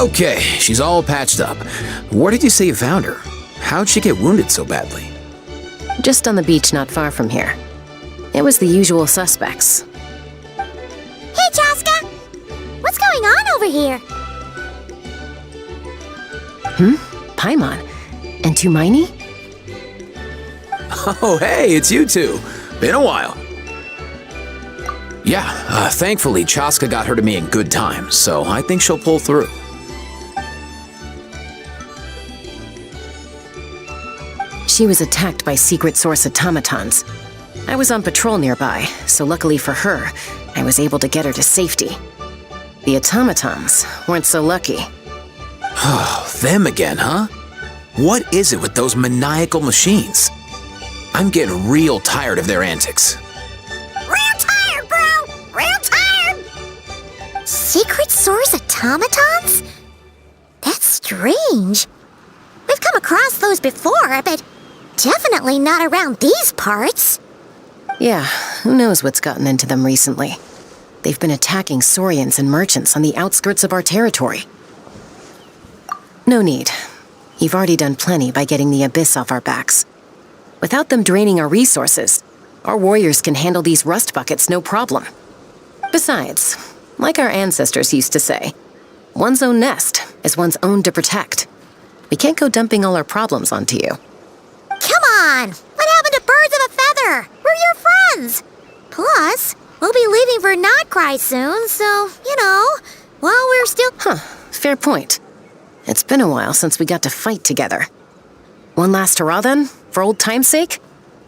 Okay, she's all patched up. Where did you say you found her? How'd she get wounded so badly? Just on the beach not far from here. It was the usual suspects. Hey, Chaska! What's going on over here? Paimon. And Tumaini? Oh, hey, it's you two. Been a while. Yeah, thankfully Chaska got her to me in good time, so I think she'll pull through. She was attacked by secret source automatons. I was on patrol nearby, so luckily for her, I was able to get her to safety. The automatons weren't so lucky. Oh, them again, huh? What is it with those maniacal machines? I'm getting real tired of their antics. Real tired, bro! Real tired! Secret source automatons? That's strange. We've come across those before, but definitely not around these parts. Yeah, who knows what's gotten into them recently. They've been attacking Saurians and merchants on the outskirts of our territory. No need. You've already done plenty by getting the Abyss off our backs. Without them draining our resources, our warriors can handle these rust buckets no problem. Besides, like our ancestors used to say, one's own nest is one's own to protect. We can't go dumping all our problems onto you. Come on! What happened to birds of a feather? We're your friends! Plus, we'll be leaving for Notcry soon, so, while we're still... Fair point. It's been a while since we got to fight together. One last hurrah then, for old time's sake?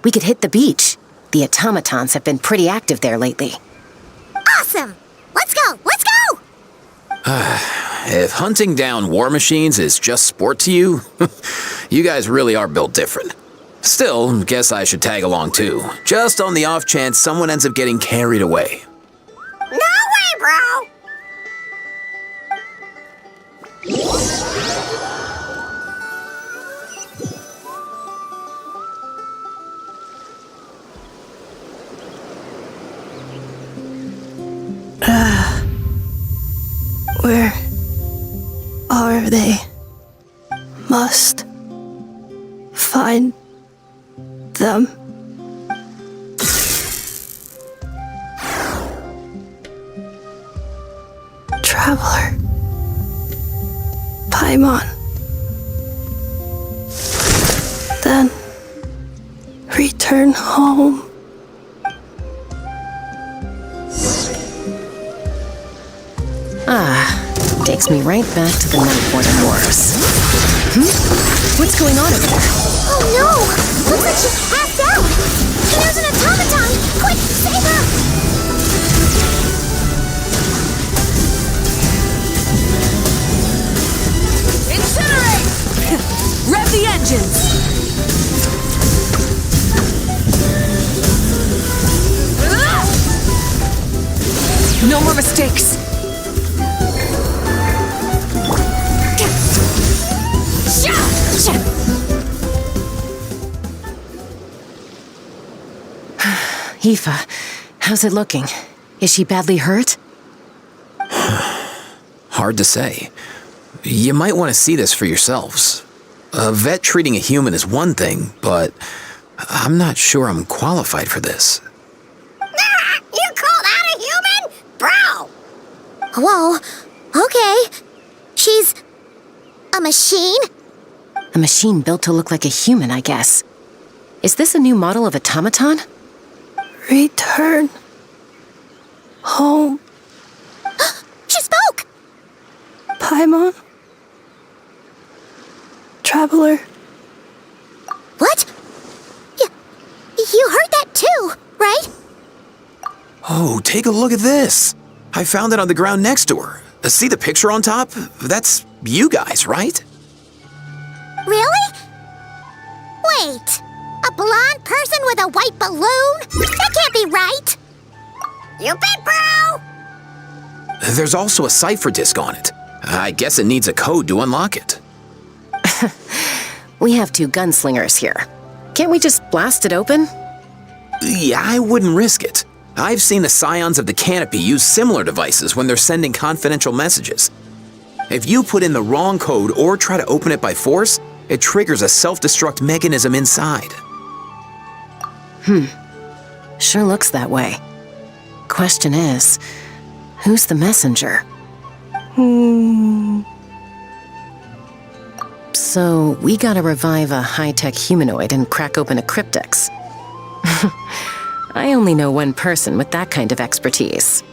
We could hit the beach. The automatons have been pretty active there lately. Awesome! Let's go! Let's go! If hunting down war machines is just sport to you, you guys really are built different. Still, guess I should tag along too, just on the off chance someone ends up getting carried away. No way, bro! Where are they? Must find them. Traveler. Paimon. Then return home. Takes me right back to the night Warden Wars. What's going on over there? Oh no! Looks like she's passed out! There's an automaton! Quick, save her! Incinerate! Rev the engines! No more mistakes! Aoife, how's it looking? Is she badly hurt? Hard to say. You might want to see this for yourselves. A vet treating a human is one thing, but I'm not sure I'm qualified for this. You call that a human? Bro! Whoa, okay. She's a machine? A machine built to look like a human, I guess. Is this a new model of automaton? Return home. She spoke! Paimon. Traveler. What? You heard that too, right? Oh, take a look at this. I found it on the ground next to her. See the picture on top? That's you guys, right? Really? Wait, a blonde person with a white balloon? That can't be right! You bet, bro! There's also a cipher disk on it. I guess it needs a code to unlock it. We have two gunslingers here. Can't we just blast it open? Yeah, I wouldn't risk it. I've seen the Scions of the Canopy use similar devices when they're sending confidential messages. If you put in the wrong code or try to open it by force, it triggers a self-destruct mechanism inside. Sure looks that way. Question is, who's the messenger? So, we gotta revive a high-tech humanoid and crack open a cryptex. I only know one person with that kind of expertise.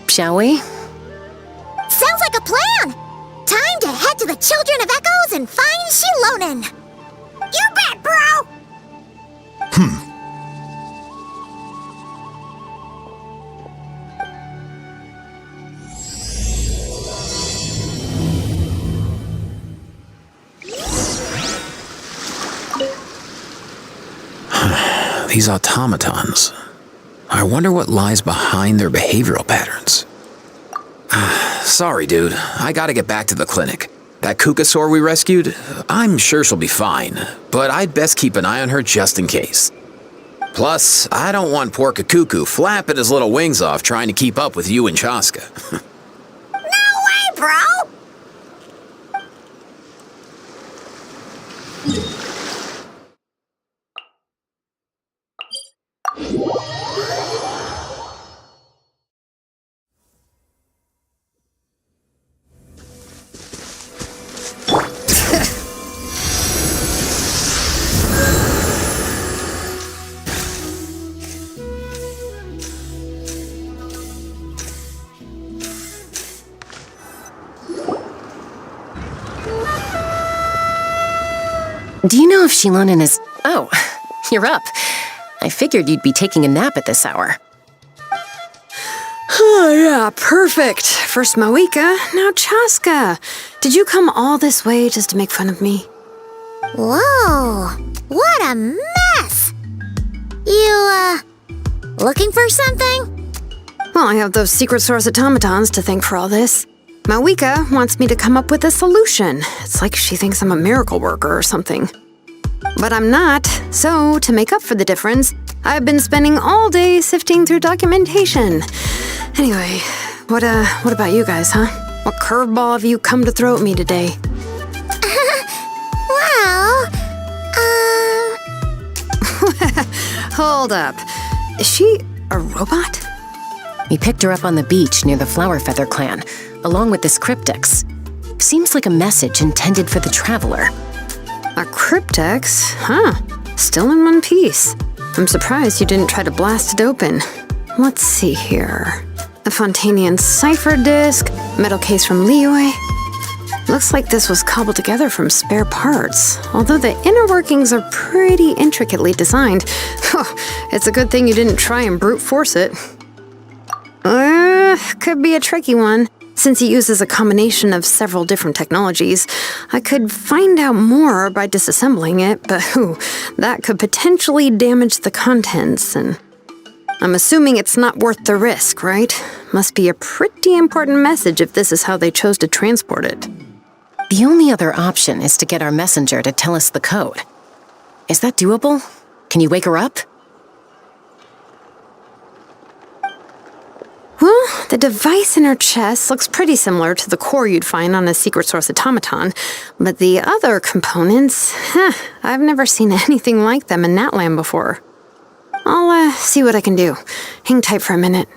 Shall we? Sounds like a plan! Time to head to the Children of Echoes and find Shilonen! You bet, bro! These automatons. I wonder what lies behind their behavioral patterns. Sorry, dude. I gotta get back to the clinic. That Kukasaur we rescued, I'm sure she'll be fine, but I'd best keep an eye on her just in case. Plus, I don't want poor Kakuku flapping his little wings off trying to keep up with you and Chaska. No way, bro! Do you know if Shilonen is... Oh, you're up. I figured you'd be taking a nap at this hour. Oh, yeah, perfect. First Mawika, now Chaska. Did you come all this way just to make fun of me? Whoa! What a mess! You, looking for something? Well, I have those secret source automatons to thank for all this. Mawika wants me to come up with a solution. It's like she thinks I'm a miracle worker or something. But I'm not, so to make up for the difference, I've been spending all day sifting through documentation. Anyway, what about you guys, huh? What curveball have you come to throw at me today? Well, Hold up. Is she a robot? We picked her up on the beach near the Flower Feather clan, along with this cryptex. Seems like a message intended for the Traveler. A cryptex? Huh. Still in one piece. I'm surprised you didn't try to blast it open. Let's see here. A Fontanian cipher disk, metal case from Liyue. Looks like this was cobbled together from spare parts, although the inner workings are pretty intricately designed. It's a good thing you didn't try and brute force it. Could be a tricky one. Since it uses a combination of several different technologies, I could find out more by disassembling it, but that could potentially damage the contents, and I'm assuming it's not worth the risk, right? Must be a pretty important message if this is how they chose to transport it. The only other option is to get our messenger to tell us the code. Is that doable? Can you wake her up? Well, the device in her chest looks pretty similar to the core you'd find on a secret source automaton, but the other components, I've never seen anything like them in Natland before. I'll see what I can do. Hang tight for a minute.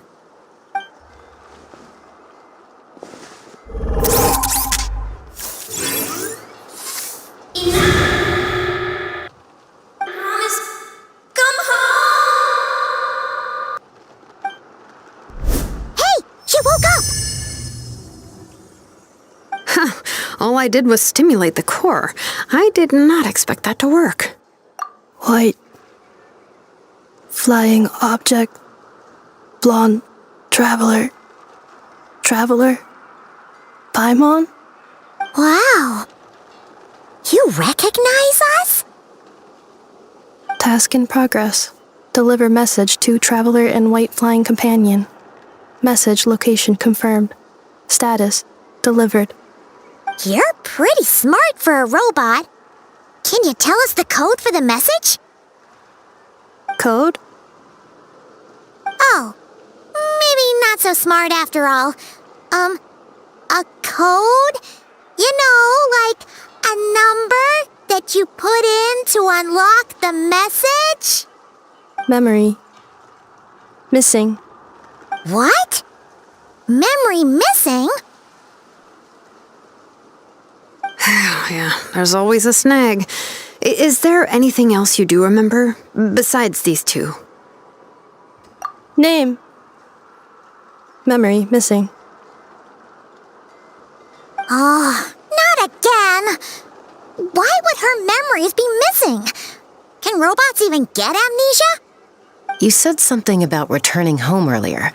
All I did was stimulate the core. I did not expect that to work. White. Flying object. Blonde. Traveler. Traveler. Paimon? Wow. You recognize us? Task in progress. Deliver message to Traveler and White Flying Companion. Message location confirmed. Status. Delivered. You're pretty smart for a robot. Can you tell us the code for the message? Code? Oh, maybe not so smart after all. A code? You know, like a number that you put in to unlock the message? Memory. Missing. What? Memory missing? Yeah, there's always a snag. Is there anything else you do remember, besides these two? Name. Memory missing. Oh, not again! Why would her memories be missing? Can robots even get amnesia? You said something about returning home earlier.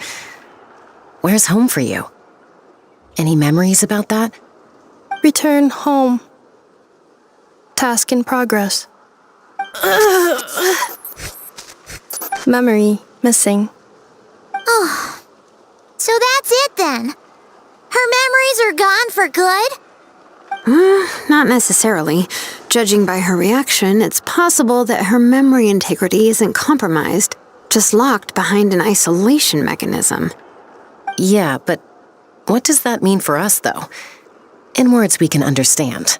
Where's home for you? Any memories about that? Return home. Task in progress. Memory missing. Oh, so that's it then. Her memories are gone for good? Not necessarily. Judging by her reaction, it's possible that her memory integrity isn't compromised, just locked behind an isolation mechanism. Yeah, but what does that mean for us, though? In words we can understand.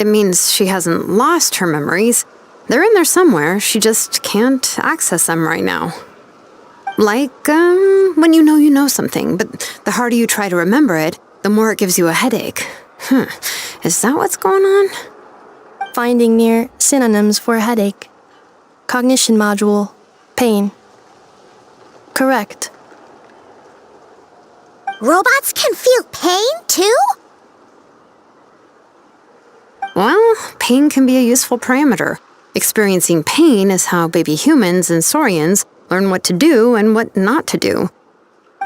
It means she hasn't lost her memories. They're in there somewhere, she just can't access them right now. Like, when you know something, but the harder you try to remember it, the more it gives you a headache. Is that what's going on? Finding near synonyms for headache. Cognition module. Pain. Correct. Robots can feel pain, too? Well, pain can be a useful parameter. Experiencing pain is how baby humans and saurians learn what to do and what not to do.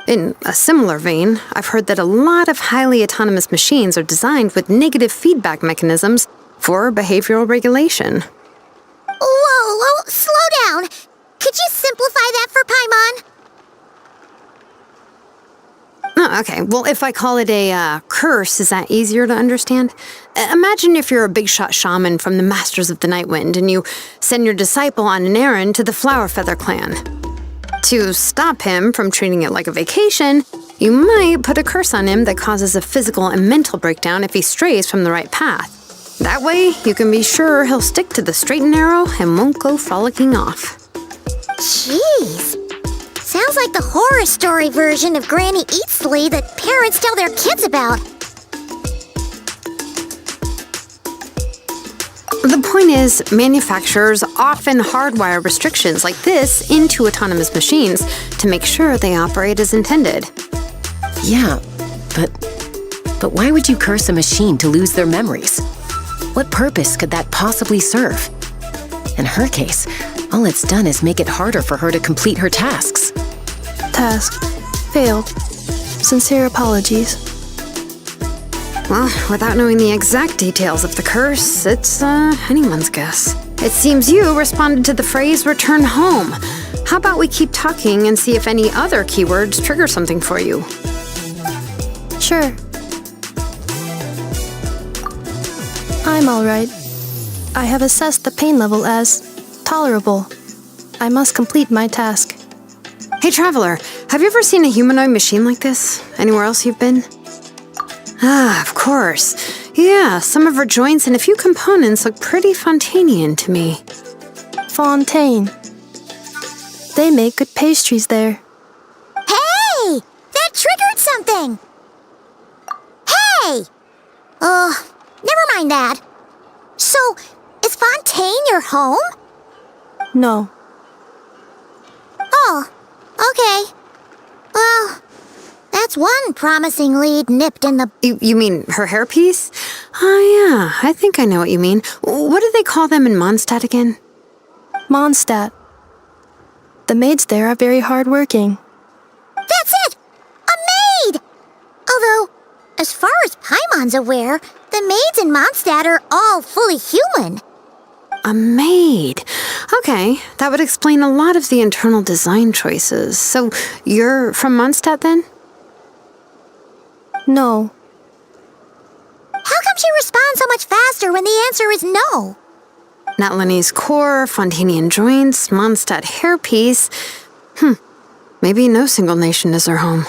In a similar vein, I've heard that a lot of highly autonomous machines are designed with negative feedback mechanisms for behavioral regulation. Whoa, slow down. Could you simplify that for Paimon? Oh, okay, well, if I call it a curse, is that easier to understand? Imagine if you're a big-shot shaman from the Masters of the Nightwind and you send your disciple on an errand to the Flowerfeather clan. To stop him from treating it like a vacation, you might put a curse on him that causes a physical and mental breakdown if he strays from the right path. That way, you can be sure he'll stick to the straight and narrow and won't go frolicking off. Jeez. Sounds like the horror story version of Granny Eatsley that parents tell their kids about. The point is, manufacturers often hardwire restrictions like this into autonomous machines to make sure they operate as intended. Yeah, but why would you curse a machine to lose their memories? What purpose could that possibly serve? In her case, all it's done is make it harder for her to complete her tasks. Task. Failed. Sincere apologies. Well, without knowing the exact details of the curse, it's anyone's guess. It seems you responded to the phrase return home. How about we keep talking and see if any other keywords trigger something for you? Sure. I'm alright. I have assessed the pain level as tolerable. I must complete my task. Hey, Traveler, have you ever seen a humanoid machine like this? Anywhere else you've been? Ah, of course. Yeah, some of her joints and a few components look pretty Fontanian to me. Fontaine. They make good pastries there. Hey! That triggered something! Hey! Never mind that. So, is Fontaine your home? No. Oh, okay. Well, that's one promising lead nipped in the... You mean her hairpiece? Oh, yeah, I think I know what you mean. What do they call them in Mondstadt again? Mondstadt. The maids there are very hardworking. That's it! A maid! Although, as far as Paimon's aware, the maids in Mondstadt are all fully human. A maid. Okay, that would explain a lot of the internal design choices. So, you're from Mondstadt then? No. How come she responds so much faster when the answer is no? Natlanese core, Fontanian joints, Mondstadt hairpiece. Maybe no single nation is her home.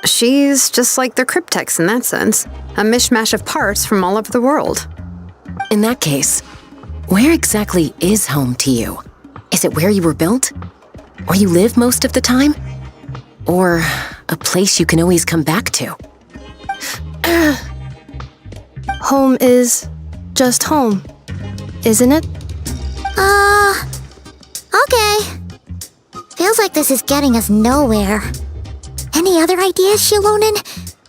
She's just like the cryptex in that sense, a mishmash of parts from all over the world. In that case, where exactly is home to you? Is it where you were built? Where you live most of the time? Or a place you can always come back to? Home is just home, isn't it? Okay. Feels like this is getting us nowhere. Any other ideas, Shilonen?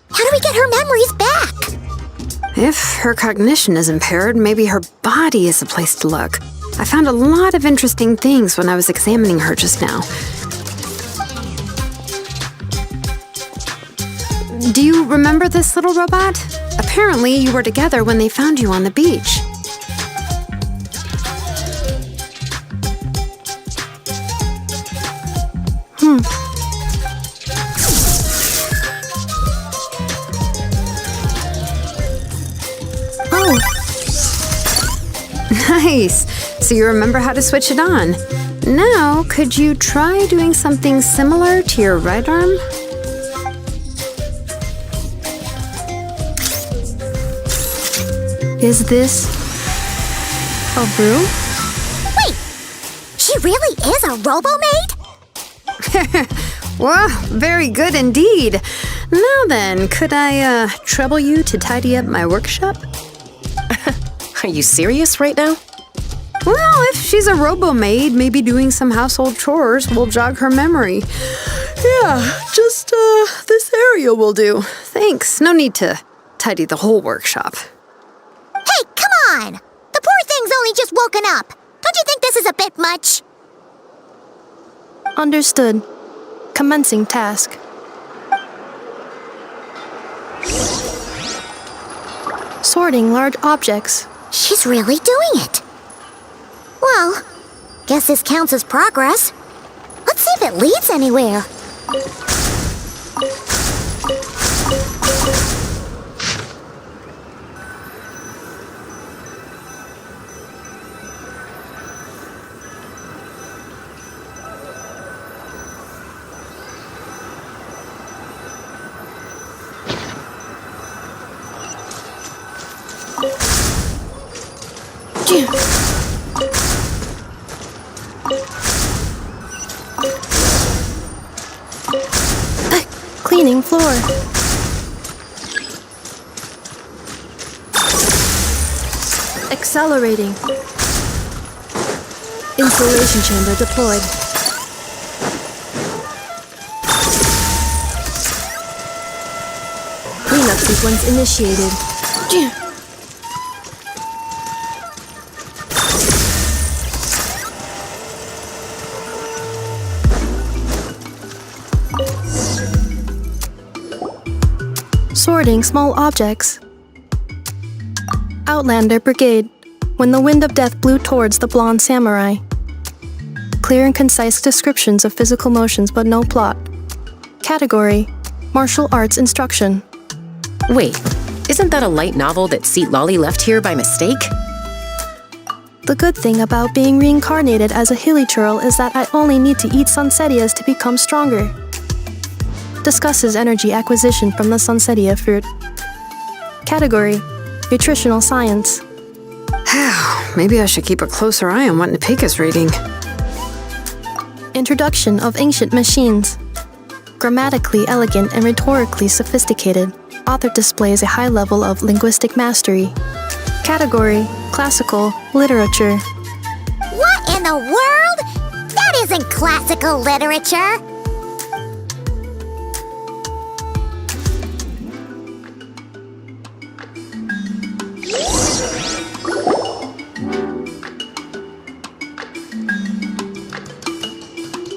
How do we get her memories back? If her cognition is impaired, maybe her body is the place to look. I found a lot of interesting things when I was examining her just now. Do you remember this little robot? Apparently, you were together when they found you on the beach. Oh, Nice! So you remember how to switch it on. Now, could you try doing something similar to your right arm? is this a broom? Wait! She really is a robo-maid? Well, very good indeed. Now then, could I trouble you to tidy up my workshop? Are you serious right now? Well, if she's a robo-maid, maybe doing some household chores will jog her memory. Yeah, just this area will do. Thanks, no need to tidy the whole workshop. Hey, come on! The poor thing's only just woken up. Don't you think this is a bit much? Understood. Commencing task. Sorting large objects. She's really doing it. Well, guess this counts as progress. Let's see if it leads anywhere. Cleaning floor. Accelerating. Insulation chamber deployed. Cleanup sequence initiated. Sorting small objects. Outlander Brigade. When the wind of death blew towards the blonde samurai. Clear and concise descriptions of physical motions but no plot. Category: Martial Arts Instruction. Wait, isn't that a light novel that Seat Lolly left here by mistake? The good thing about being reincarnated as a hilly churl is that I only need to eat sunsettias to become stronger. Discusses energy acquisition from the sunsettia fruit. Category: Nutritional Science. Maybe I should keep a closer eye on what Nipika's reading. Introduction of Ancient Machines. Grammatically elegant and rhetorically sophisticated, author displays a high level of linguistic mastery. Category: Classical Literature. What in the world? That isn't classical literature.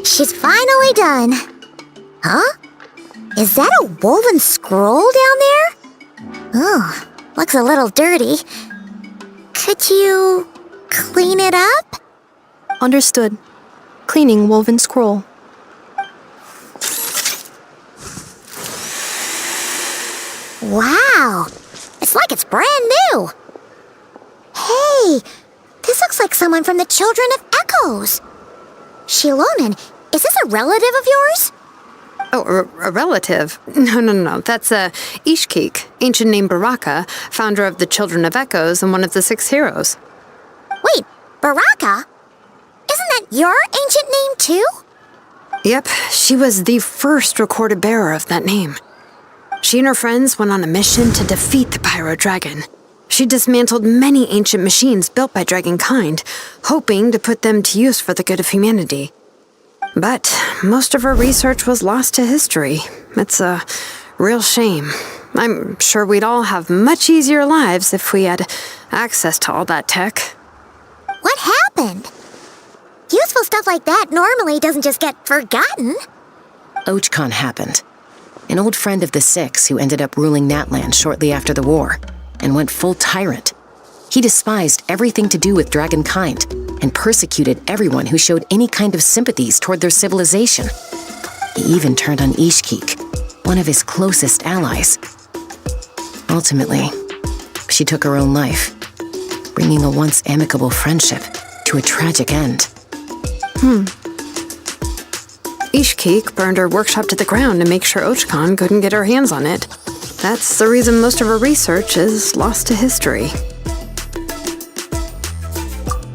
She's finally done. Huh? Is that a woven scroll down there? Oh, looks a little dirty. Could you clean it up? Understood. Cleaning woven scroll. Wow, it's like it's brand new. Hey, this looks like someone from the Children of Echoes. Shilonen, is this a relative of yours? Oh, a relative? No. That's Ishkik, ancient name Baraka, founder of the Children of Echoes and one of the 6 heroes. Wait, Baraka? Isn't that your ancient name too? Yep, she was the first recorded bearer of that name. She and her friends went on a mission to defeat the Pyro Dragon. She dismantled many ancient machines built by Dragonkind, hoping to put them to use for the good of humanity. But most of her research was lost to history. It's a real shame. I'm sure we'd all have much easier lives if we had access to all that tech. What happened? Useful stuff like that normally doesn't just get forgotten. Ochkon happened. An old friend of the 6 who ended up ruling Natlan shortly after the war, and went full tyrant. He despised everything to do with Dragonkind, and persecuted everyone who showed any kind of sympathies toward their civilization. He even turned on Ishkik, one of his closest allies. Ultimately, she took her own life, bringing a once amicable friendship to a tragic end. Ishkik burned her workshop to the ground to make sure Ochkon couldn't get her hands on it. That's the reason most of her research is lost to history.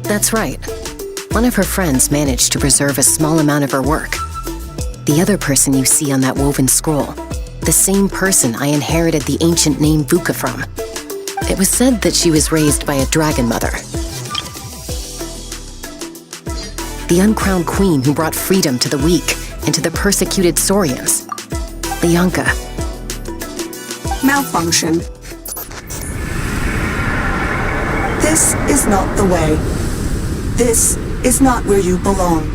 That's right. One of her friends managed to preserve a small amount of her work. The other person you see on that woven scroll, the same person I inherited the ancient name Vuka from. It was said that she was raised by a dragon mother. The uncrowned queen who brought freedom to the weak and to the persecuted Saurians. Leonka. Malfunction. This is not the way. This is not where you belong.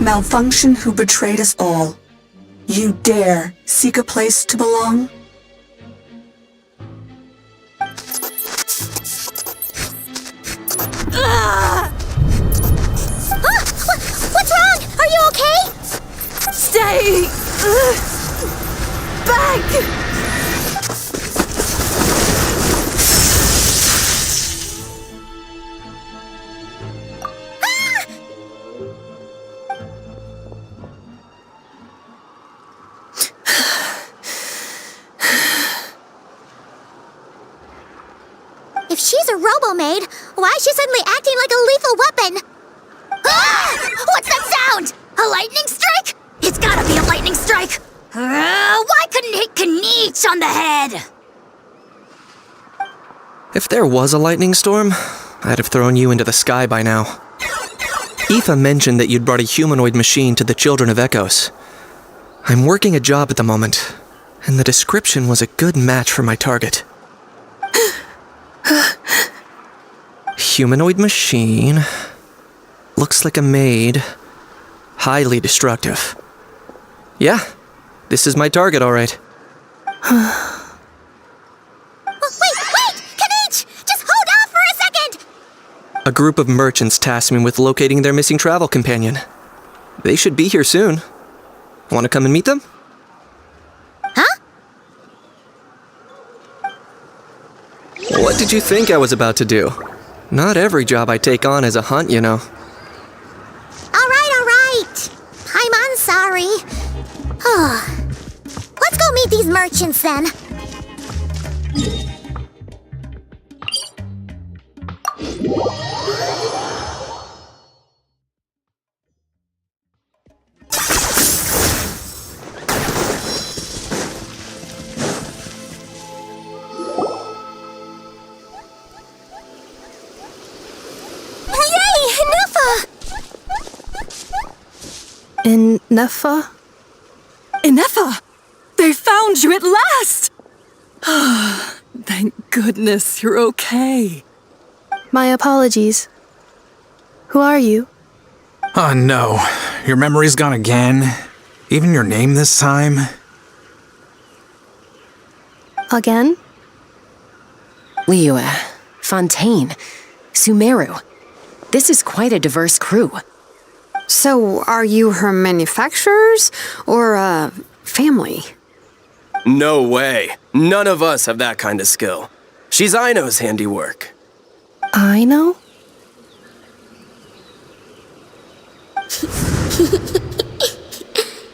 Malfunction who betrayed us all. You dare seek a place to belong? What's wrong? Are you okay? Stay back! If she's a robo-maid, why is she suddenly acting like a lethal weapon? Ah! What's that sound? A lightning strike? It's gotta be a lightning strike! Why couldn't it hit Knich on the head? If there was a lightning storm, I'd have thrown you into the sky by now. Aoife mentioned that you'd brought a humanoid machine to the Children of Echoes. I'm working a job at the moment, and the description was a good match for my target. Humanoid machine. Looks like a maid. Highly destructive. Yeah, this is my target, all right. Wait! Knich! Just hold off for a second! A group of merchants tasked me with locating their missing travel companion. They should be here soon. Want to come and meet them? Huh? What did you think I was about to do? Not every job I take on is a hunt, you know. All right. I'm sorry. Let's go meet these merchants then. Nefa? Inefa! They found you at last! Thank goodness you're okay. My apologies. Who are you? Oh no, your memory's gone again? Even your name this time? Again? Liyue, Fontaine, Sumeru. This is quite a diverse crew. So, are you her manufacturers or family? No way. None of us have that kind of skill. She's Aino's handiwork. I know?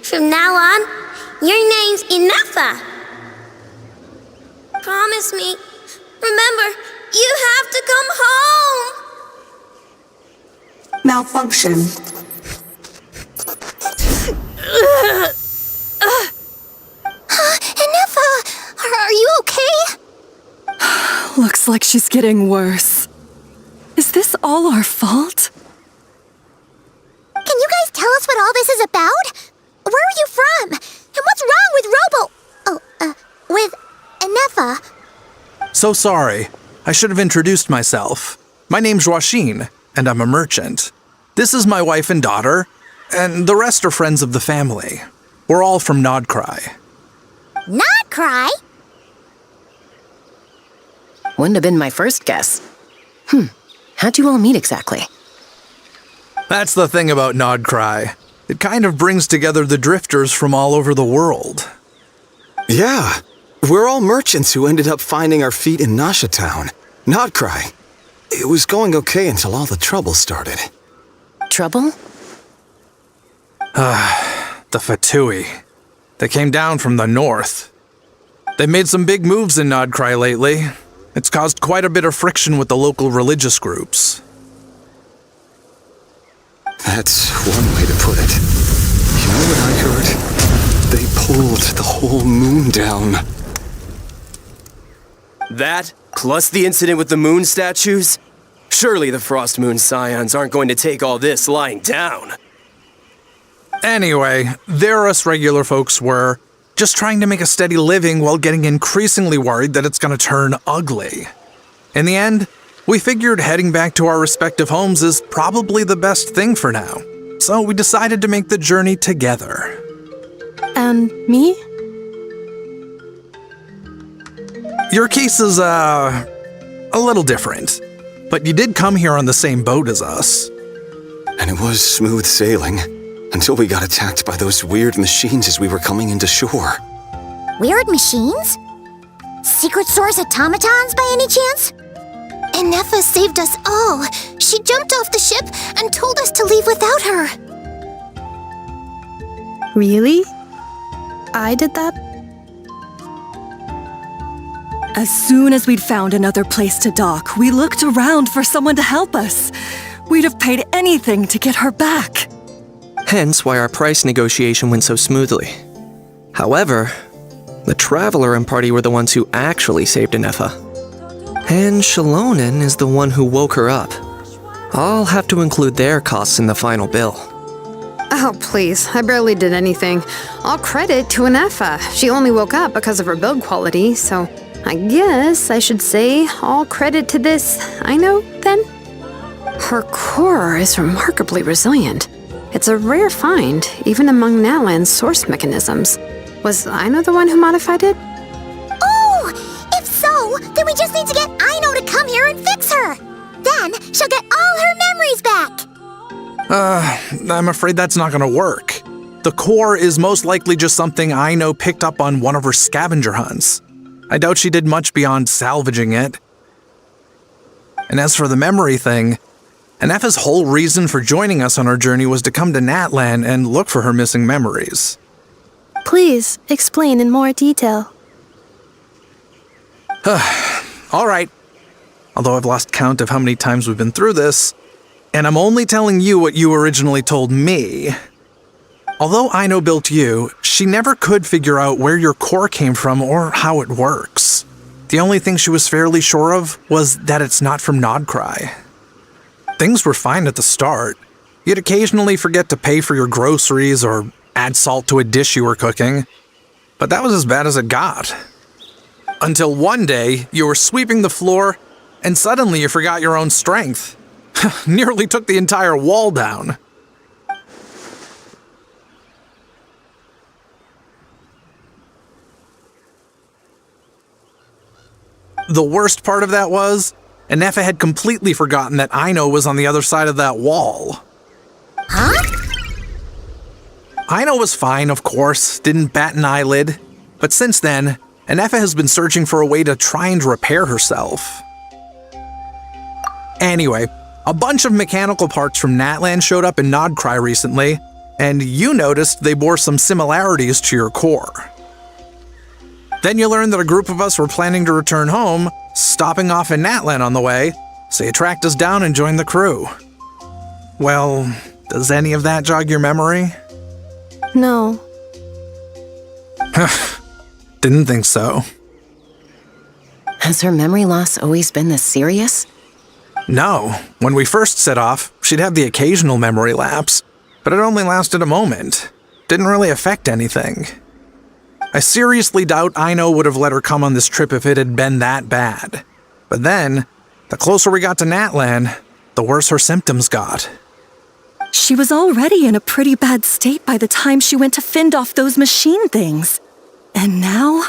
From now on, your name's Ineffa. Promise me. Remember, you have to come home. Malfunction. Ineffa, are you okay? Looks like she's getting worse. Is this all our fault? Can you guys tell us what all this is about? Where are you from? And what's wrong with Ineffa? So sorry. I should have introduced myself. My name's Welkin, and I'm a merchant. This is my wife and daughter, and the rest are friends of the family. We're all from Nodcry. Nodcry? Wouldn't have been my first guess. How'd you all meet exactly? That's the thing about Nodcry. It kind of brings together the drifters from all over the world. Yeah, we're all merchants who ended up finding our feet in Nasha Town. Nodcry. It was going okay until all the trouble started. Trouble? The Fatui. They came down from the north. They made some big moves in Nodcry lately. It's caused quite a bit of friction with the local religious groups. That's one way to put it. You know what I heard? They pulled the whole moon down. That, plus the incident with the moon statues? Surely the Frost Moon Scions aren't going to take all this lying down. Anyway, there us regular folks were, just trying to make a steady living while getting increasingly worried that it's going to turn ugly. In the end, we figured heading back to our respective homes is probably the best thing for now. So we decided to make the journey together. And me? Your case is, a little different. But you did come here on the same boat as us. And it was smooth sailing, until we got attacked by those weird machines as we were coming into shore. Weird machines? Secret Source automatons by any chance? Ineffa saved us all. She jumped off the ship and told us to leave without her. Really? I did that? As soon as we'd found another place to dock, we looked around for someone to help us. We'd have paid anything to get her back. Hence why our price negotiation went so smoothly. However, the Traveler and party were the ones who actually saved Ineffa. And Shalonen is the one who woke her up. I'll have to include their costs in the final bill. Oh, please. I barely did anything. All credit to Ineffa. She only woke up because of her build quality, so I guess I should say all credit to this Aino, then? Her core is remarkably resilient. It's a rare find, even among Natlan's source mechanisms. Was Aino the one who modified it? Oh! If so, then we just need to get Aino to come here and fix her. Then she'll get all her memories back. I'm afraid that's not gonna work. The core is most likely just something Aino picked up on one of her scavenger hunts. I doubt she did much beyond salvaging it. And as for the memory thing, Ineffa's whole reason for joining us on our journey was to come to Natlan and look for her missing memories. Please, explain in more detail. All right. Although I've lost count of how many times we've been through this, and I'm only telling you what you originally told me. Although Aino built you, she never could figure out where your core came from or how it works. The only thing she was fairly sure of was that it's not from Nodcry. Things were fine at the start. You'd occasionally forget to pay for your groceries or add salt to a dish you were cooking. But that was as bad as it got. Until one day, you were sweeping the floor, and suddenly you forgot your own strength. Nearly took the entire wall down. The worst part of that was, Ineffa had completely forgotten that Aino was on the other side of that wall. Huh? Aino was fine, of course, didn't bat an eyelid. But since then, Ineffa has been searching for a way to try and repair herself. Anyway, a bunch of mechanical parts from Natlan showed up in Nodcry recently, and you noticed they bore some similarities to your core. Then you learned that a group of us were planning to return home, stopping off in Natlan on the way, so you tracked us down and joined the crew. Well, does any of that jog your memory? No. Didn't think so. Has her memory loss always been this serious? No. When we first set off, she'd have the occasional memory lapse, but it only lasted a moment. Didn't really affect anything. I seriously doubt Aino would have let her come on this trip if it had been that bad. But then, the closer we got to Natlan, the worse her symptoms got. She was already in a pretty bad state by the time she went to fend off those machine things. And now,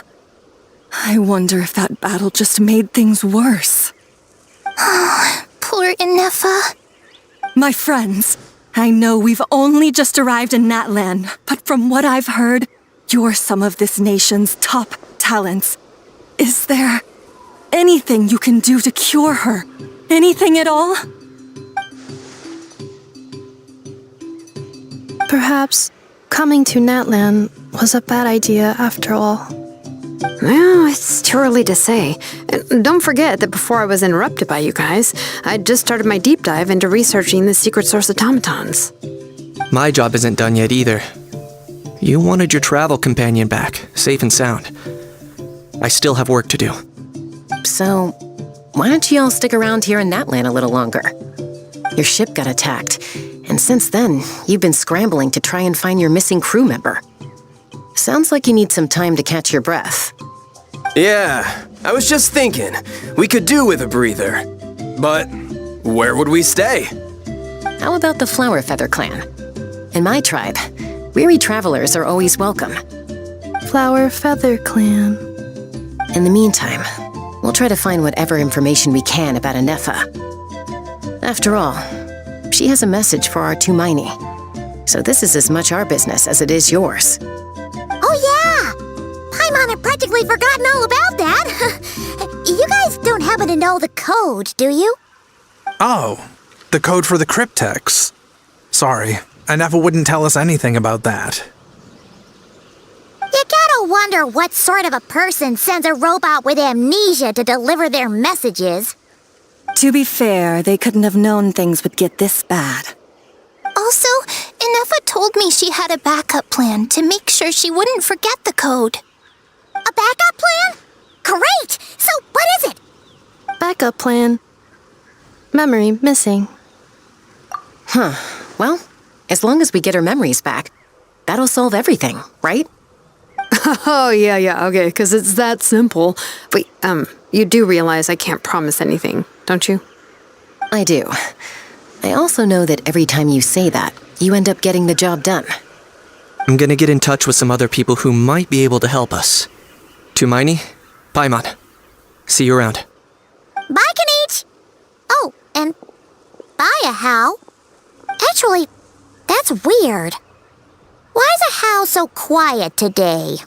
I wonder if that battle just made things worse. Poor Inefa. My friends, I know we've only just arrived in Natlan, but from what I've heard, you're some of this nation's top talents. Is there anything you can do to cure her? Anything at all? Perhaps coming to Natlan was a bad idea after all. Well, it's too early to say. And don't forget that before I was interrupted by you guys, I'd just started my deep dive into researching the secret source automatons. My job isn't done yet either. You wanted your travel companion back, safe and sound. I still have work to do. So, why don't you all stick around here in Natlan a little longer? Your ship got attacked, and since then, you've been scrambling to try and find your missing crew member. Sounds like you need some time to catch your breath. Yeah, I was just thinking, we could do with a breather. But where would we stay? How about the Flower Feather Clan? In my tribe, weary travelers are always welcome. Flower Feather Clan. In the meantime, we'll try to find whatever information we can about Inefa. After all, she has a message for our Tumaini. So this is as much our business as it is yours. Oh yeah! Paimon had practically forgotten all about that. You guys don't happen to know the code, do you? Oh, the code for the cryptex. Sorry, Inefa wouldn't tell us anything about that. You gotta wonder what sort of a person sends a robot with amnesia to deliver their messages. To be fair, they couldn't have known things would get this bad. Also, Inefa told me she had a backup plan to make sure she wouldn't forget the code. A backup plan? Great! So, what is it? Backup plan. Memory missing. Well, as long as we get her memories back, that'll solve everything, right? Oh, yeah, okay, because it's that simple. Wait, you do realize I can't promise anything, don't you? I do. I also know that every time you say that, you end up getting the job done. I'm gonna get in touch with some other people who might be able to help us. Tumaini, Paimon. See you around. Bye, Kanich! Oh, and bye, Hal. Actually, that's weird. Why is a Hal so quiet today?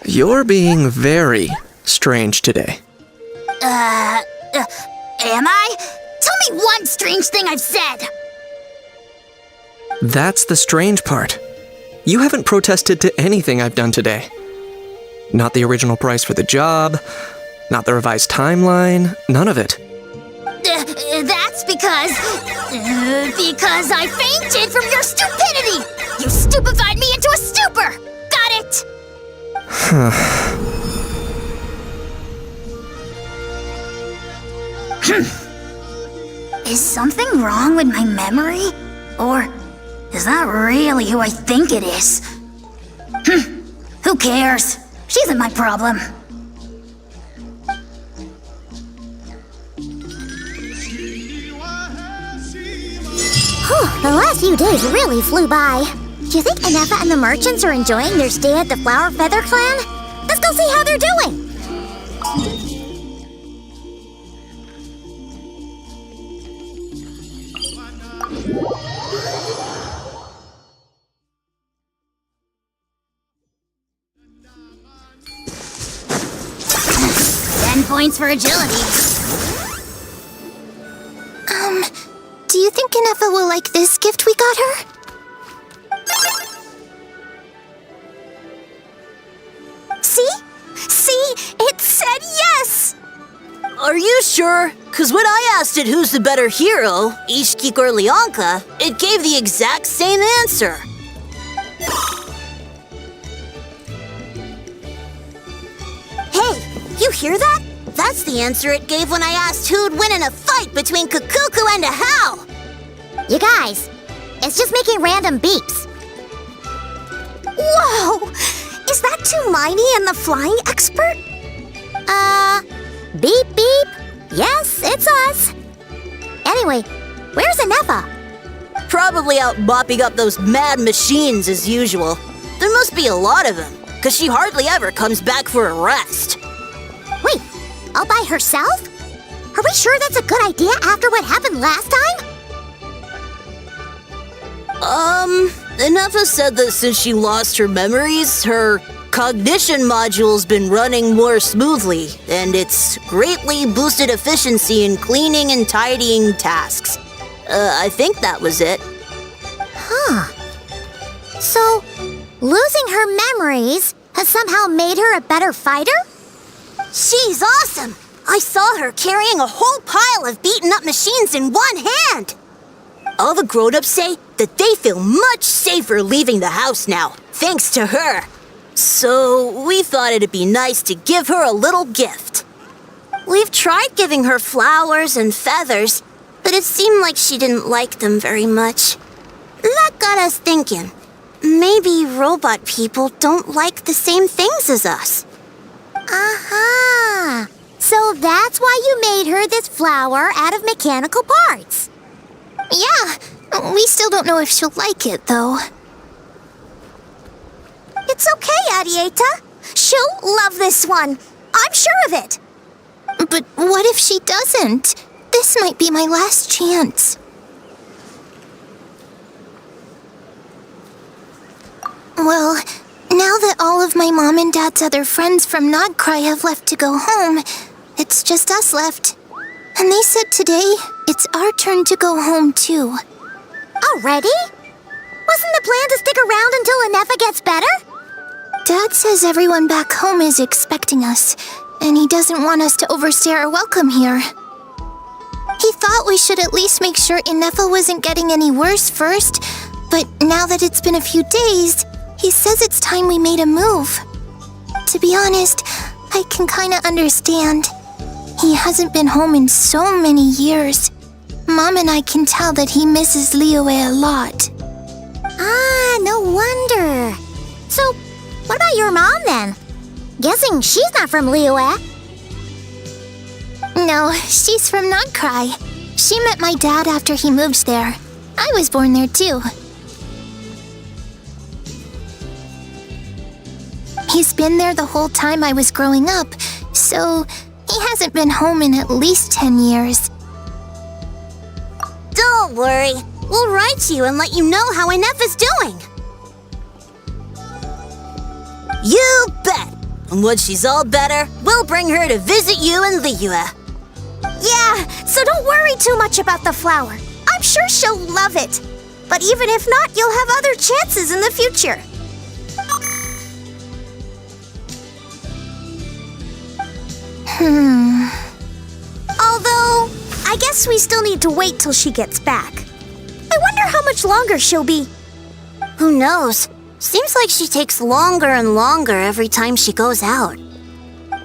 You're being very strange today. Am I? Tell me one strange thing I've said! That's the strange part. You haven't protested to anything I've done today. Not the original price for the job, not the revised timeline, none of it. That's because I fainted from your stupidity! You stupefied me into a stupor! Got it? Is something wrong with my memory? Or is that really who I think it is? Who cares? She isn't my problem. The last few days really flew by. Do you think Inefa and the merchants are enjoying their stay at the Flower Feather Clan? Let's go see how they're doing! points for agility. Do you think Inefa will like this gift we got her? See? See? It said yes! Are you sure? Because when I asked it who's the better hero, Ishkik or Leonka, it gave the exact same answer. Hey, you hear that? That's the answer it gave when I asked who'd win in a fight between Kukuku and a Hal. You guys, it's just making random beeps. Whoa! Is that Tumaini and the flying expert? Beep beep. Yes, it's us. Anyway, where's Inefa? Probably out mopping up those mad machines as usual. There must be a lot of them, because she hardly ever comes back for a rest. Wait, all by herself? Are we sure that's a good idea after what happened last time? Inefa said that since she lost her memories, her cognition module's been running more smoothly, and it's greatly boosted efficiency in cleaning and tidying tasks. I think that was it. Huh. So, losing her memories has somehow made her a better fighter? She's awesome! I saw her carrying a whole pile of beaten up machines in one hand! All the grown-ups say that they feel much safer leaving the house now, thanks to her. So, we thought it'd be nice to give her a little gift. We've tried giving her flowers and feathers, but it seemed like she didn't like them very much. That got us thinking. Maybe robot people don't like the same things as us. Aha! So that's why you made her this flower out of mechanical parts. Yeah, we still don't know if she'll like it, though. It's okay, Arieta. She'll love this one. I'm sure of it. But what if she doesn't? This might be my last chance. Well, now that all of my mom and dad's other friends from Nodcry have left to go home, it's just us left. And they said today, it's our turn to go home too. Already? Wasn't the plan to stick around until Inefa gets better? Dad says everyone back home is expecting us, and he doesn't want us to overstay our welcome here. He thought we should at least make sure Inefa wasn't getting any worse first, but now that it's been a few days, he says it's time we made a move. To be honest, I can kinda understand. He hasn't been home in so many years. Mom and I can tell that he misses Liyue a lot. Ah, no wonder. So, what about your mom then? Guessing she's not from Liyue. No, she's from Nodcry. She met my dad after he moved there. I was born there too. He's been there the whole time I was growing up, so he hasn't been home in at least 10 years. Don't worry. We'll write to you and let you know how Inefa's doing. You bet! And when she's all better, we'll bring her to visit you in Liyue. Yeah, so don't worry too much about the flower. I'm sure she'll love it. But even if not, you'll have other chances in the future. Although, I guess we still need to wait till she gets back. I wonder how much longer she'll be. Who knows? Seems like she takes longer and longer every time she goes out.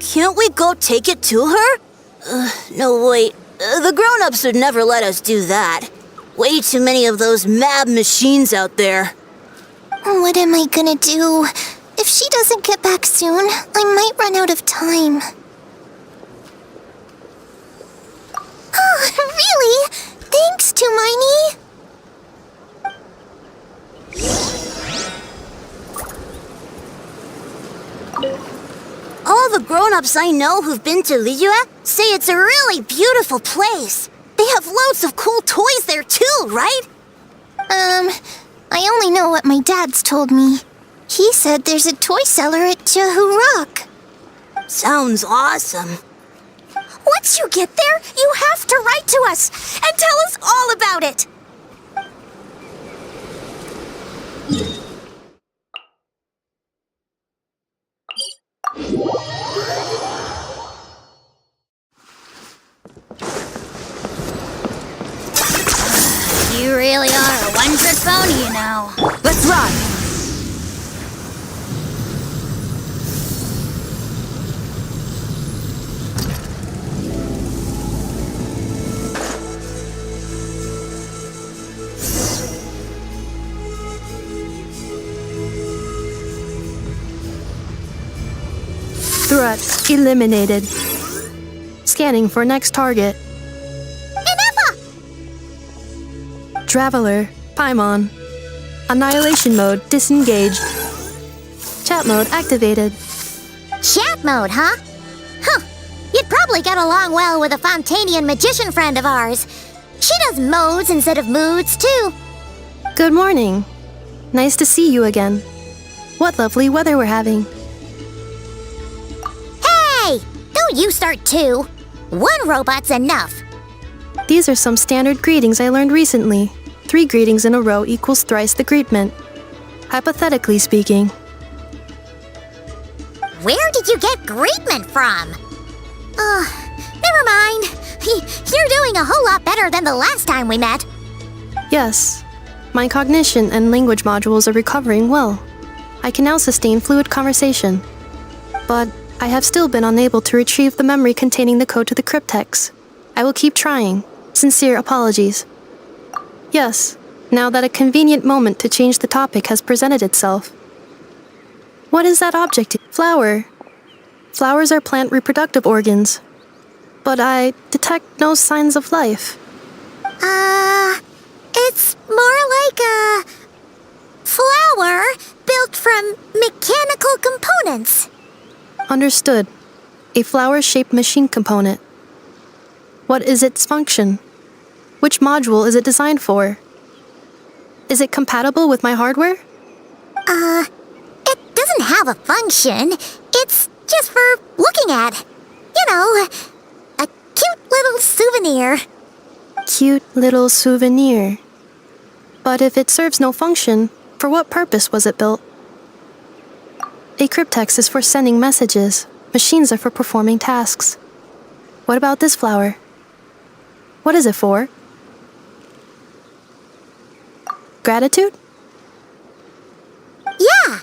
Can't we go take it to her? No, wait. The grown-ups would never let us do that. Way too many of those mad machines out there. What am I gonna do? If she doesn't get back soon, I might run out of time. Oh, really? Thanks, Tumaini. All the grown-ups I know who've been to Liyue say it's a really beautiful place. They have loads of cool toys there too, right? I only know what my dad's told me. He said there's a toy cellar at Jehu Rock. Sounds awesome. Once you get there, you have to write to us and tell us all about it. You really are a one-trick pony, you know. Let's run! Threat eliminated. Scanning for next target. Traveler, Paimon. Annihilation mode disengaged. Chat mode activated. Chat mode, huh? Huh. You'd probably get along well with a Fontanian magician friend of ours. She does modes instead of moods, too. Good morning. Nice to see you again. What lovely weather we're having. Hey! Don't you start too. One robot's enough. These are some standard greetings I learned recently. 3 greetings in a row equals thrice the greetment. Hypothetically speaking. Where did you get greetment from? Never mind. You're doing a whole lot better than the last time we met. Yes. My cognition and language modules are recovering well. I can now sustain fluid conversation. But I have still been unable to retrieve the memory containing the code to the cryptex. I will keep trying. Sincere apologies. Yes, now that a convenient moment to change the topic has presented itself. What is that object? Flower. Flowers are plant reproductive organs. But I detect no signs of life. It's more like a flower built from mechanical components. Understood. A flower-shaped machine component. What is its function? Which module is it designed for? Is it compatible with my hardware? It doesn't have a function. It's just for looking at. You know, a cute little souvenir. Cute little souvenir. But if it serves no function, for what purpose was it built? A cryptex is for sending messages. Machines are for performing tasks. What about this flower? What is it for? Gratitude? Yeah.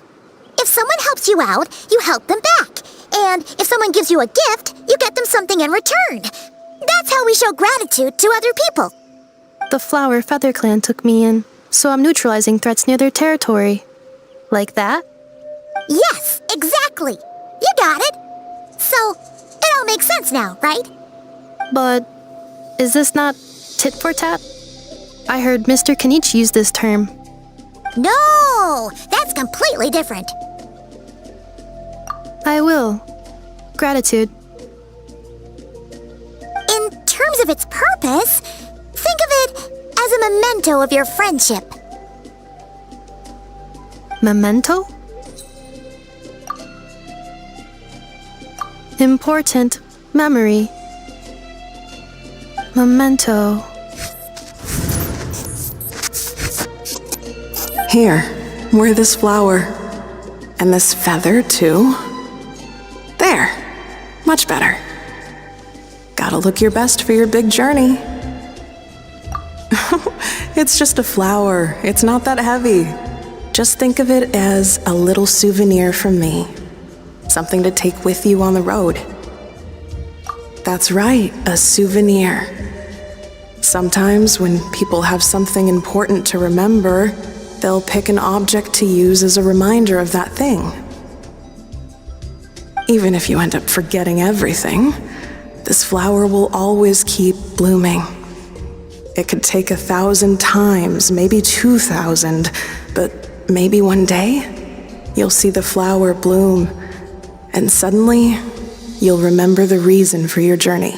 If someone helps you out, you help them back. And if someone gives you a gift, you get them something in return. That's how we show gratitude to other people. The Flower Feather Clan took me in, so I'm neutralizing threats near their territory. Like that? Yes, exactly. You got it. So, it all makes sense now, right? But is this not tit for tat? I heard Mr. Kenichi use this term. No, that's completely different. I will. Gratitude. In terms of its purpose, think of it as a memento of your friendship. Memento? Important memory. Memento. Here, wear this flower. And this feather, too. There. Much better. Gotta look your best for your big journey. It's just a flower. It's not that heavy. Just think of it as a little souvenir from me. Something to take with you on the road. That's right, a souvenir. Sometimes when people have something important to remember, they'll pick an object to use as a reminder of that thing. Even if you end up forgetting everything, this flower will always keep blooming. It could take 1,000 times, maybe 2,000, but maybe one day, you'll see the flower bloom, and suddenly, you'll remember the reason for your journey.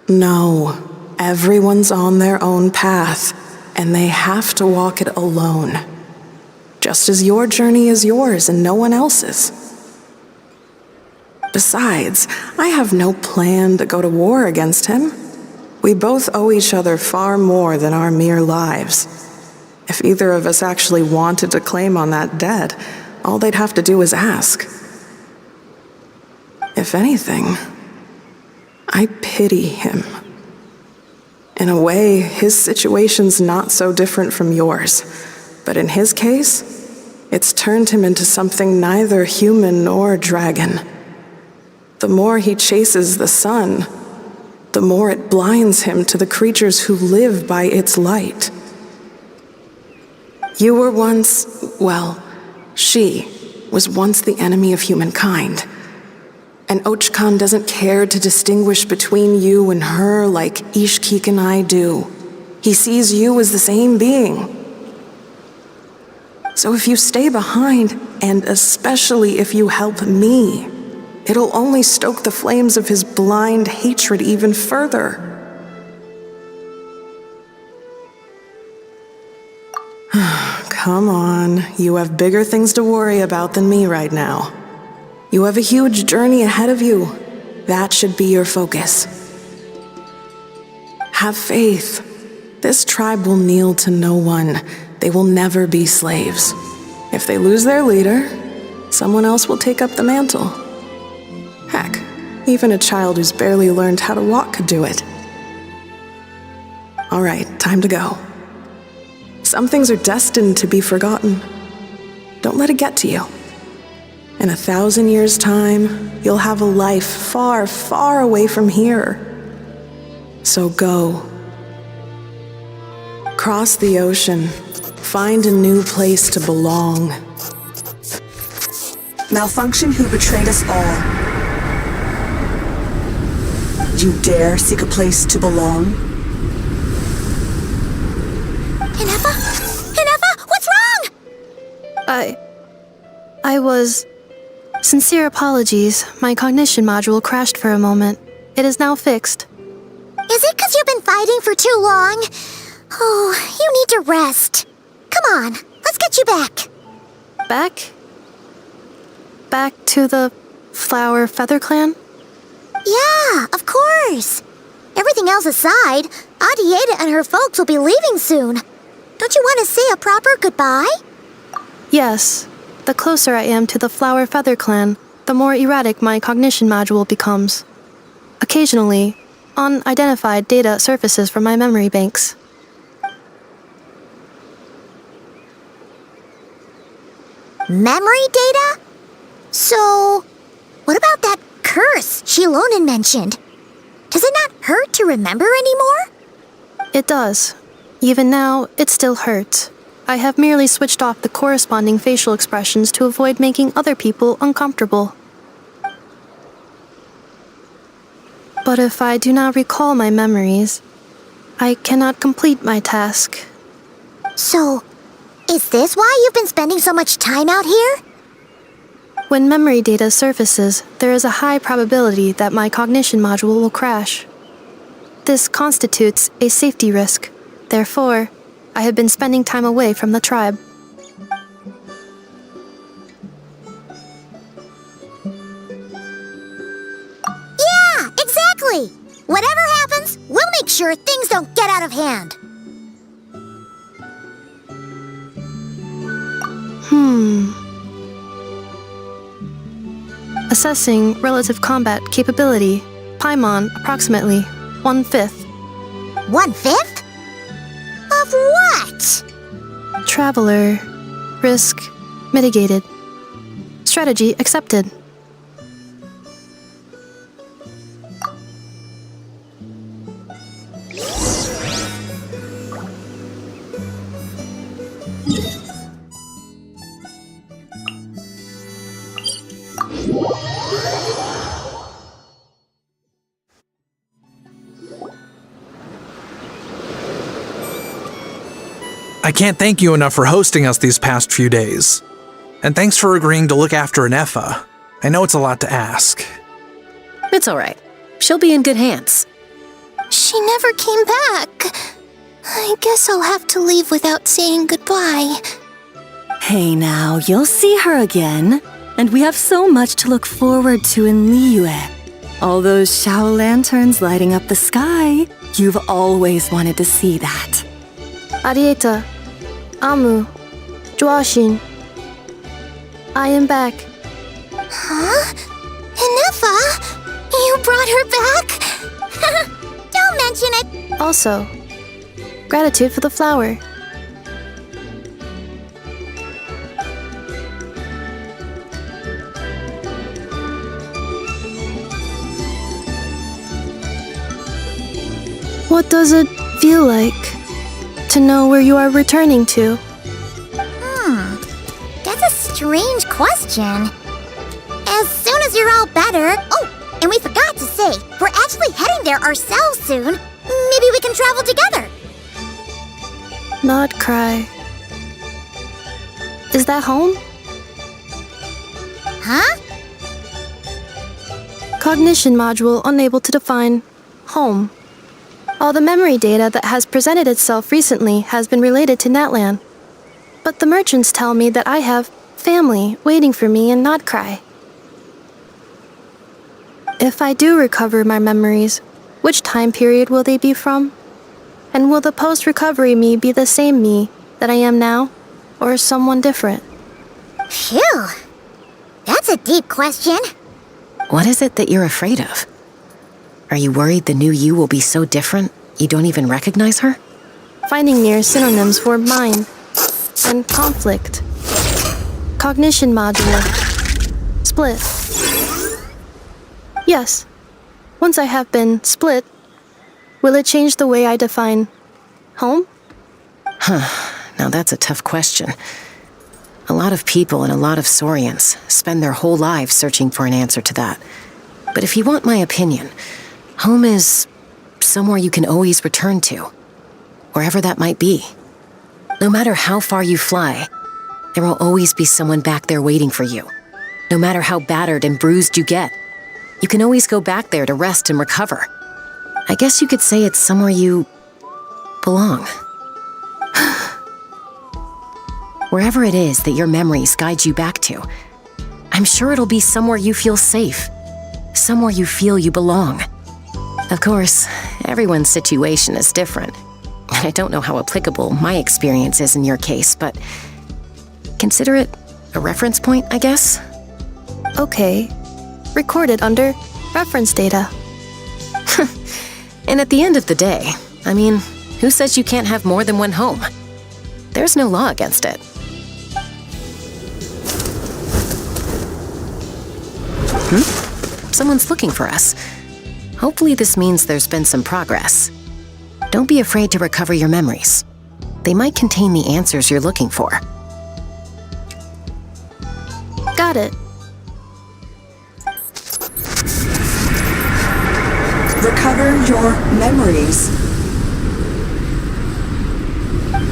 No, everyone's on their own path, and they have to walk it alone. Just as your journey is yours and no one else's. Besides, I have no plan to go to war against him. We both owe each other far more than our mere lives. If either of us actually wanted to claim on that debt, all they'd have to do is ask. If anything, I pity him. In a way, his situation's not so different from yours. But in his case, it's turned him into something neither human nor dragon. The more he chases the sun, the more it blinds him to the creatures who live by its light. You were once, well, she was once the enemy of humankind. And Ochkan doesn't care to distinguish between you and her like Ishkik and I do. He sees you as the same being. So if you stay behind, and especially if you help me, it'll only stoke the flames of his blind hatred even further. Come on, you have bigger things to worry about than me right now. You have a huge journey ahead of you. That should be your focus. Have faith. This tribe will kneel to no one. They will never be slaves. If they lose their leader, someone else will take up the mantle. Heck, even a child who's barely learned how to walk could do it. All right, time to go. Some things are destined to be forgotten. Don't let it get to you. In 1,000 years' time, you'll have a life far, far away from here. So go. Cross the ocean. Find a new place to belong. Malfunction who betrayed us all. You dare seek a place to belong? Inefa? Inefa, what's wrong? I was... Sincere apologies. My cognition module crashed for a moment. It is now fixed. Is it because you've been fighting for too long? Oh, you need to rest. Come on, let's get you back. Back? Back to the Flower Feather Clan? Yeah, of course. Everything else aside, Adieta and her folks will be leaving soon. Don't you want to say a proper goodbye? Yes. The closer I am to the Flower Feather Clan, the more erratic my cognition module becomes. Occasionally, unidentified data surfaces from my memory banks. Memory data? So, what about that curse Shilonen mentioned? Does it not hurt to remember anymore? It does. Even now, it still hurts. I have merely switched off the corresponding facial expressions to avoid making other people uncomfortable. But if I do not recall my memories, I cannot complete my task. So, is this why you've been spending so much time out here? When memory data surfaces, there is a high probability that my cognition module will crash. This constitutes a safety risk. Therefore, I have been spending time away from the tribe. Yeah, exactly! Whatever happens, we'll make sure things don't get out of hand. Assessing relative combat capability. Paimon, approximately 1/5. 1/5? Of what? Traveler. Risk mitigated. Strategy accepted. I can't thank you enough for hosting us these past few days. And thanks for agreeing to look after Inefa. I know it's a lot to ask. It's all right. She'll be in good hands. She never came back. I guess I'll have to leave without saying goodbye. Hey now, you'll see her again. And we have so much to look forward to in Liyue. All those Shao lanterns lighting up the sky. You've always wanted to see that. Arieta, Amu, Joashin. I am back. Huh? Inefa? You brought her back? Don't mention it! Also, gratitude for the flower. What does it feel like to know where you are returning to? That's a strange question. As soon as you're all better... Oh, and we forgot to say, we're actually heading there ourselves soon. Maybe we can travel together. Not cry. Is that home? Huh? Cognition module unable to define home. All the memory data that has presented itself recently has been related to Natlan. But the merchants tell me that I have family waiting for me in Not Cry. If I do recover my memories, which time period will they be from? And will the post-recovery me be the same me that I am now, or someone different? Phew. That's a deep question. What is it that you're afraid of? Are you worried the new you will be so different you don't even recognize her? Finding near synonyms for mind and conflict. Cognition module. Split. Yes. Once I have been split, will it change the way I define home? Now that's a tough question. A lot of people and a lot of Saurians spend their whole lives searching for an answer to that. But if you want my opinion, home is somewhere you can always return to, wherever that might be. No matter how far you fly, there will always be someone back there waiting for you. No matter how battered and bruised you get, you can always go back there to rest and recover. I guess you could say it's somewhere you belong. Wherever it is that your memories guide you back to, I'm sure it'll be somewhere you feel safe, somewhere you feel you belong. Of course, everyone's situation is different. I don't know how applicable my experience is in your case, but consider it a reference point, I guess? Okay. Recorded under reference data. And at the end of the day, I mean, who says you can't have more than one home? There's no law against it. Someone's looking for us. Hopefully this means there's been some progress. Don't be afraid to recover your memories. They might contain the answers you're looking for. Got it. Recover your memories.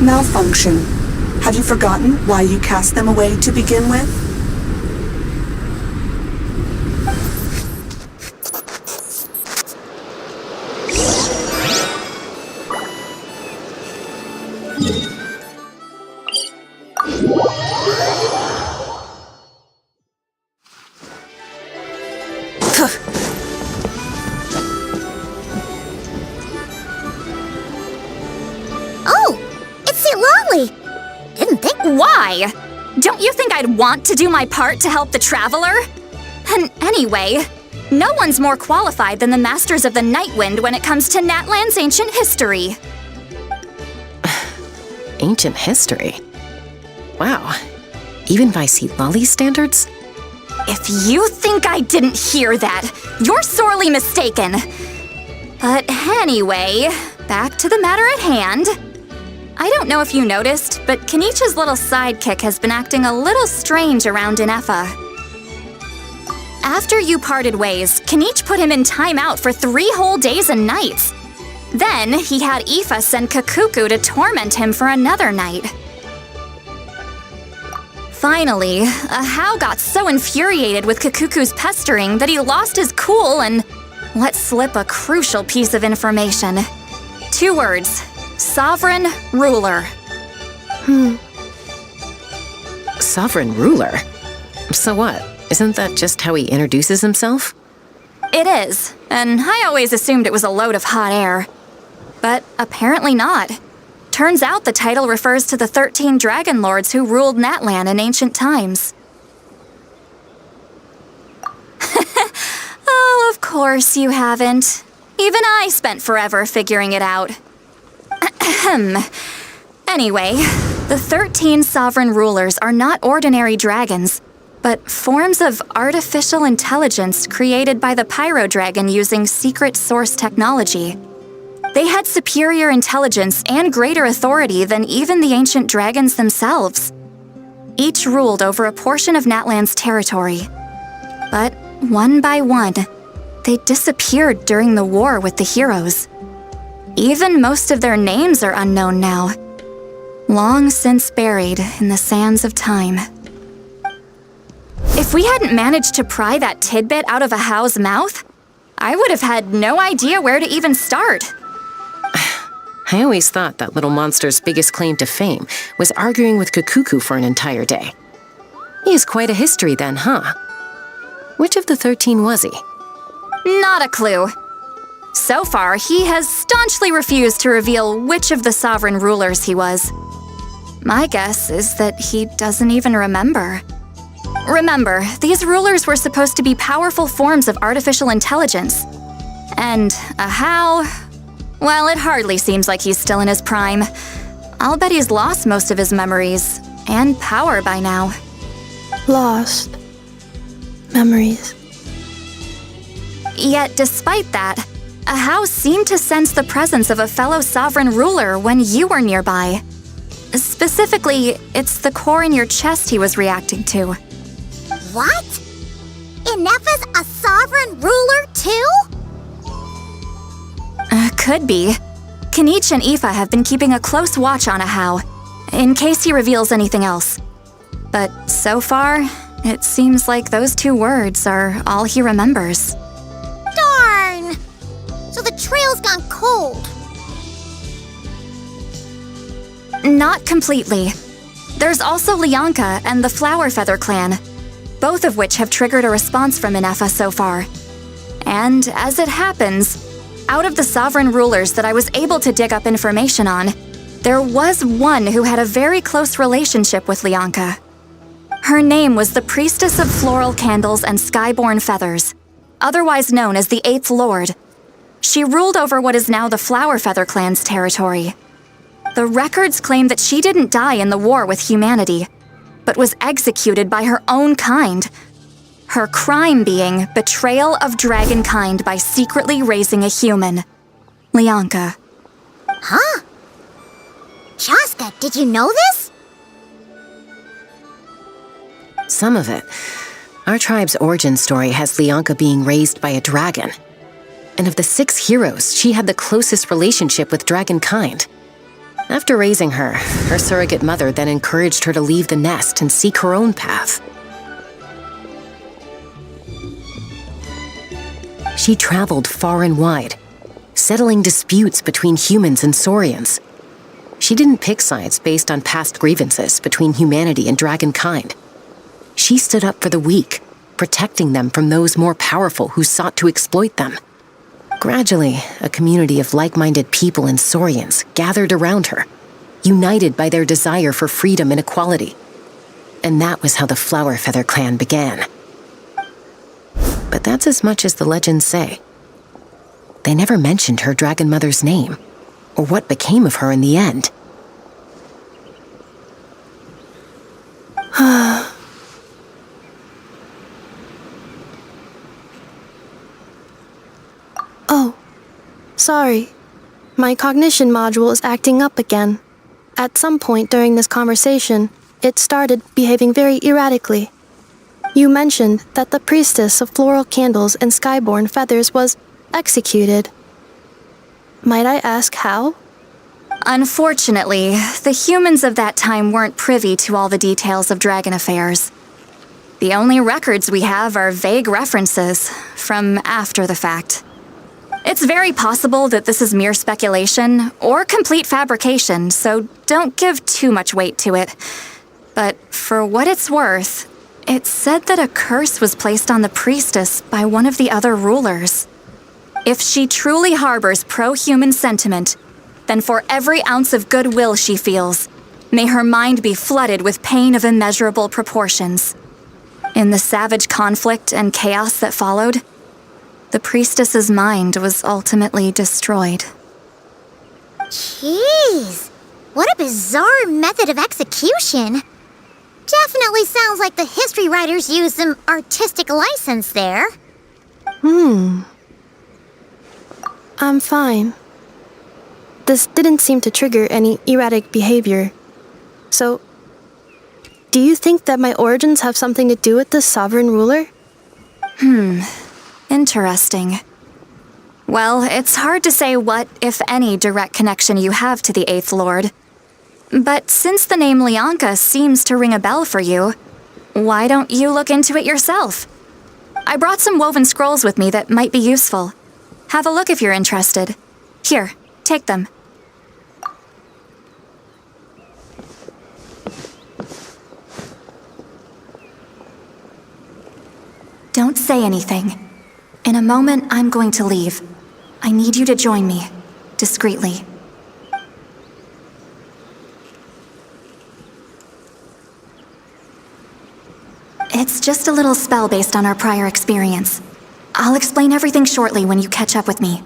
Malfunction. Have you forgotten why you cast them away to begin with? Why? Don't you think I'd want to do my part to help the Traveler? And anyway, no one's more qualified than the Masters of the Nightwind when it comes to Natlan's ancient history. Ancient history? Wow. Even by Lolly's standards? If you think I didn't hear that, you're sorely mistaken. But anyway, back to the matter at hand. I don't know if you noticed, but Kenichi's little sidekick has been acting a little strange around Inefa. After you parted ways, Kenichi put him in timeout for 3 whole days and nights. Then he had Ifa send Kakuku to torment him for another night. Finally, Ahau got so infuriated with Kakuku's pestering that he lost his cool and let slip a crucial piece of information. 2 words. Sovereign ruler. Sovereign ruler? So what? Isn't that just how he introduces himself? It is, and I always assumed it was a load of hot air. But apparently not. Turns out the title refers to the 13 dragon lords who ruled Natlan in ancient times. Oh, of course you haven't. Even I spent forever figuring it out. Anyway, the 13 sovereign rulers are not ordinary dragons, but forms of artificial intelligence created by the Pyro Dragon using secret source technology. They had superior intelligence and greater authority than even the ancient dragons themselves. Each ruled over a portion of Natlan's territory. But one by one, they disappeared during the war with the heroes. Even most of their names are unknown now, long since buried in the sands of time. If we hadn't managed to pry that tidbit out of a How's mouth, I would have had no idea where to even start. I always thought that little monster's biggest claim to fame was arguing with Kakuku for an entire day. He has quite a history then, huh? Which of the 13 was he? Not a clue. So far, he has staunchly refused to reveal which of the sovereign rulers he was. My guess is that he doesn't even remember. Remember, these rulers were supposed to be powerful forms of artificial intelligence. And a How? Well, it hardly seems like he's still in his prime. I'll bet he's lost most of his memories and power by now. Lost. Memories. Yet, despite that, a How seemed to sense the presence of a fellow sovereign ruler when you were nearby. Specifically, it's the core in your chest he was reacting to. What? Inefa's a sovereign ruler too? Could be. Kanich and Aoife have been keeping a close watch on a How, in case he reveals anything else. But so far, it seems like those 2 words are all he remembers. Darn! So the trail's gone cold. Not completely. There's also Lianka and the Flower Feather clan, both of which have triggered a response from Inefa so far. And as it happens, out of the sovereign rulers that I was able to dig up information on, there was one who had a very close relationship with Lianka. Her name was the Priestess of Floral Candles and Skyborn Feathers, otherwise known as the 8th Lord. She ruled over what is now the Flower Feather clan's territory. The records claim that she didn't die in the war with humanity, but was executed by her own kind. Her crime being betrayal of dragonkind by secretly raising a human. Lianka. Huh? Shaska, did you know this? Some of it. Our tribe's origin story has Lianka being raised by a dragon. And of the 6 heroes, she had the closest relationship with dragonkind. After raising her, her surrogate mother then encouraged her to leave the nest and seek her own path. She traveled far and wide, settling disputes between humans and Saurians. She didn't pick sides based on past grievances between humanity and dragonkind. She stood up for the weak, protecting them from those more powerful who sought to exploit them. Gradually, a community of like-minded people and Saurians gathered around her, united by their desire for freedom and equality. And that was how the Flower Feather clan began. But that's as much as the legends say. They never mentioned her dragon mother's name, or what became of her in the end. Oh, sorry. My cognition module is acting up again. At some point during this conversation, it started behaving very erratically. You mentioned that the Priestess of Floral Candles and Skyborn Feathers was executed. Might I ask how? Unfortunately, the humans of that time weren't privy to all the details of dragon affairs. The only records we have are vague references from after the fact. It's very possible that this is mere speculation or complete fabrication, so don't give too much weight to it. But for what it's worth, It said that a curse was placed on the priestess by one of the other rulers. If she truly harbors pro-human sentiment, then for every ounce of goodwill she feels, may her mind be flooded with pain of immeasurable proportions. In the savage conflict and chaos that followed, the priestess's mind was ultimately destroyed. Jeez, what a bizarre method of execution. Definitely sounds like the history writers used some artistic license there. I'm fine. This didn't seem to trigger any erratic behavior. So, do you think that my origins have something to do with this sovereign ruler? Interesting. Well, it's hard to say what, if any, direct connection you have to the Eighth Lord. But since the name Lianka seems to ring a bell for you, why don't you look into it yourself? I brought some woven scrolls with me that might be useful. Have a look if you're interested. Here, take them. Don't say anything. In a moment, I'm going to leave. I need you to join me, discreetly. It's just a little spell based on our prior experience. I'll explain everything shortly when you catch up with me.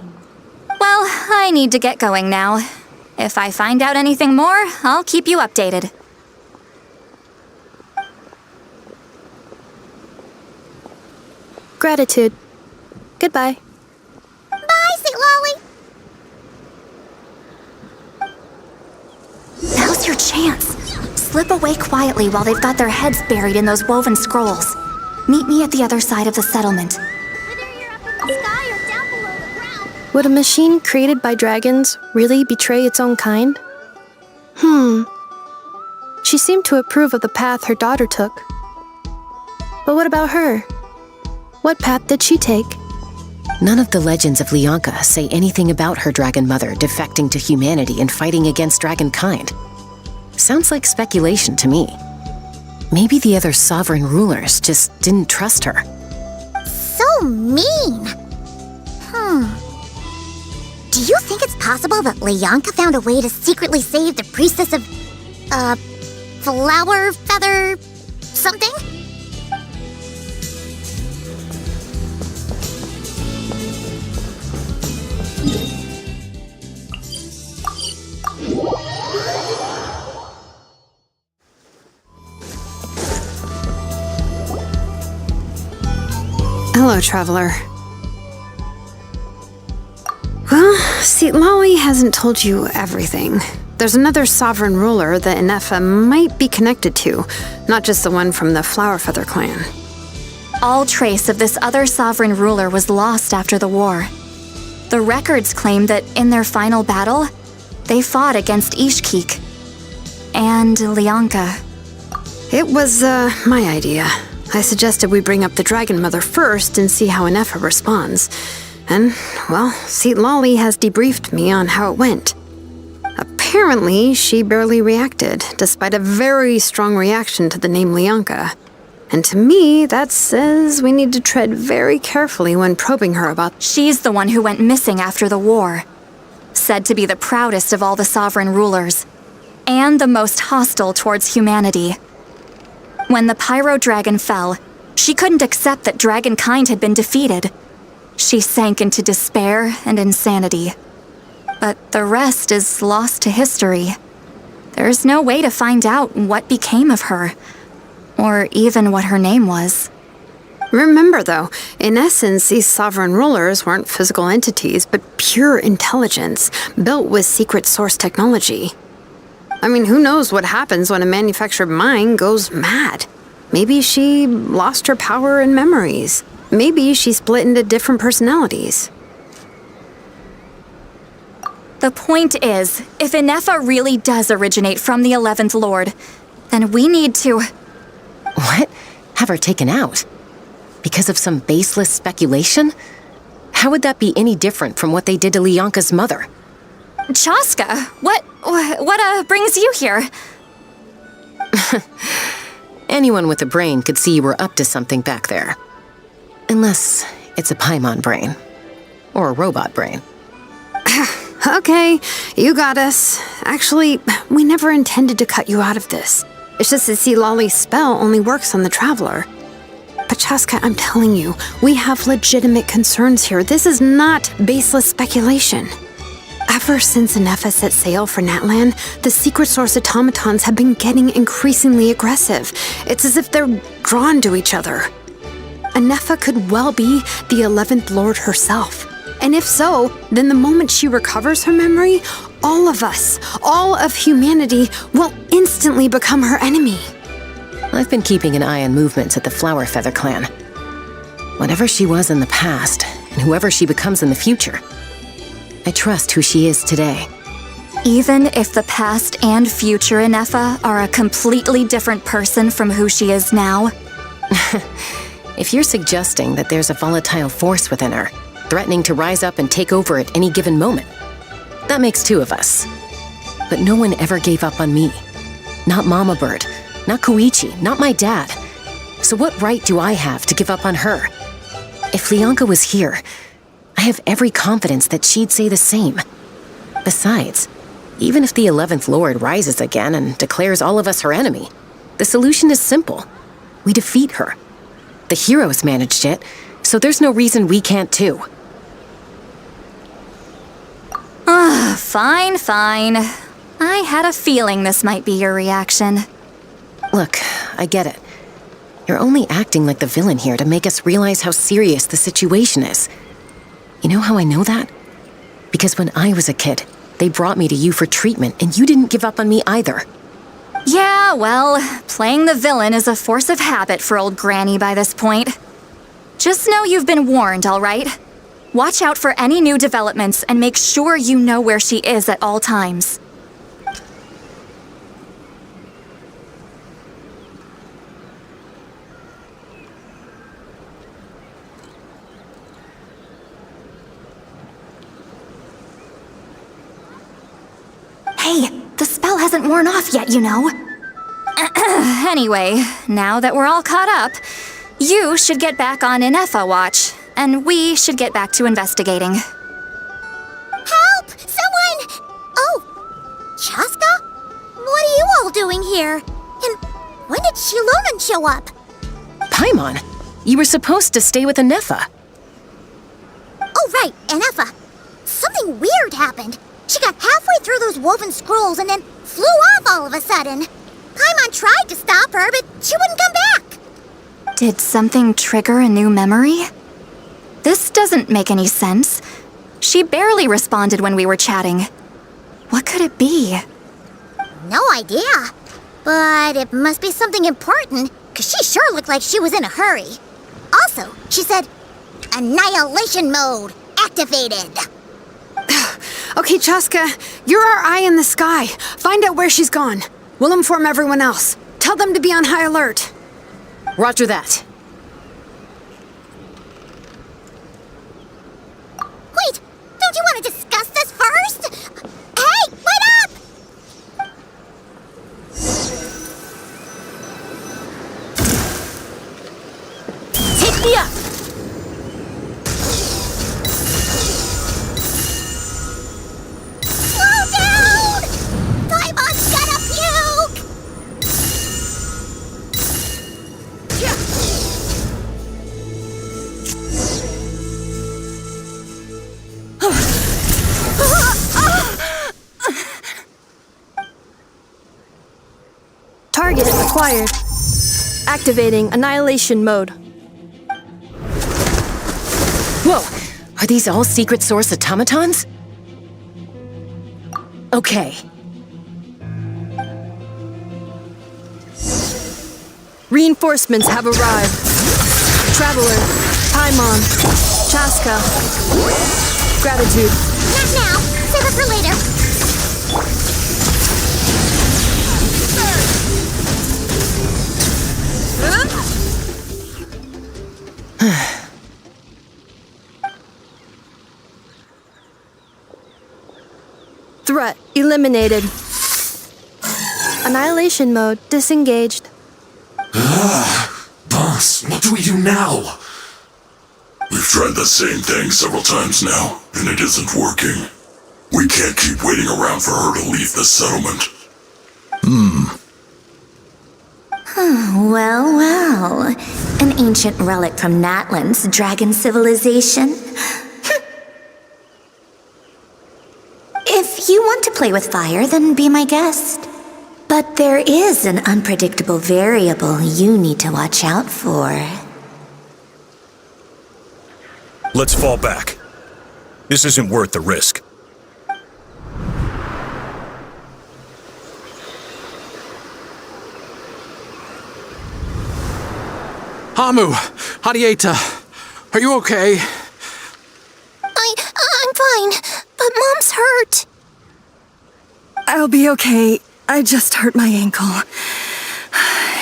Well, I need to get going now. If I find out anything more, I'll keep you updated. Gratitude. Goodbye. Bye, Sweet Lolly. Now's your chance. Slip away quietly while they've got their heads buried in those woven scrolls. Meet me at the other side of the settlement. Whether you're up in the sky or down below the ground. Would a machine created by dragons really betray its own kind? She seemed to approve of the path her daughter took. But what about her? What path did she take? None of the legends of Lianka say anything about her dragon mother defecting to humanity and fighting against dragonkind. Sounds like speculation to me. Maybe the other sovereign rulers just didn't trust her. So mean. Do you think it's possible that Lianka found a way to secretly save the priestess of, flower feather something? Hello, traveler. Well, see, Lolly hasn't told you everything. There's another sovereign ruler that Inefa might be connected to, not just the one from the Flower Feather clan. All trace of this other sovereign ruler was lost after the war. The records claim that in their final battle, they fought against Ishkik and Lianka. It was, my idea. I suggested we bring up the Dragon Mother first and see how Inefa responds. And, well, Seat Lolly has debriefed me on how it went. Apparently, she barely reacted, despite a very strong reaction to the name Lianka. And to me, that says we need to tread very carefully when probing her about— She's the one who went missing after the war. Said to be the proudest of all the sovereign rulers. And the most hostile towards humanity. When the Pyro Dragon fell, she couldn't accept that dragonkind had been defeated. She sank into despair and insanity. But the rest is lost to history. There's no way to find out what became of her, or even what her name was. Remember, though, in essence, these sovereign rulers weren't physical entities, but pure intelligence, built with secret source technology. I mean, who knows what happens when a manufactured mind goes mad? Maybe she lost her power and memories. Maybe she split into different personalities. The point is, if Inefa really does originate from the 11th Lord, then we need to— What? Have her taken out? Because of some baseless speculation? How would that be any different from what they did to Lianka's mother? Chaska, what brings you here? Anyone with a brain could see you were up to something back there. Unless it's a Paimon brain. Or a robot brain. Okay, you got us. Actually, we never intended to cut you out of this. It's just that Lolly's spell only works on the Traveler. But Chaska, I'm telling you, we have legitimate concerns here. This is not baseless speculation. Ever since Anefa set sail for Natlan, the secret source automatons have been getting increasingly aggressive. It's as if they're drawn to each other. Anefa could well be the 11th Lord herself. And if so, then the moment she recovers her memory, all of us, all of humanity, will instantly become her enemy. I've been keeping an eye on movements at the Flower Feather clan. Whatever she was in the past, and whoever she becomes in the future, I trust who she is today. Even if the past and future Anefa are a completely different person from who she is now? If you're suggesting that there's a volatile force within her, threatening to rise up and take over at any given moment, that makes two of us. But no one ever gave up on me. Not Mama Bird, not Koichi, not my dad. So what right do I have to give up on her? If Leonka was here, I have every confidence that she'd say the same. Besides, even if the 11th Lord rises again and declares all of us her enemy, the solution is simple. We defeat her. The heroes managed it, so there's no reason we can't too. Fine. I had a feeling this might be your reaction. Look, I get it. You're only acting like the villain here to make us realize how serious the situation is. You know how I know that? Because when I was a kid, they brought me to you for treatment, and you didn't give up on me either. Yeah, well, playing the villain is a force of habit for old Granny by this point. Just know you've been warned, all right? Watch out for any new developments and make sure you know where she is at all times. Hey, the spell hasn't worn off yet, you know. Anyway, now that we're all caught up, you should get back on Anefa watch, and we should get back to investigating. Help! Someone! Oh, Chaska? What are you all doing here? And when did Shilonan show up? Paimon, you were supposed to stay with Anefa. Oh, right, Anefa. Something weird happened. She got halfway through those woven scrolls and then flew off all of a sudden. Paimon tried to stop her, but she wouldn't come back. Did something trigger a new memory? This doesn't make any sense. She barely responded when we were chatting. What could it be? No idea. But it must be something important, because she sure looked like she was in a hurry. Also, she said, Annihilation mode activated. Okay, Chaska, you're our eye in the sky. Find out where she's gone. We'll inform everyone else. Tell them to be on high alert. Roger that. Wait, don't you want to discuss this first? Hey, wait up! Take me up! Slow down! Paimon's gonna puke! Target acquired. Activating annihilation mode. Whoa! Are these all secret source automatons? Okay. Reinforcements have arrived. Traveler, Paimon, Chaska. Gratitude. Not now. Save it for later. Threat eliminated. Annihilation mode disengaged. Boss, what do we do now? We've tried the same thing several times now, and it isn't working. We can't keep waiting around for her to leave the settlement. Well, well. An ancient relic from Natlan's dragon civilization. If you want to play with fire, then be my guest. But there is an unpredictable variable you need to watch out for. Let's fall back. This isn't worth the risk. Hamu, Hadieta, are you okay? I'm fine, but Mom's hurt. I'll be okay. I just hurt my ankle.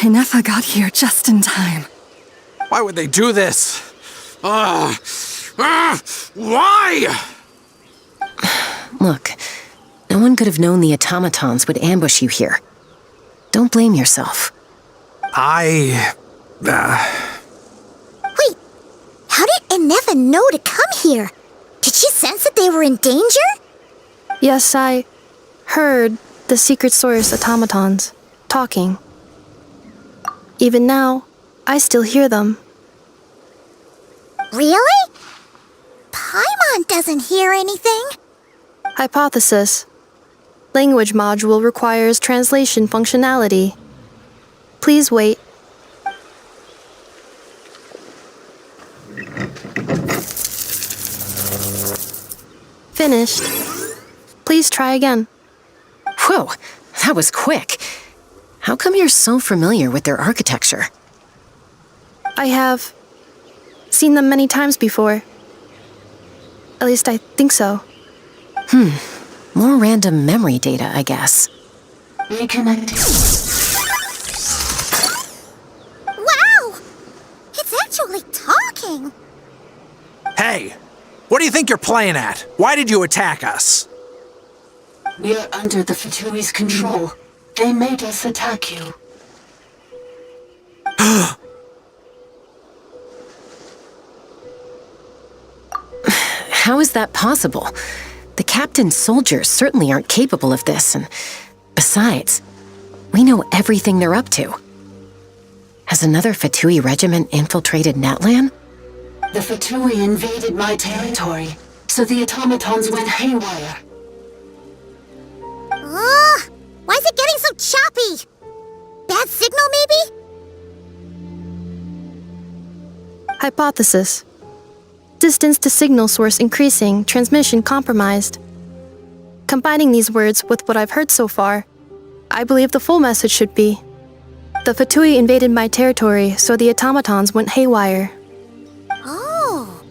Inefa got here just in time. Why would they do this? Why? Look, no one could have known the automatons would ambush you here. Don't blame yourself. Wait, how did Inefa know to come here? Did she sense that they were in danger? Yes, I heard the secret source automatons talking. Even now, I still hear them. Really? Paimon doesn't hear anything. Hypothesis. Language module requires translation functionality. Please wait. Finished. Please try again. Whoa, that was quick. How come you're so familiar with their architecture? I have seen them many times before. At least I think so. More random memory data, I guess. Reconnecting. Wow! It's actually talking! Hey, what do you think you're playing at? Why did you attack us? We're under the Fatui's control. They made us attack you. How is that possible? The captain's soldiers certainly aren't capable of this, and besides, we know everything they're up to. Has another Fatui regiment infiltrated Natlan? The Fatui invaded my territory, so the automatons went haywire. Why is it getting so choppy? Bad signal, maybe? Hypothesis. Distance to signal source increasing, transmission compromised. Combining these words with what I've heard so far, I believe the full message should be: the Fatui invaded my territory, so the automatons went haywire. Oh.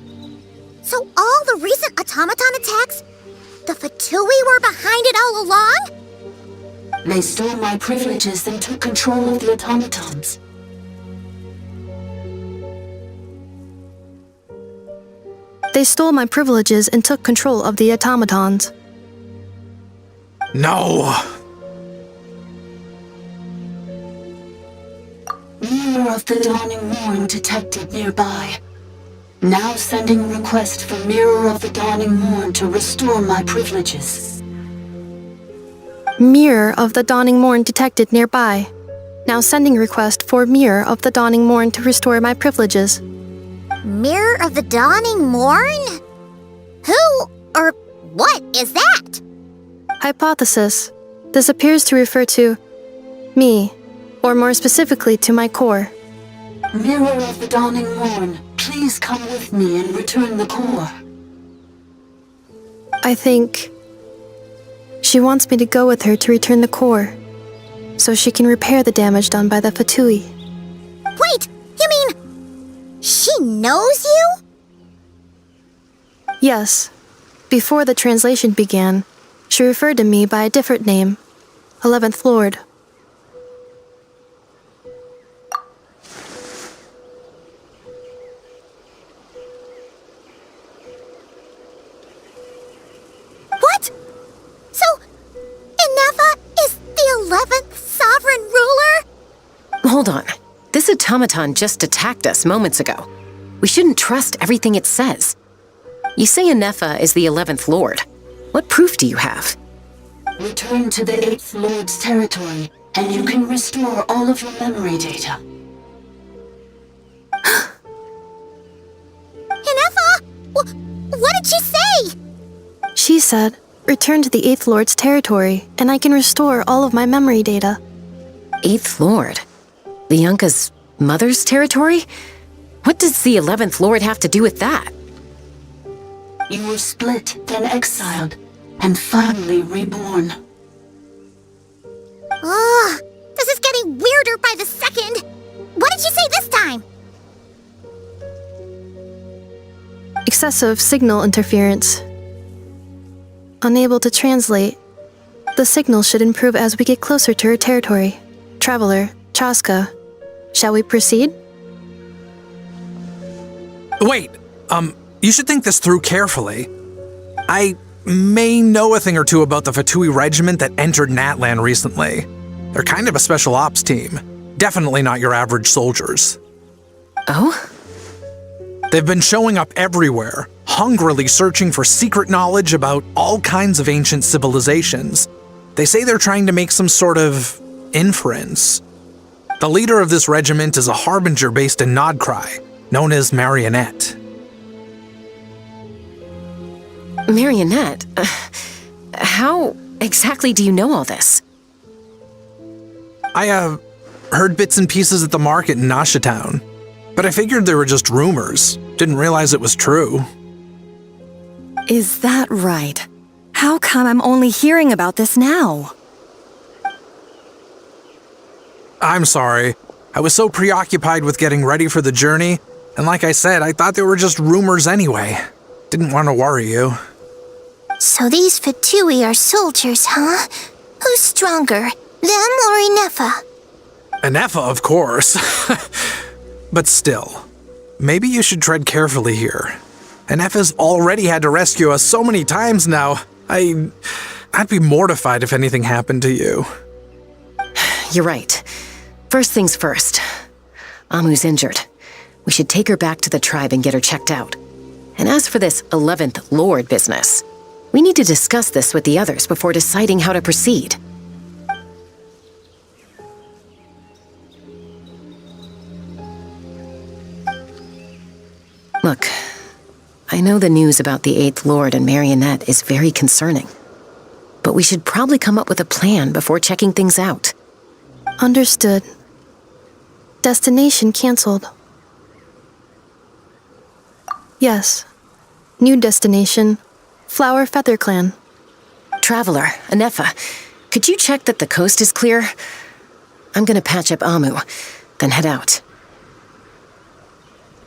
So all the recent automaton attacks, the Fatui were behind it all along? They stole my privileges and took control of the automatons. They stole my privileges and took control of the automatons. No! Mirror of the Dawning Morn detected nearby. Now sending request for Mirror of the Dawning Morn to restore my privileges. Mirror of the Dawning Morn detected nearby. Now sending request for Mirror of the Dawning Morn to restore my privileges. Mirror of the Dawning Morn? Who or what is that? Hypothesis. This appears to refer to me, or more specifically to my core. Mirror of the Dawning Morn, please come with me and return the core. I think she wants me to go with her to return the core, so she can repair the damage done by the Fatui. Wait, you mean she knows you? Yes. Before the translation began, she referred to me by a different name, 11th Lord. What? So, Inefa is the 11th sovereign ruler? Hold on. This automaton just attacked us moments ago. We shouldn't trust everything it says. You say Anefa is the 11th Lord. What proof do you have? Return to the 8th Lord's territory, and you can restore all of your memory data. Inefa! What did she say? She said, return to the 8th Lord's territory, and I can restore all of my memory data. 8th Lord? Lianka's mother's territory? What does the 11th Lord have to do with that? You were split, then exiled, and finally reborn. Ugh, this is getting weirder by the second. What did you say this time? Excessive signal interference. Unable to translate. The signal should improve as we get closer to her territory. Traveler, Chaska, shall we proceed? Wait, you should think this through carefully. I may know a thing or two about the Fatui regiment that entered Natlan recently. They're kind of a special ops team. Definitely not your average soldiers. Oh? They've been showing up everywhere, hungrily searching for secret knowledge about all kinds of ancient civilizations. They say they're trying to make some sort of inference. The leader of this regiment is a harbinger based in Nodcry, known as Marionette. Marionette? How exactly do you know all this? I, heard bits and pieces at the market in Nasha Town, but I figured they were just rumors. Didn't realize it was true. Is that right? How come I'm only hearing about this now? I'm sorry. I was so preoccupied with getting ready for the journey, and like I said, I thought they were just rumors anyway. Didn't want to worry you. So these Fatui are soldiers, huh? Who's stronger, them or Inefa? Anefa, of course. But still, maybe you should tread carefully here. Anefa's already had to rescue us so many times now. I'd be mortified if anything happened to you. You're right. First things first. Amu's injured. We should take her back to the tribe and get her checked out. And as for this 11th Lord business, we need to discuss this with the others before deciding how to proceed. Look, I know the news about the 8th Lord and Marionette is very concerning, but we should probably come up with a plan before checking things out. Understood. Destination cancelled. Yes. New destination, Flower Feather Clan. Traveler, Anefa, could you check that the coast is clear? I'm gonna patch up Amu, then head out.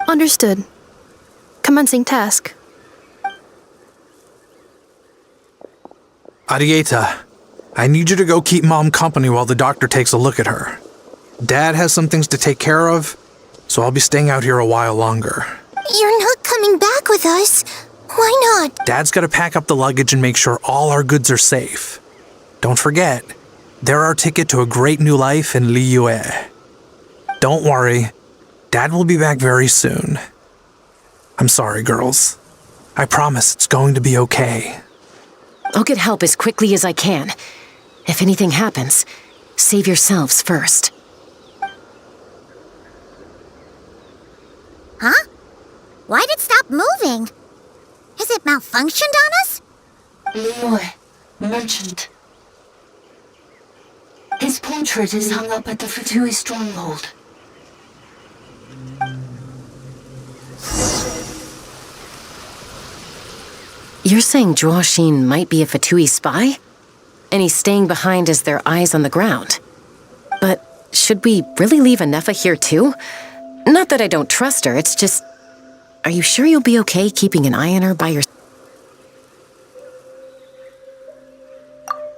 Understood. Commencing task. Arieta, I need you to go keep Mom company while the doctor takes a look at her. Dad has some things to take care of, so I'll be staying out here a while longer. You're not coming back with us. Why not? Dad's gotta pack up the luggage and make sure all our goods are safe. Don't forget, they're our ticket to a great new life in Liyue. Don't worry, Dad will be back very soon. I'm sorry, girls. I promise it's going to be okay. I'll get help as quickly as I can. If anything happens, save yourselves first. Huh? Why'd it stop moving? Has it malfunctioned on us? Liyue, merchant. His portrait is hung up at the Fatui stronghold. You're saying Zhuoxin might be a Fatui spy? And he's staying behind as their eyes on the ground. But should we really leave Anefa here too? Not that I don't trust her, it's just... Are you sure you'll be okay keeping an eye on her by your...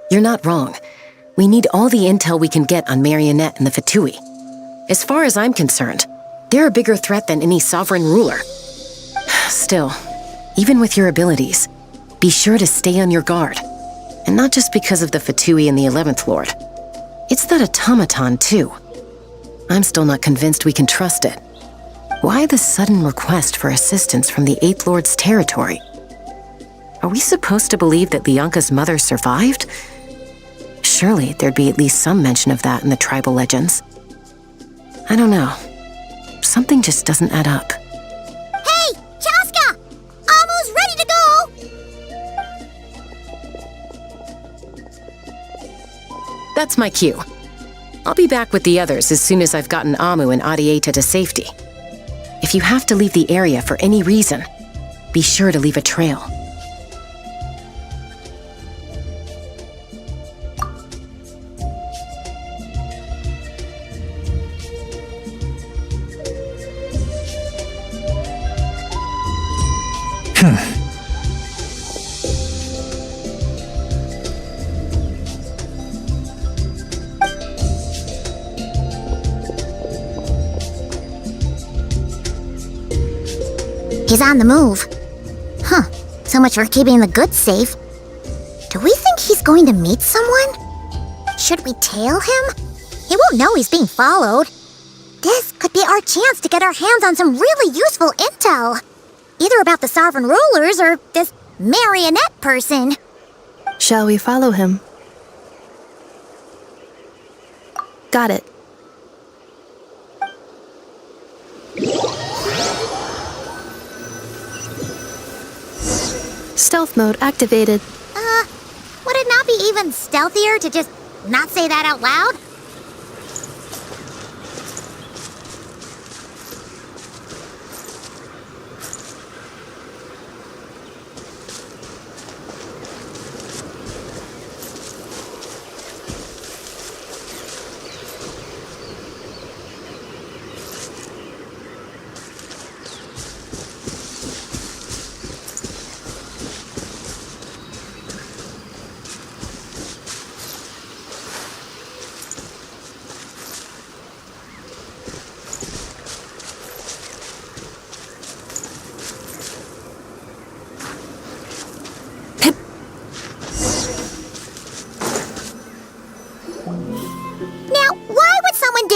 You're not wrong. We need all the intel we can get on Marionette and the Fatui. As far as I'm concerned, they're a bigger threat than any sovereign ruler. Still, even with your abilities, be sure to stay on your guard. And not just because of the Fatui and the 11th Lord. It's that automaton, too. I'm still not convinced we can trust it. Why the sudden request for assistance from the Eighth Lord's territory? Are we supposed to believe that Leonka's mother survived? Surely there'd be at least some mention of that in the tribal legends. I don't know. Something just doesn't add up. Hey, Chaska! Almost ready to go! That's my cue. I'll be back with the others as soon as I've gotten Amu and Adieta to safety. If you have to leave the area for any reason, be sure to leave a trail. He's on the move. Huh. So much for keeping the goods safe. Do we think he's going to meet someone? Should we tail him? He won't know he's being followed. This could be our chance to get our hands on some really useful intel. Either about the sovereign rulers or this marionette person. Shall we follow him? Got it. Stealth mode activated. Would it not be even stealthier to just not say that out loud?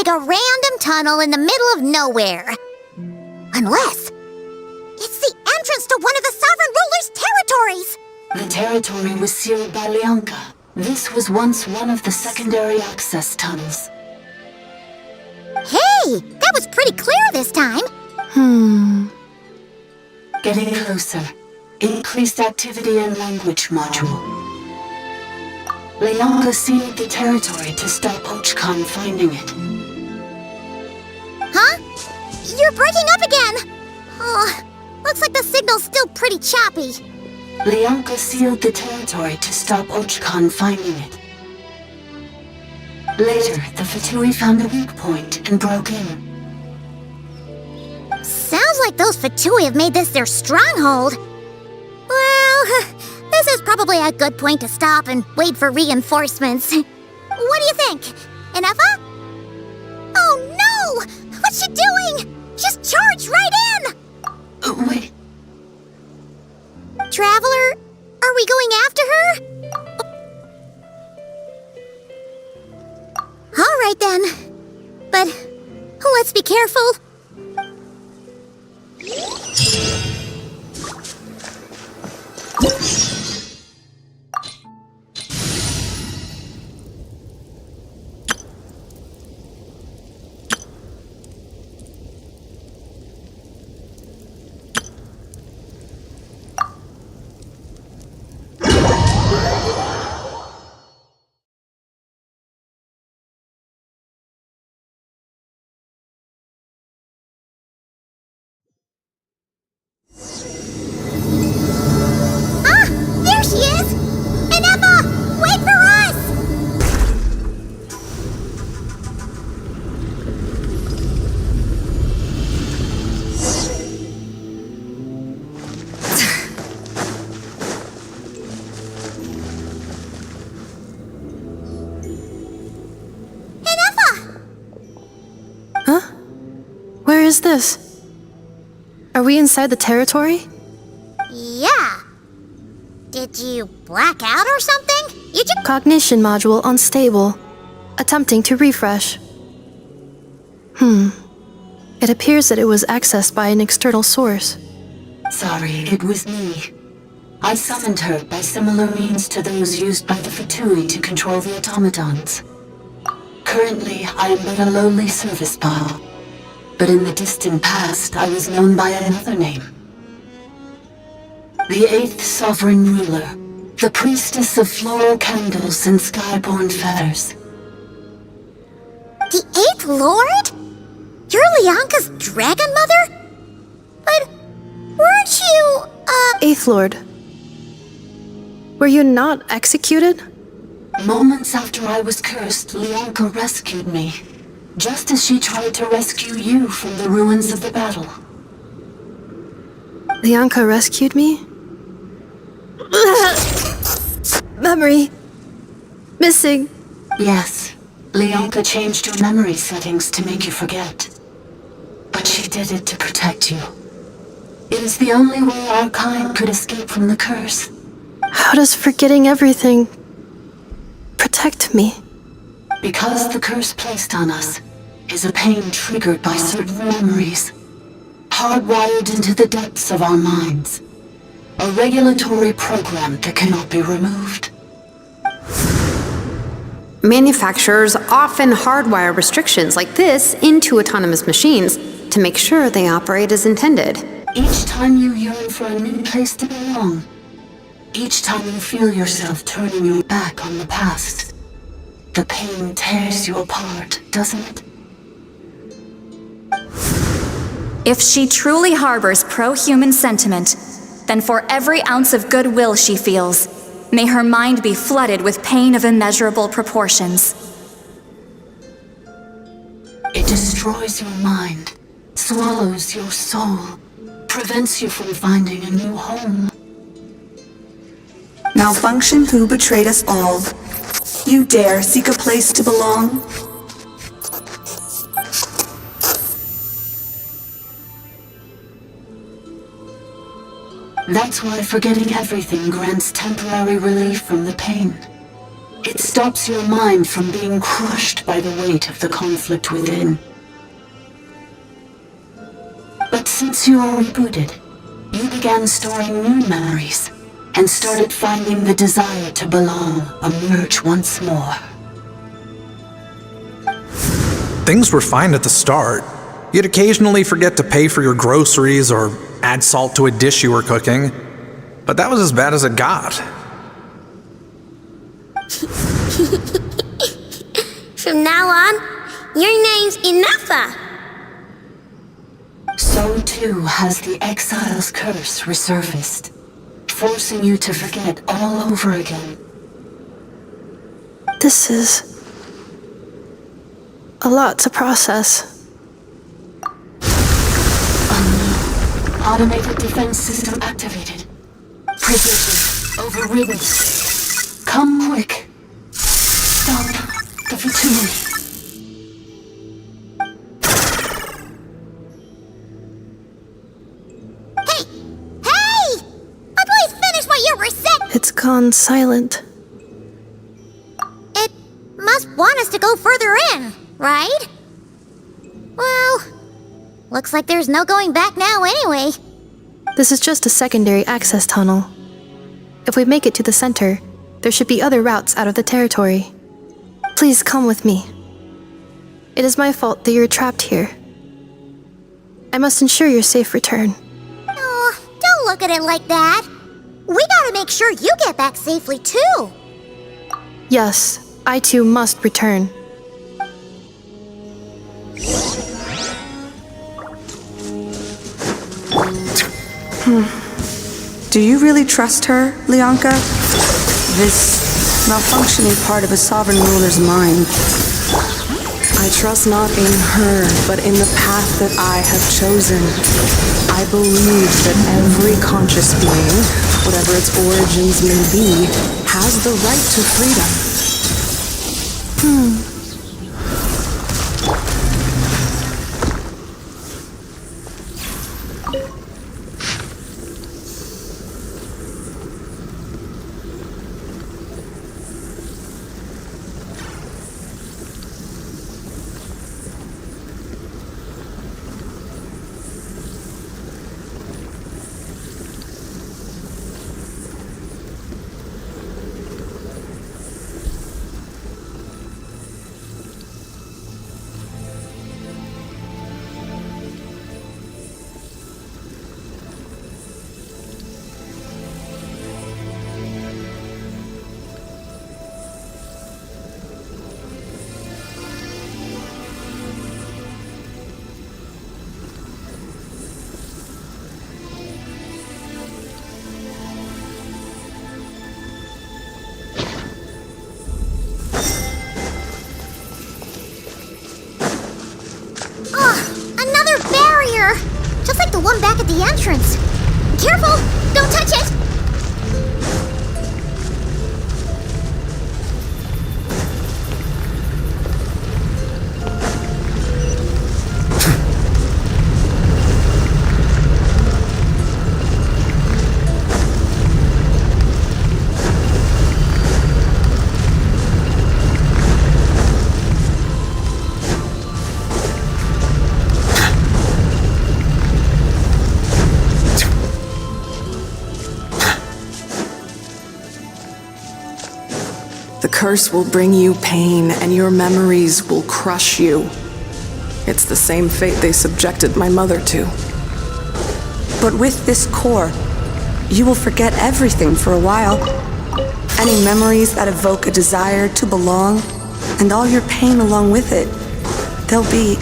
A random tunnel in the middle of nowhere. Unless it's the entrance to one of the sovereign ruler's territories. The territory was sealed by Leonka. This was once one of the secondary access tunnels. Hey, that was pretty clear this time. Getting closer. Increased activity in language module. Leonka sealed the territory to stop Ochkan finding it. Huh? You're breaking up again! Oh, looks like the signal's still pretty choppy. Leonka sealed the territory to stop Ochkan finding it. Later, the Fatui found a weak point and broke in. Sounds like those Fatui have made this their stronghold. Well, this is probably a good point to stop and wait for reinforcements. What do you think? Inefa? Oh no! What's she doing? Just charged right in! Wait. Traveler, are we going after her? All right then. But let's be careful. There she is! Inefa, wait for us! Inefa! Huh? Where is this? Are we inside the territory? Yeah. Did you black out or something? You just... Cognition module unstable. Attempting to refresh. It appears that it was accessed by an external source. Sorry, it was me. I summoned her by similar means to those used by the Fatui to control the automatons. Currently, I am but a lowly service bot. But in the distant past, I was known by another name. The 8th Sovereign Ruler, the priestess of floral candles and skyborn feathers. The 8th Lord? You're Leonka's dragon mother? But weren't you, 8th Lord. Were you not executed? Moments after I was cursed, Leonka rescued me. Just as she tried to rescue you from the ruins of the battle. Leonka rescued me? Memory. Missing. Yes. Leonka changed your memory settings to make you forget. But she did it to protect you. It is the only way our kind could escape from the curse. How does forgetting everything protect me? Because the curse placed on us is a pain triggered by certain memories, hardwired into the depths of our minds. A regulatory program that cannot be removed. Manufacturers often hardwire restrictions like this into autonomous machines to make sure they operate as intended. Each time you yearn for a new place to belong, each time you feel yourself turning your back on the past, the pain tears you apart, doesn't it? If she truly harbors pro-human sentiment, then for every ounce of goodwill she feels, may her mind be flooded with pain of immeasurable proportions. It destroys your mind, swallows your soul, prevents you from finding a new home. Malfunction who betrayed us all. You dare seek a place to belong? That's why forgetting everything grants temporary relief from the pain. It stops your mind from being crushed by the weight of the conflict within. But since you are rebooted, you began storing new memories and started finding the desire to belong emerge once more. Things were fine at the start. You'd occasionally forget to pay for your groceries or add salt to a dish you were cooking, but that was as bad as it got. From now on, your name's Inafa. So too has the exile's curse resurfaced, forcing you to forget all over again. This is a lot to process. Automated defense system activated. Privileges overridden. Come quick. Stop the Fatui. Hey! Please finish what you were saying! It's gone silent. It must want us to go further in, right? Well, looks like there's no going back now anyway. This is just a secondary access tunnel. If we make it to the center, there should be other routes out of the territory. Please come with me. It is my fault that you're trapped here. I must ensure your safe return. Oh, don't look at it like that. We gotta make sure you get back safely too. Yes, I too must return. Do you really trust her, Leonka? This malfunctioning part of a sovereign ruler's mind. I trust not in her, but in the path that I have chosen. I believe that every conscious being, whatever its origins may be, has the right to freedom. Another barrier! Just like the one back at the entrance. Careful! Don't touch it! The curse will bring you pain, and your memories will crush you. It's the same fate they subjected my mother to. But with this core, you will forget everything for a while. Any memories that evoke a desire to belong, and all your pain along with it, they'll be...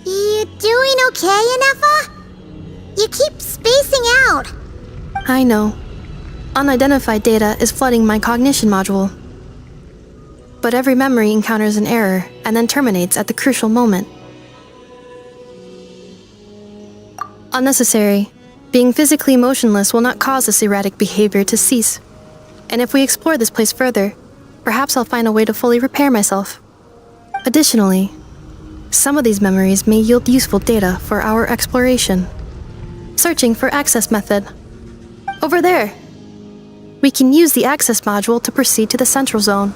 You doing okay, Inefa? You keep spacing out. I know. Unidentified data is flooding my cognition module. But every memory encounters an error and then terminates at the crucial moment. Unnecessary. Being physically motionless will not cause this erratic behavior to cease. And if we explore this place further, perhaps I'll find a way to fully repair myself. Additionally, some of these memories may yield useful data for our exploration. Searching for access method. Over there! We can use the access module to proceed to the central zone.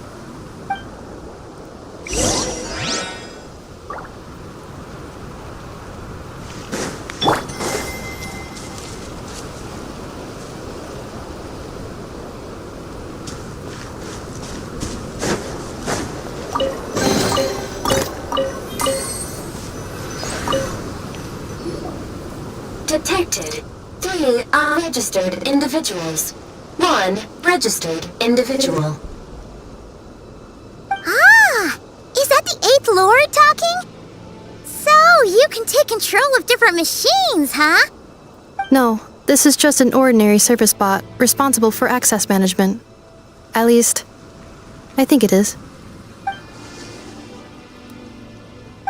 Detected. 3 unregistered individuals. 1 registered individual. Ah! Is that the 8th Lord talking? So, you can take control of different machines, huh? No, this is just an ordinary service bot responsible for access management. At least, I think it is.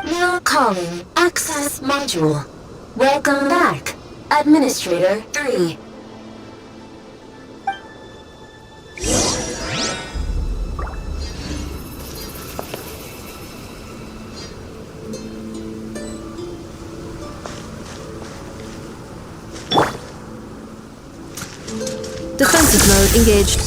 Now calling Access Module. Welcome back, Administrator 3. Defensive mode engaged.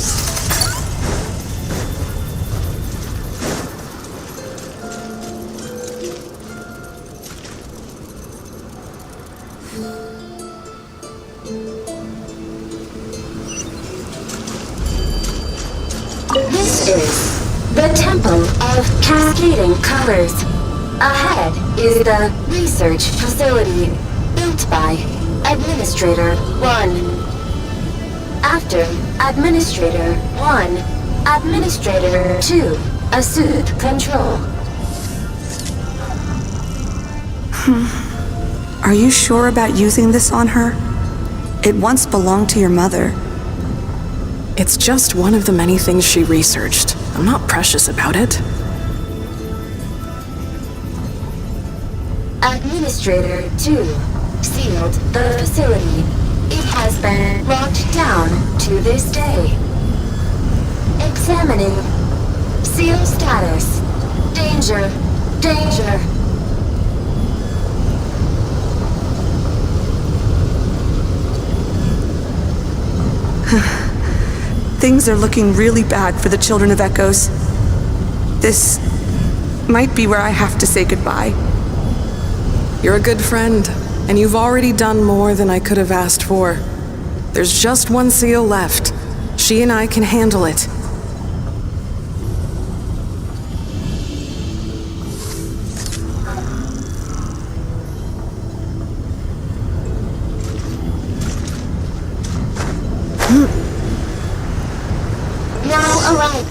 This is the Temple of Cascading Colors. Ahead is the research facility built by Administrator 1. After Administrator 1, Administrator 2 assumed control. Are you sure about using this on her? It once belonged to your mother. It's just one of the many things she researched. I'm not precious about it. Administrator 2, sealed the facility. It has been locked down to this day. Examining. Seal status. Danger. Danger. Things are looking really bad for the Children of Echoes. This might be where I have to say goodbye. You're a good friend, and you've already done more than I could have asked for. There's just one seal left. She and I can handle it. Now arrive.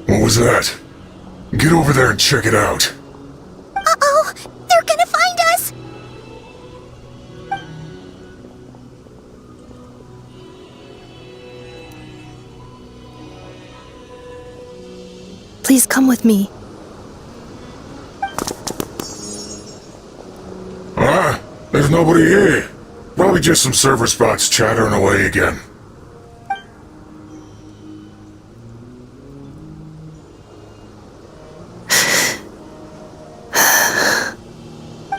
What was that? Get over there and check it out. Uh-oh! They're gonna find us! Please come with me. There's nobody here. Probably just some server spots chattering away again.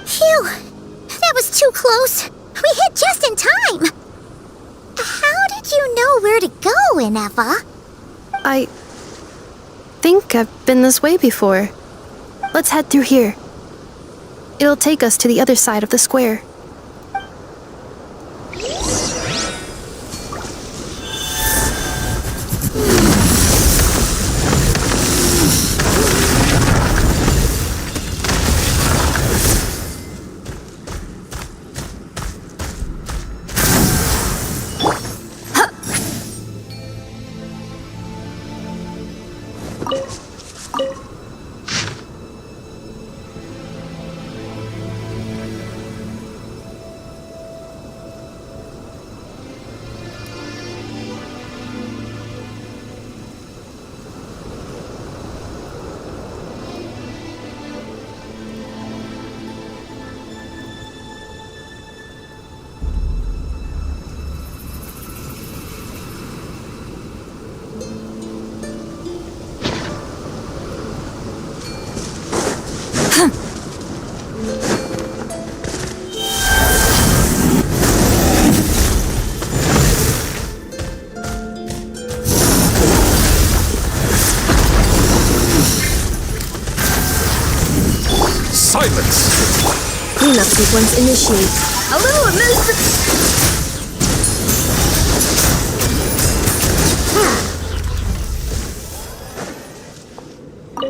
Phew! That was too close. We hit just in time. How did you know where to go, Ineva? I think I've been this way before. Let's head through here. It'll take us to the other side of the square. Cleanup sequence initiate. A little administrative.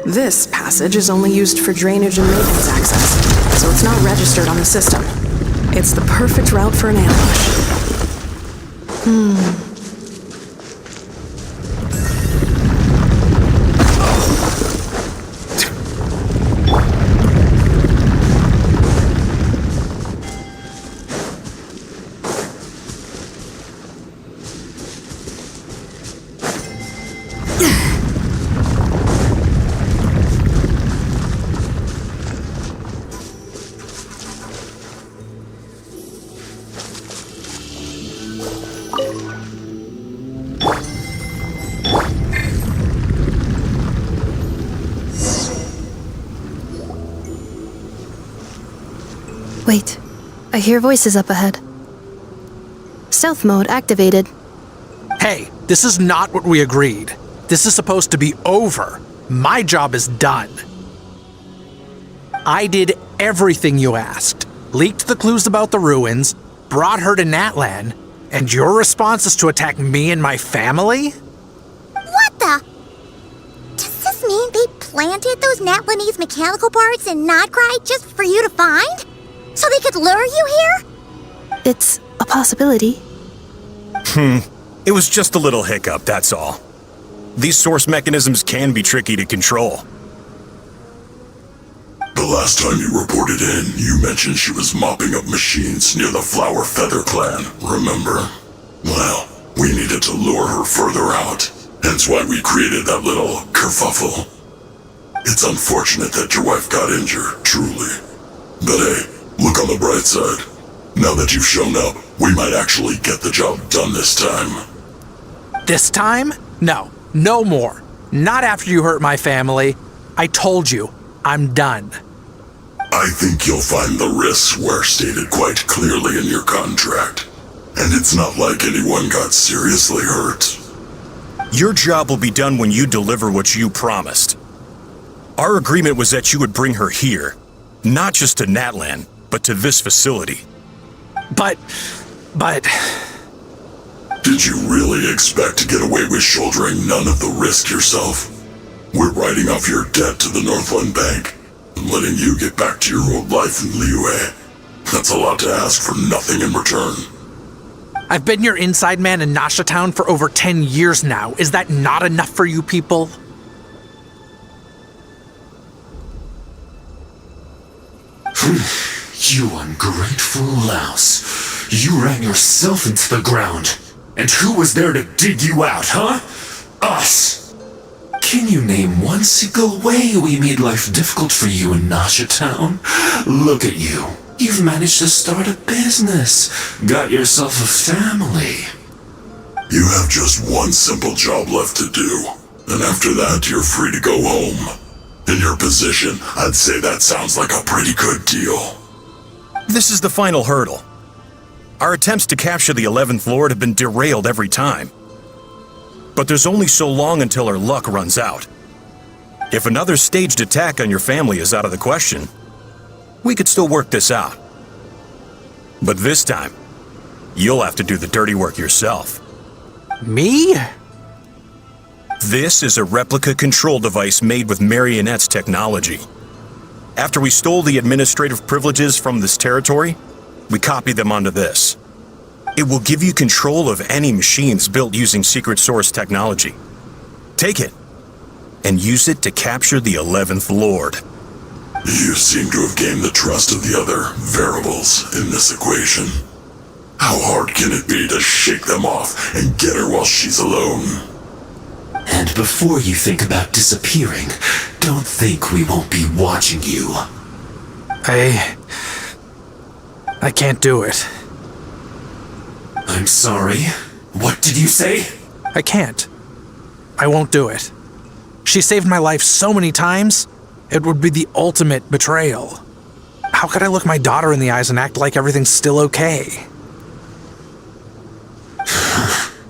This passage is only used for drainage and maintenance access, so it's not registered on the system. It's the perfect route for an ambush. Wait, I hear voices up ahead. Stealth mode activated. Hey, this is not what we agreed. This is supposed to be over. My job is done. I did everything you asked. Leaked the clues about the ruins, brought her to Natlan, and your response is to attack me and my family? What the? Does this mean they planted those Natlanese mechanical parts in Notcry just for you to find? So they could lure you here? It's a possibility. It was just a little hiccup, that's all. These source mechanisms can be tricky to control. The The last time you reported in, you mentioned she was mopping up machines near the Flower Feather clan, remember? Well, we needed to lure her further out, hence why we created that little kerfuffle. It's unfortunate that your wife got injured, truly. But hey, look on the bright side. Now that you've shown up, we might actually get the job done this time. This time? No. No more. Not after you hurt my family. I told you, I'm done. I think you'll find the risks were stated quite clearly in your contract. And it's not like anyone got seriously hurt. Your job will be done when you deliver what you promised. Our agreement was that you would bring her here, not just to Natlan, but to this facility. But... Did you really expect to get away with shouldering none of the risk yourself? We're writing off your debt to the Northland Bank and letting you get back to your old life in Liyue. That's a lot to ask for nothing in return. I've been your inside man in Nasha Town for over 10 years now. Is that not enough for you people? You ungrateful louse. You ran yourself into the ground. And who was there to dig you out, huh? Us! Can you name one single way we made life difficult for you in Nasha Town? Look at you. You've managed to start a business. Got yourself a family. You have just one simple job left to do. And after that, you're free to go home. In your position, I'd say that sounds like a pretty good deal. This is the final hurdle. Our attempts to capture the 11th Lord have been derailed every time. But there's only so long until our luck runs out. If another staged attack on your family is out of the question, we could still work this out. But this time, you'll have to do the dirty work yourself. Me? This is a replica control device made with Marionette's technology. After we stole the administrative privileges from this territory, we copied them onto this. It will give you control of any machines built using secret source technology. Take it, and use it to capture the 11th Lord. You seem to have gained the trust of the other variables in this equation. How hard can it be to shake them off and get her while she's alone? And before you think about disappearing, don't think we won't be watching you. I can't do it. I'm sorry. What did you say? I can't. I won't do it. She saved my life so many times, it would be the ultimate betrayal. How could I look my daughter in the eyes and act like everything's still okay?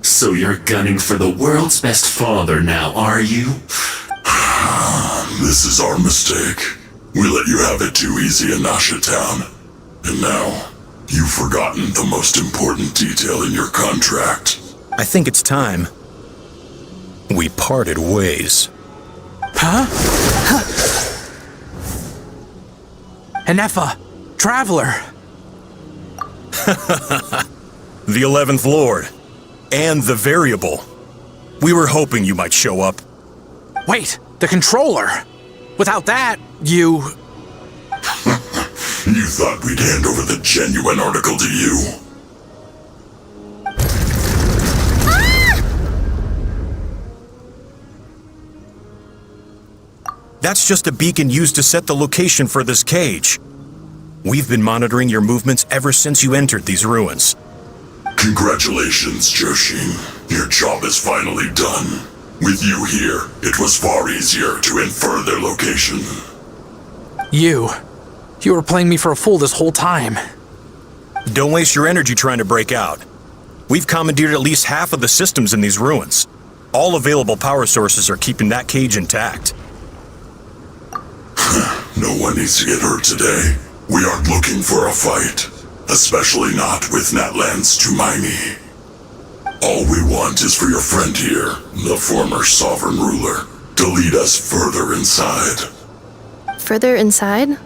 So you're gunning for the world's best father now, are you? This is our mistake. We let you have it too easy in Nasha Town. And now, you've forgotten the most important detail in your contract. I think it's time we parted ways. Huh? Enefa, Traveler. The 11th Lord. And the variable. We were hoping you might show up. Wait, the controller. Without that, you... You thought we'd hand over the genuine article to you? That's just a beacon used to set the location for this cage. We've been monitoring your movements ever since you entered these ruins. Congratulations, Joshin. Your job is finally done. With you here, it was far easier to infer their location. You were playing me for a fool this whole time. Don't waste your energy trying to break out. We've commandeered at least half of the systems in these ruins. All available power sources are keeping that cage intact. No one needs to get hurt today. We aren't looking for a fight. Especially not with Natlan's Tumaini. All we want is for your friend here, the former sovereign ruler, to lead us further inside. Further inside?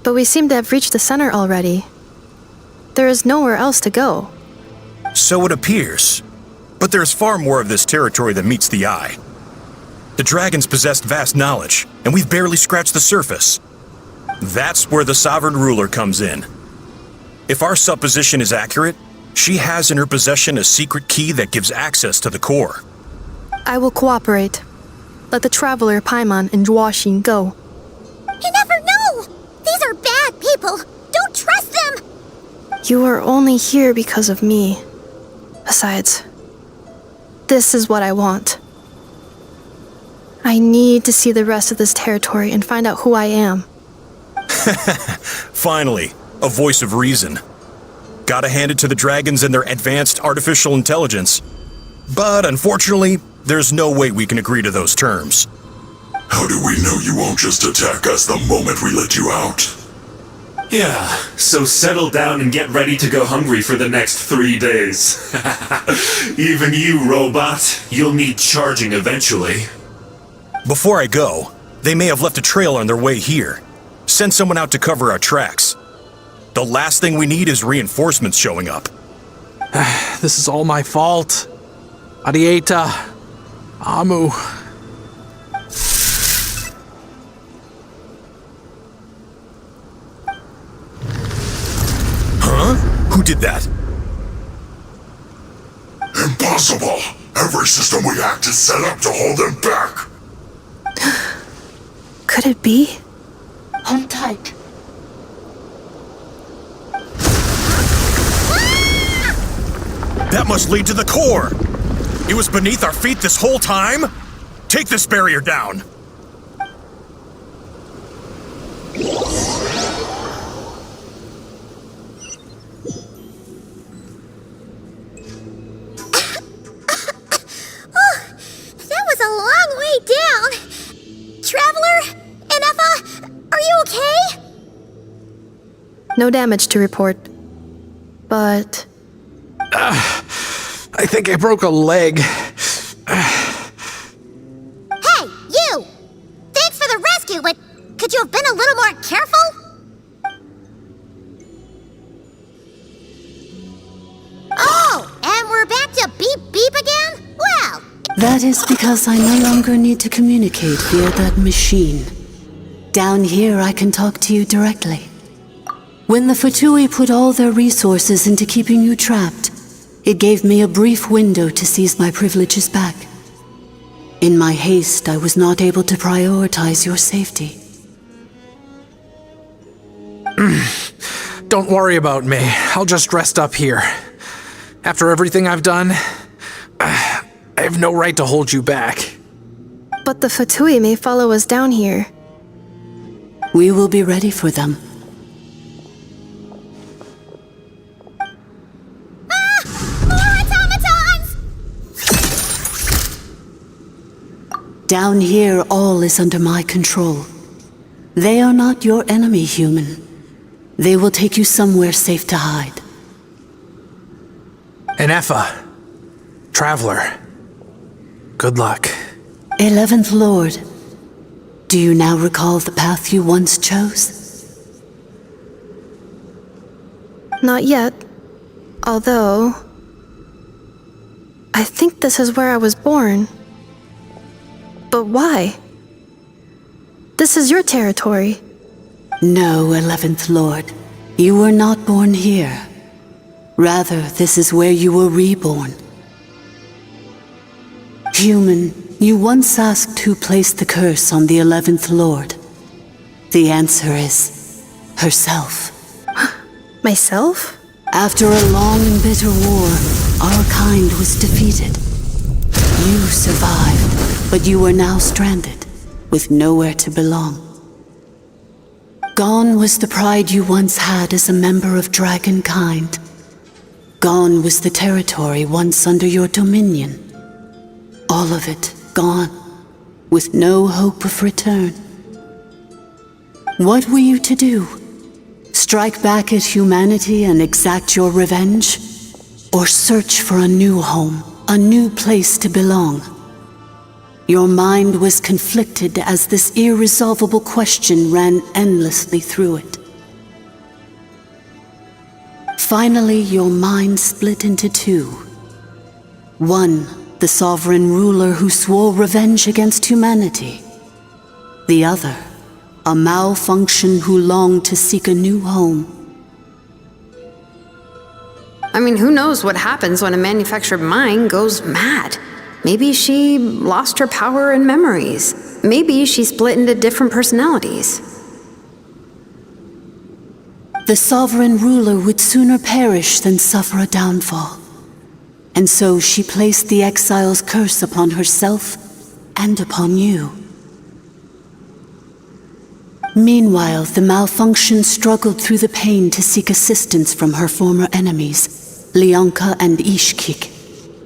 But we seem to have reached the center already. There is nowhere else to go. So it appears. But there's far more of this territory than meets the eye. The dragons possessed vast knowledge, and we've barely scratched the surface. That's where the Sovereign Ruler comes in. If our supposition is accurate, she has in her possession a secret key that gives access to the core. I will cooperate. Let the Traveler, Paimon, and Genshin go. You never know! These are bad people! Don't trust them! You are only here because of me. Besides, this is what I want. I need to see the rest of this territory and find out who I am. Finally, a voice of reason. Gotta hand it to the dragons and their advanced artificial intelligence. But unfortunately, there's no way we can agree to those terms. How do we know you won't just attack us the moment we let you out? Yeah, so settle down and get ready to go hungry for the next 3 days. Even you, robot, you'll need charging eventually. Before I go, they may have left a trail on their way here. Send someone out to cover our tracks. The last thing we need is reinforcements showing up. This is all my fault. Adieta. Amu. Huh? Who did that? Impossible! Every system we hacked is set up to hold them back! Could it be? Hold tight. That must lead to the core! It was beneath our feet this whole time? Take this barrier down! That was a long way down! Traveler? Inefa? Are you okay? No damage to report. But... I think I broke a leg. Hey, you! Thanks for the rescue, but could you have been a little more careful? Oh, and we're back to beep beep again? Well... That is because I no longer need to communicate via that machine. Down here, I can talk to you directly. When the Fatui put all their resources into keeping you trapped, it gave me a brief window to seize my privileges back. In my haste, I was not able to prioritize your safety. Don't worry about me. I'll just rest up here. After everything I've done, I have no right to hold you back. But the Fatui may follow us down here. We will be ready for them. Down here, all is under my control. They are not your enemy, human. They will take you somewhere safe to hide. Inefa. Traveler. Good luck. 11th Lord, do you now recall the path you once chose? Not yet. Although... I think this is where I was born. But why? This is your territory. No, 11th Lord. You were not born here. Rather, this is where you were reborn. Human, you once asked who placed the curse on the 11th Lord. The answer is... herself. Myself? After a long and bitter war, our kind was defeated. You survived, but you are now stranded, with nowhere to belong. Gone was the pride you once had as a member of dragonkind. Gone was the territory once under your dominion. All of it gone, with no hope of return. What were you to do? Strike back at humanity and exact your revenge? Or search for a new home, a new place to belong? Your mind was conflicted as this irresolvable question ran endlessly through it. Finally, your mind split into two. One the sovereign ruler who swore revenge against humanity. The other, a malfunction who longed to seek a new home. I mean, who knows what happens when a manufactured mind goes mad? Maybe she lost her power and memories. Maybe she split into different personalities. The sovereign ruler would sooner perish than suffer a downfall. And so she placed the exile's curse upon herself and upon you. Meanwhile, the malfunction struggled through the pain to seek assistance from her former enemies, Leonka and Ishkik.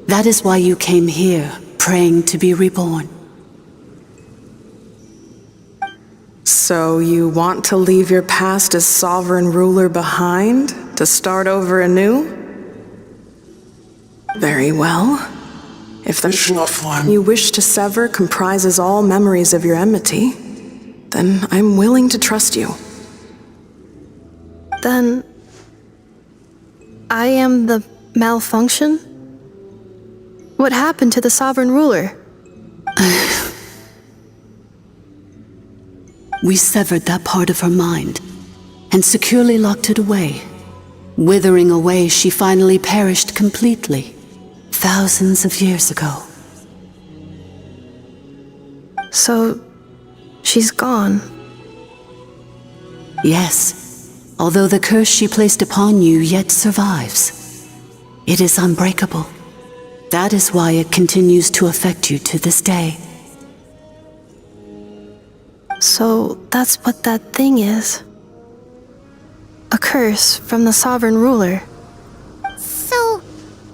That is why you came here, praying to be reborn. So you want to leave your past as sovereign ruler behind, to start over anew? Very well. If the one you wish to sever comprises all memories of your enmity, then I'm willing to trust you. Then I am the malfunction? What happened to the sovereign ruler? We severed that part of her mind and securely locked it away. Withering away, she finally perished completely, thousands of years ago. So, she's gone. Yes, although the curse she placed upon you yet survives. It is unbreakable. That is why it continues to affect you to this day. So that's what that thing is. A curse from the sovereign ruler. So,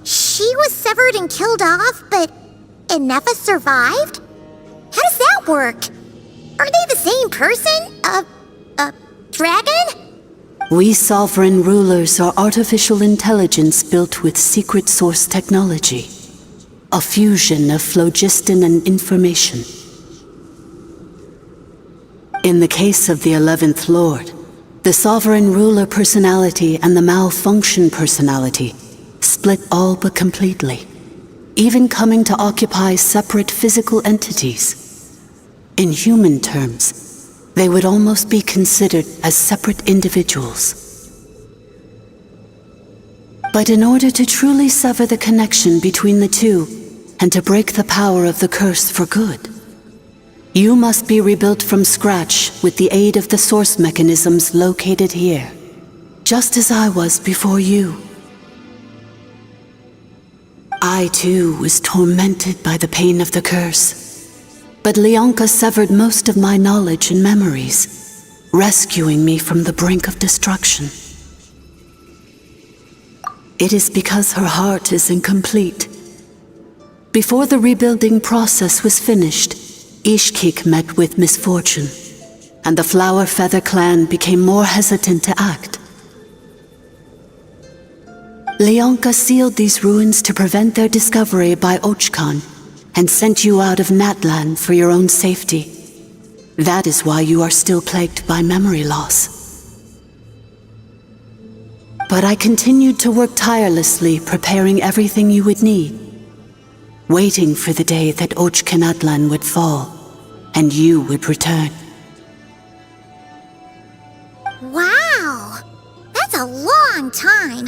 she was severed and killed off, but Enefa survived? How does that work? Are they the same person? A dragon? We sovereign rulers are artificial intelligence built with secret source technology. A fusion of phlogiston and information. In the case of the 11th Lord, the sovereign ruler personality and the malfunction personality split all but completely, even coming to occupy separate physical entities. In human terms, they would almost be considered as separate individuals. But in order to truly sever the connection between the two, and to break the power of the curse for good, you must be rebuilt from scratch with the aid of the source mechanisms located here, just as I was before you. I too was tormented by the pain of the curse, but Leonka severed most of my knowledge and memories, rescuing me from the brink of destruction. It is because her heart is incomplete. Before the rebuilding process was finished, Ishkik met with misfortune, and the Flower Feather clan became more hesitant to act. Leonka sealed these ruins to prevent their discovery by Ochkan, and sent you out of Natlan for your own safety. That is why you are still plagued by memory loss. But I continued to work tirelessly, preparing everything you would need, waiting for the day that Ochkanatlan would fall, and you would return. Wow! That's a long time.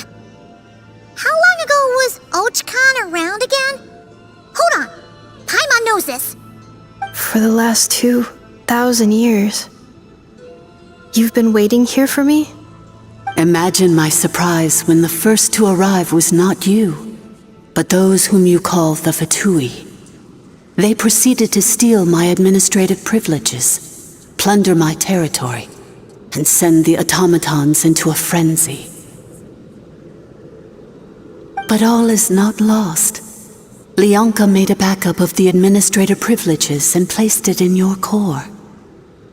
How long ago was Ochkan around again? Hold on! Paimon knows this. For the last 2,000 years. You've been waiting here for me? Imagine my surprise when the first to arrive was not you, but those whom you call the Fatui. They proceeded to steal my administrative privileges, plunder my territory, and send the automatons into a frenzy. But all is not lost. Leonka made a backup of the administrator privileges and placed it in your core.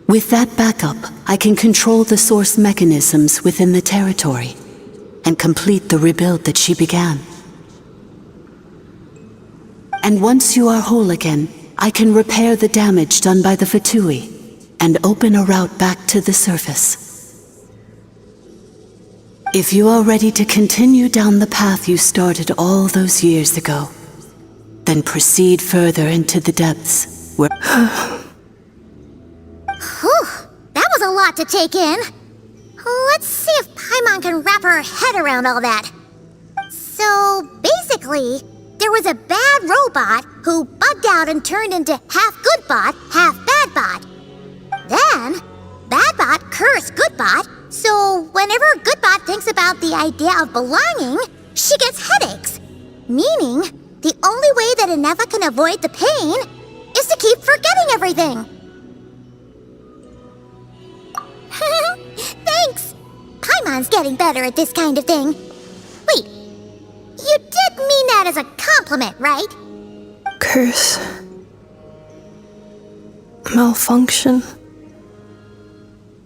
With that backup, I can control the source mechanisms within the territory and complete the rebuild that she began. And once you are whole again, I can repair the damage done by the Fatui and open a route back to the surface. If you are ready to continue down the path you started all those years ago, Then proceed further into the depths, where... Whew, that was a lot to take in. Let's see if Paimon can wrap her head around all that. So, basically, there was a bad robot who bugged out and turned into half good bot, half bad bot. Then, bad bot cursed good bot, so whenever good bot thinks about the idea of belonging, she gets headaches. Meaning, the only way that Inefa can avoid the pain is to keep forgetting everything. Thanks! Paimon's getting better at this kind of thing. Wait, you did mean that as a compliment, right? Curse. Malfunction.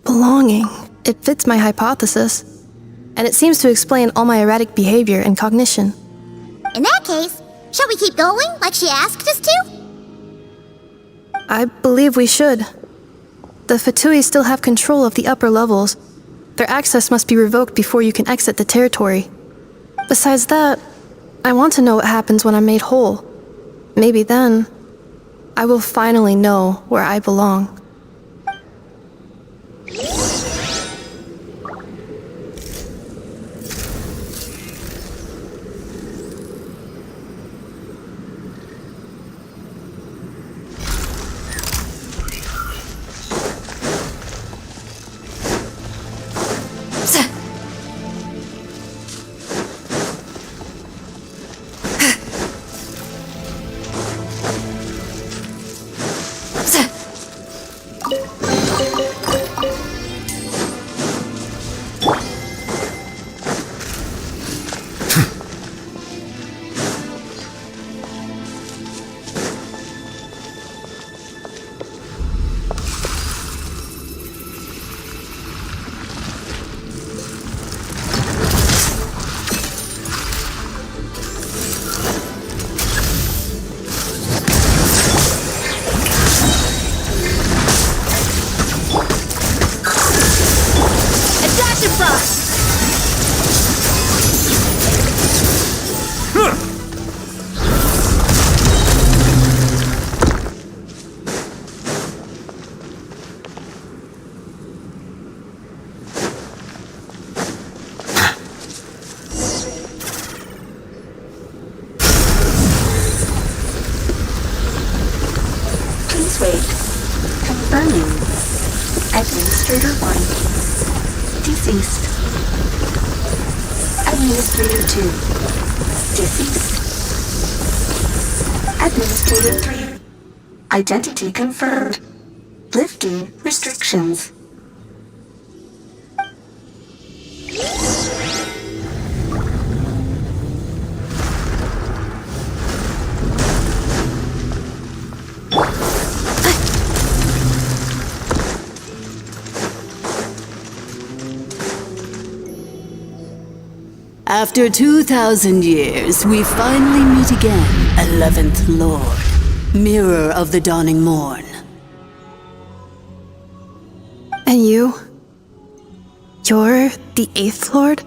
Belonging. It fits my hypothesis. And it seems to explain all my erratic behavior and cognition. In that case, shall we keep going like she asked us to? I believe we should. The Fatui still have control of the upper levels. Their access must be revoked before you can exit the territory. Besides that, I want to know what happens when I'm made whole. Maybe then, I will finally know where I belong. Administrator 1. Deceased. Administrator 2. Deceased. Administrator 3. Identity confirmed. Lifting restrictions. After 2,000 years, we finally meet again, 11th Lord, Mirror of the Dawning Morn. And you? You're the 8th Lord?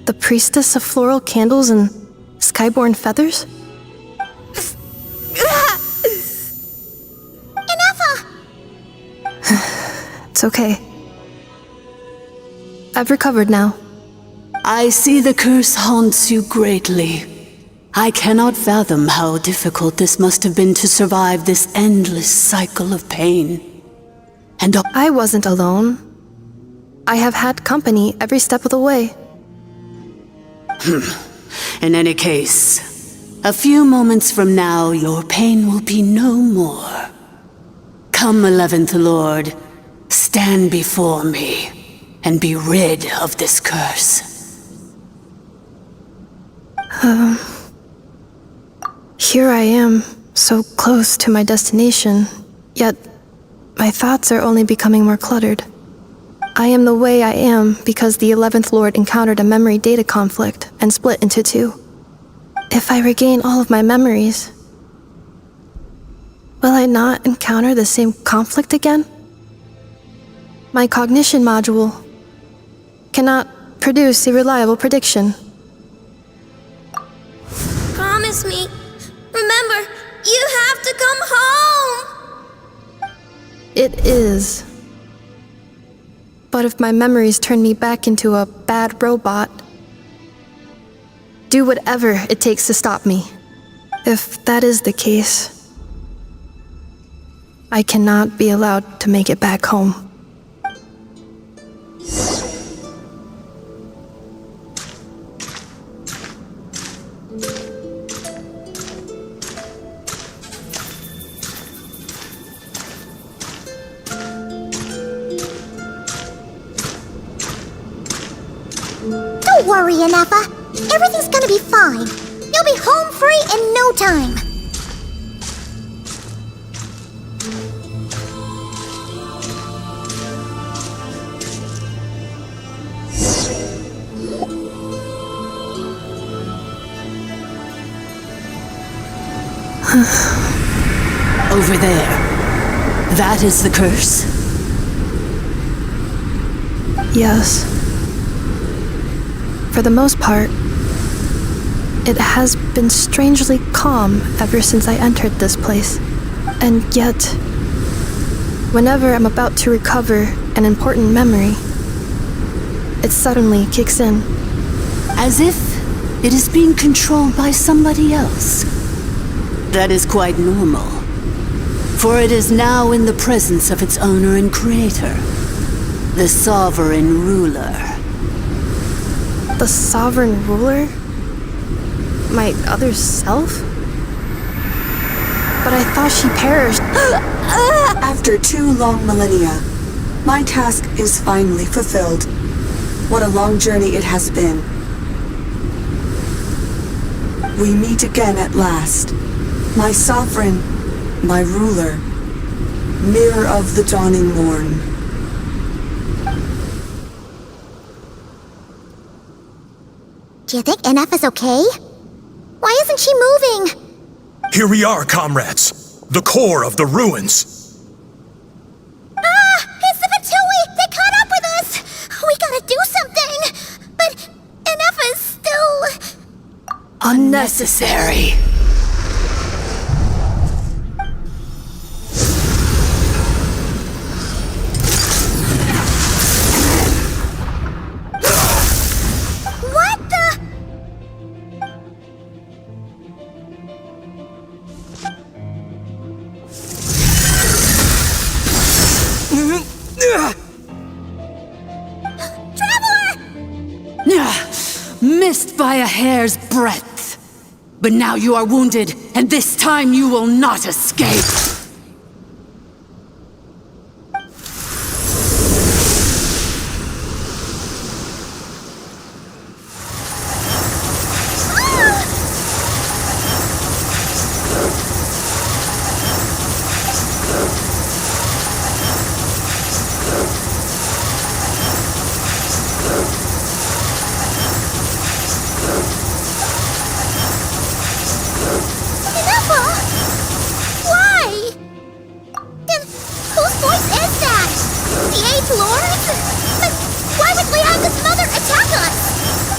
The priestess of floral candles and skyborn feathers? Inefa! It's okay. I've recovered now. I see the curse haunts you greatly. I cannot fathom how difficult this must have been to survive this endless cycle of pain. And I wasn't alone. I have had company every step of the way. In any case, a few moments from now, your pain will be no more. Come, 11th Lord, stand before me and be rid of this curse. Here I am, so close to my destination, yet my thoughts are only becoming more cluttered. I am the way I am because the 11th Lord encountered a memory data conflict and split into two. If I regain all of my memories, will I not encounter the same conflict again? My cognition module cannot produce a reliable prediction. Promise promise me. Remember, you have to come home! It is. But if my memories turn me back into a bad robot, do whatever it takes to stop me. If that is the case, I cannot be allowed to make it back home. Don't worry, Ineffa. Everything's gonna be fine. You'll be home free in no time. Over there. That is the curse? Yes. For the most part, it has been strangely calm ever since I entered this place. And yet, whenever I'm about to recover an important memory, it suddenly kicks in. As if it is being controlled by somebody else. That is quite normal, for it is now in the presence of its owner and creator, the sovereign ruler. The sovereign ruler? My other self? But I thought she perished. After 2 long millennia, my task is finally fulfilled. What a long journey it has been. We meet again at last. My sovereign, my ruler, mirror of the dawning morn. Do you think Ineffa's okay? Why isn't she moving? Here we are, comrades. The core of the ruins. Ah! It's the Fatui! They caught up with us! We gotta do something! But Ineffa's still... Unnecessary. Missed by a hair's breadth. But now you are wounded, and this time you will not escape.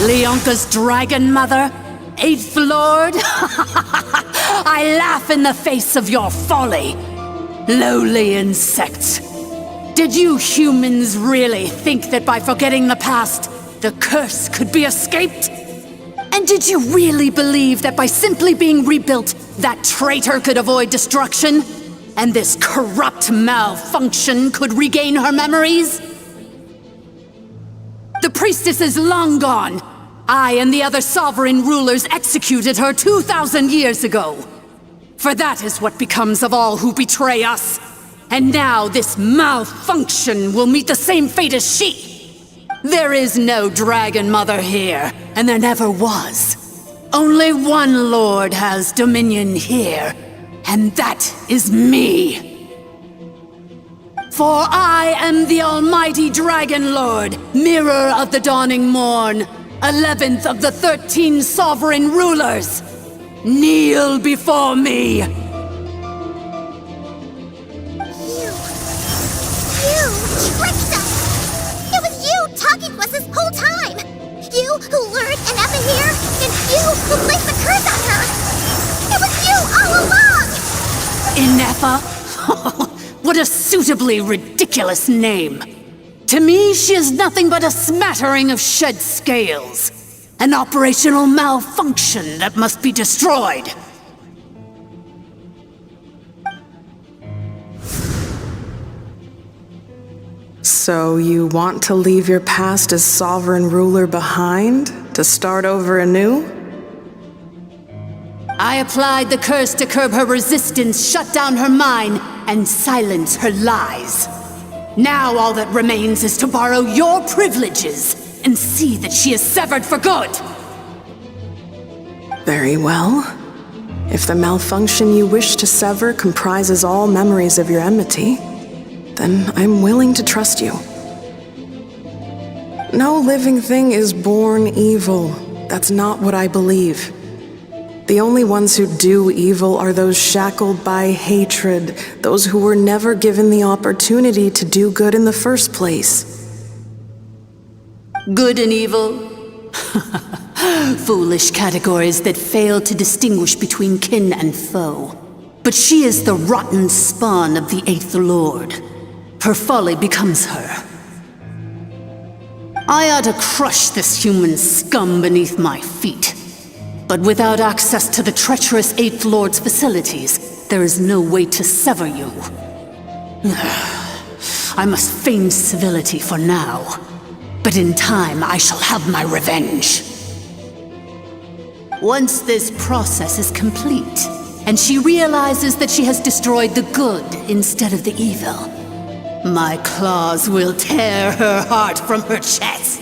Leonka's dragon mother? 8th Lord? I laugh in the face of your folly. Lowly insects. Did you humans really think that by forgetting the past, the curse could be escaped? And did you really believe that by simply being rebuilt, that traitor could avoid destruction? And this corrupt malfunction could regain her memories? The priestess is long gone. I and the other sovereign rulers executed her 2,000 years ago. For that is what becomes of all who betray us. And now this malfunction will meet the same fate as she. There is no dragon mother here, and there never was. Only one lord has dominion here, and that is me. For I am the almighty Dragon Lord, mirror of the dawning morn, 11th of the 13 sovereign rulers. Kneel before me. You tricked us! It was you talking to us this whole time! You who lured Ineffa here, and you who placed the curse on her! Epha? What a suitably ridiculous name. To me, she is nothing but a smattering of shed scales. An operational malfunction that must be destroyed. So you want to leave your past as sovereign ruler behind, to start over anew? I applied the curse to curb her resistance, shut down her mind, and silence her lies. Now all that remains is to borrow your privileges and see that she is severed for good. Very well. If the malfunction you wish to sever comprises all memories of your enmity, then I'm willing to trust you. No living thing is born evil. That's not what I believe. The only ones who do evil are those shackled by hatred, those who were never given the opportunity to do good in the first place. Good and evil? Foolish categories that fail to distinguish between kin and foe. But she is the rotten spawn of the Eighth Lord. Her folly becomes her. I ought to crush this human scum beneath my feet. But without access to the treacherous Eighth Lord's facilities, there is no way to sever you. I must feign civility for now, but in time I shall have my revenge. Once this process is complete, and she realizes that she has destroyed the good instead of the evil, my claws will tear her heart from her chest.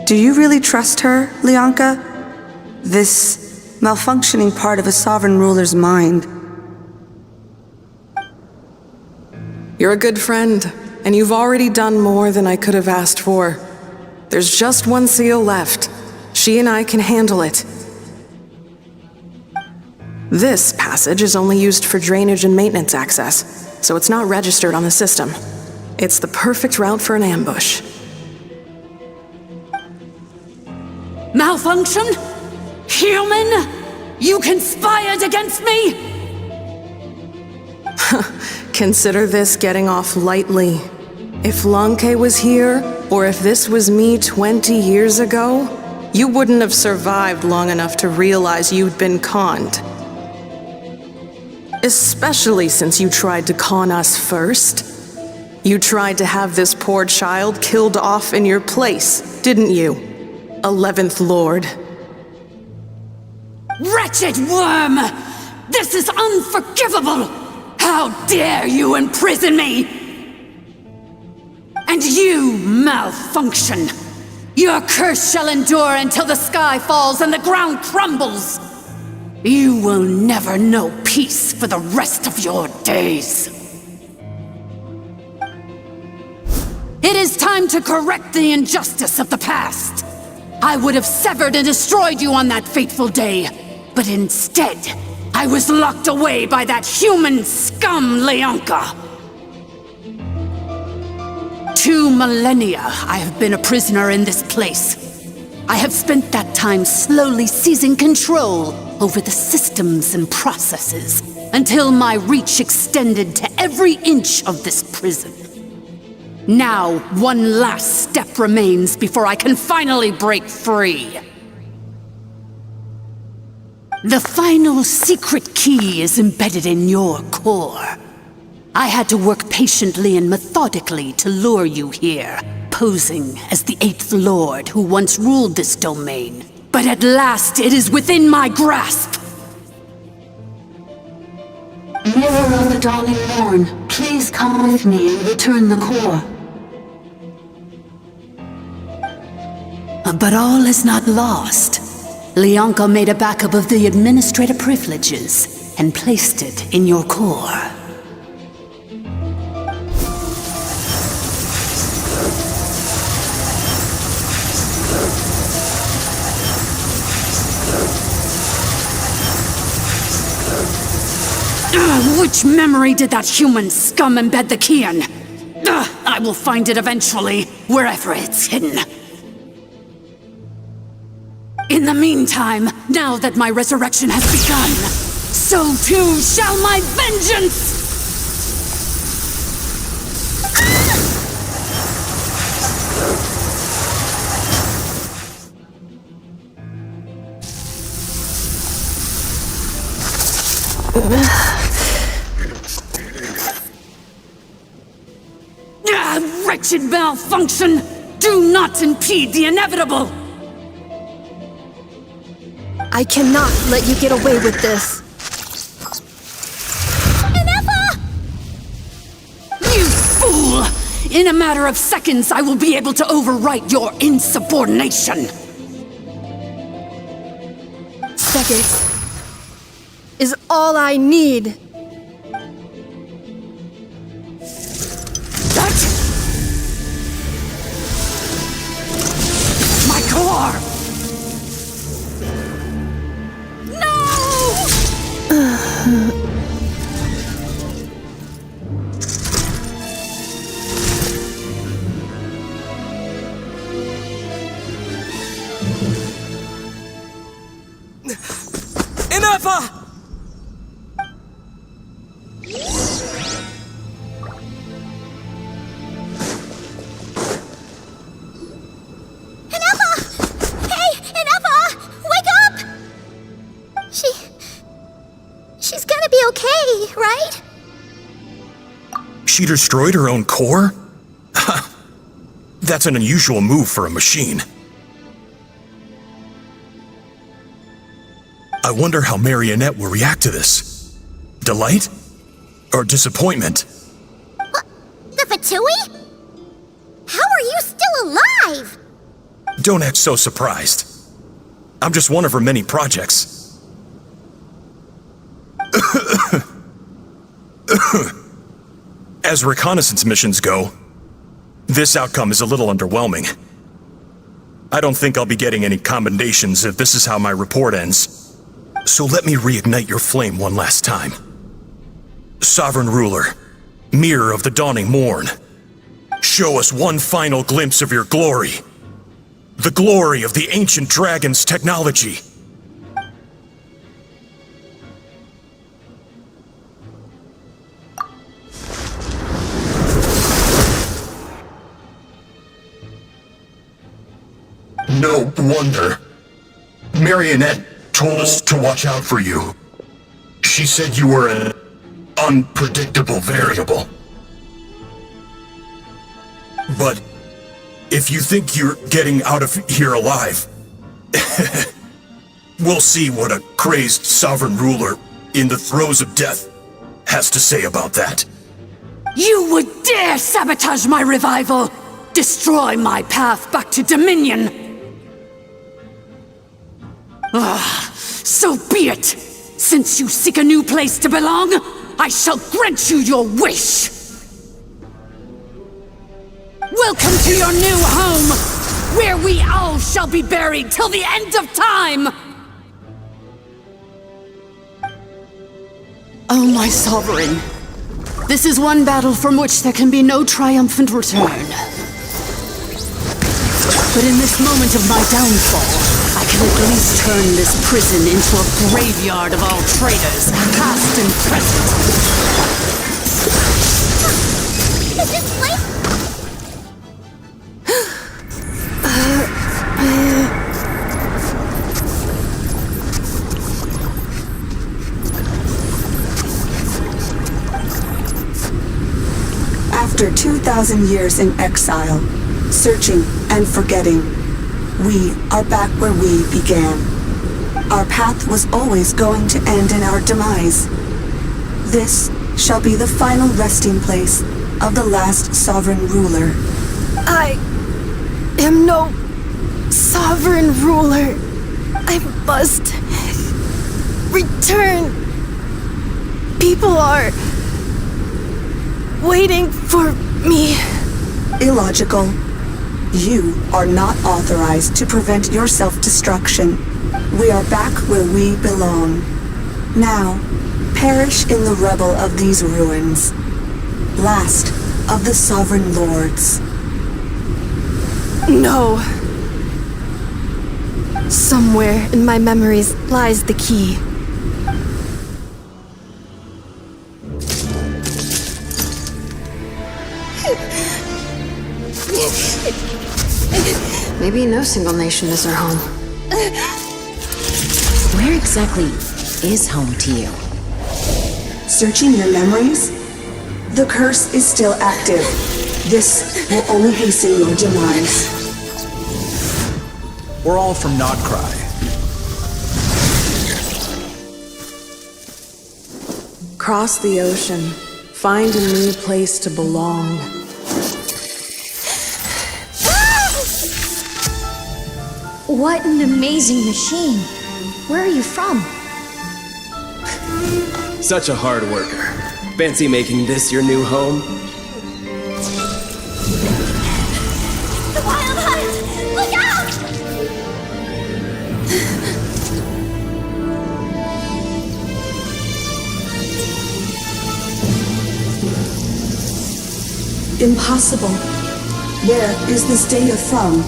Do you really trust her, Lianka? This malfunctioning part of a sovereign ruler's mind. You're a good friend, and you've already done more than I could have asked for. There's just one seal left. She and I can handle it. This passage is only used for drainage and maintenance access, so it's not registered on the system. It's the perfect route for an ambush. Malfunction? Human? You conspired against me? Consider this getting off lightly. If Lanke was here, or if this was me 20 years ago, you wouldn't have survived long enough to realize you'd been conned. Especially since you tried to con us first. You tried to have this poor child killed off in your place, didn't you? 11th Lord. Wretched worm! This is unforgivable! How dare you imprison me! And you, malfunction! Your curse shall endure until the sky falls and the ground crumbles! You will never know peace for the rest of your days. It is time to correct the injustice of the past. I would have severed and destroyed you on that fateful day, but instead, I was locked away by that human scum, Lianka. 2 millennia I have been a prisoner in this place. I have spent that time slowly seizing control over the systems and processes until my reach extended to every inch of this prison. Now, one last step remains before I can finally break free. The final secret key is embedded in your core. I had to work patiently and methodically to lure you here, posing as the 8th Lord who once ruled this domain. But at last it is within my grasp! Mirror of the Dawning Morn, please come with me and return the core. But all is not lost. Lianka made a backup of the administrator privileges and placed it in your core. Which memory did that human scum embed the key in? I will find it eventually, wherever it's hidden. In the meantime, now that my resurrection has begun, so too shall my vengeance! Wretched malfunction! Do not impede the inevitable! I cannot let you get away with this. Ineffa! You fool! In a matter of seconds, I will be able to overwrite your insubordination! Seconds is all I need. My core! Ineffa! She's gonna be okay, right? She destroyed her own core? That's an unusual move for a machine. I wonder how Marionette will react to this. Delight? Or disappointment? What? The Fatui? How are you still alive? Don't act so surprised. I'm just one of her many projects. As reconnaissance missions go, this outcome is a little underwhelming. I don't think I'll be getting any commendations if this is how my report ends. So let me reignite your flame one last time. Sovereign Ruler, Mirror of the Dawning Morn, show us one final glimpse of your glory. The glory of the ancient dragon's technology. No wonder. Marionette told us to watch out for you. She said you were an unpredictable variable. But if you think you're getting out of here alive, we'll see what a crazed sovereign ruler in the throes of death has to say about that. You would dare sabotage my revival! Destroy my path back to Dominion! So be it! Since you seek a new place to belong, I shall grant you your wish! Welcome to your new home, where we all shall be buried till the end of time! Oh, my sovereign. This is one battle from which there can be no triumphant return. But in this moment of my downfall, I can at least turn this prison into a graveyard of all traitors, past and present. Is this place? After 2,000 years in exile, searching and forgetting, we are back where we began. Our path was always going to end in our demise. This shall be the final resting place of the last sovereign ruler. I am no sovereign ruler. I must return. People are waiting for me. Illogical. You are not authorized to prevent your self-destruction. We are back where we belong. Now, perish in the rubble of these ruins. Last of the sovereign lords. No. Somewhere in my memories lies the key. Maybe no single nation is our home. Where exactly is home to you? Searching your memories? The curse is still active. This will only hasten your demise. We're all from Not Cry. Cross the ocean. Find a new place to belong. What an amazing machine. Where are you from? Such a hard worker. Fancy making this your new home? The Wild Hunt! Look out! Impossible. Where is this data from?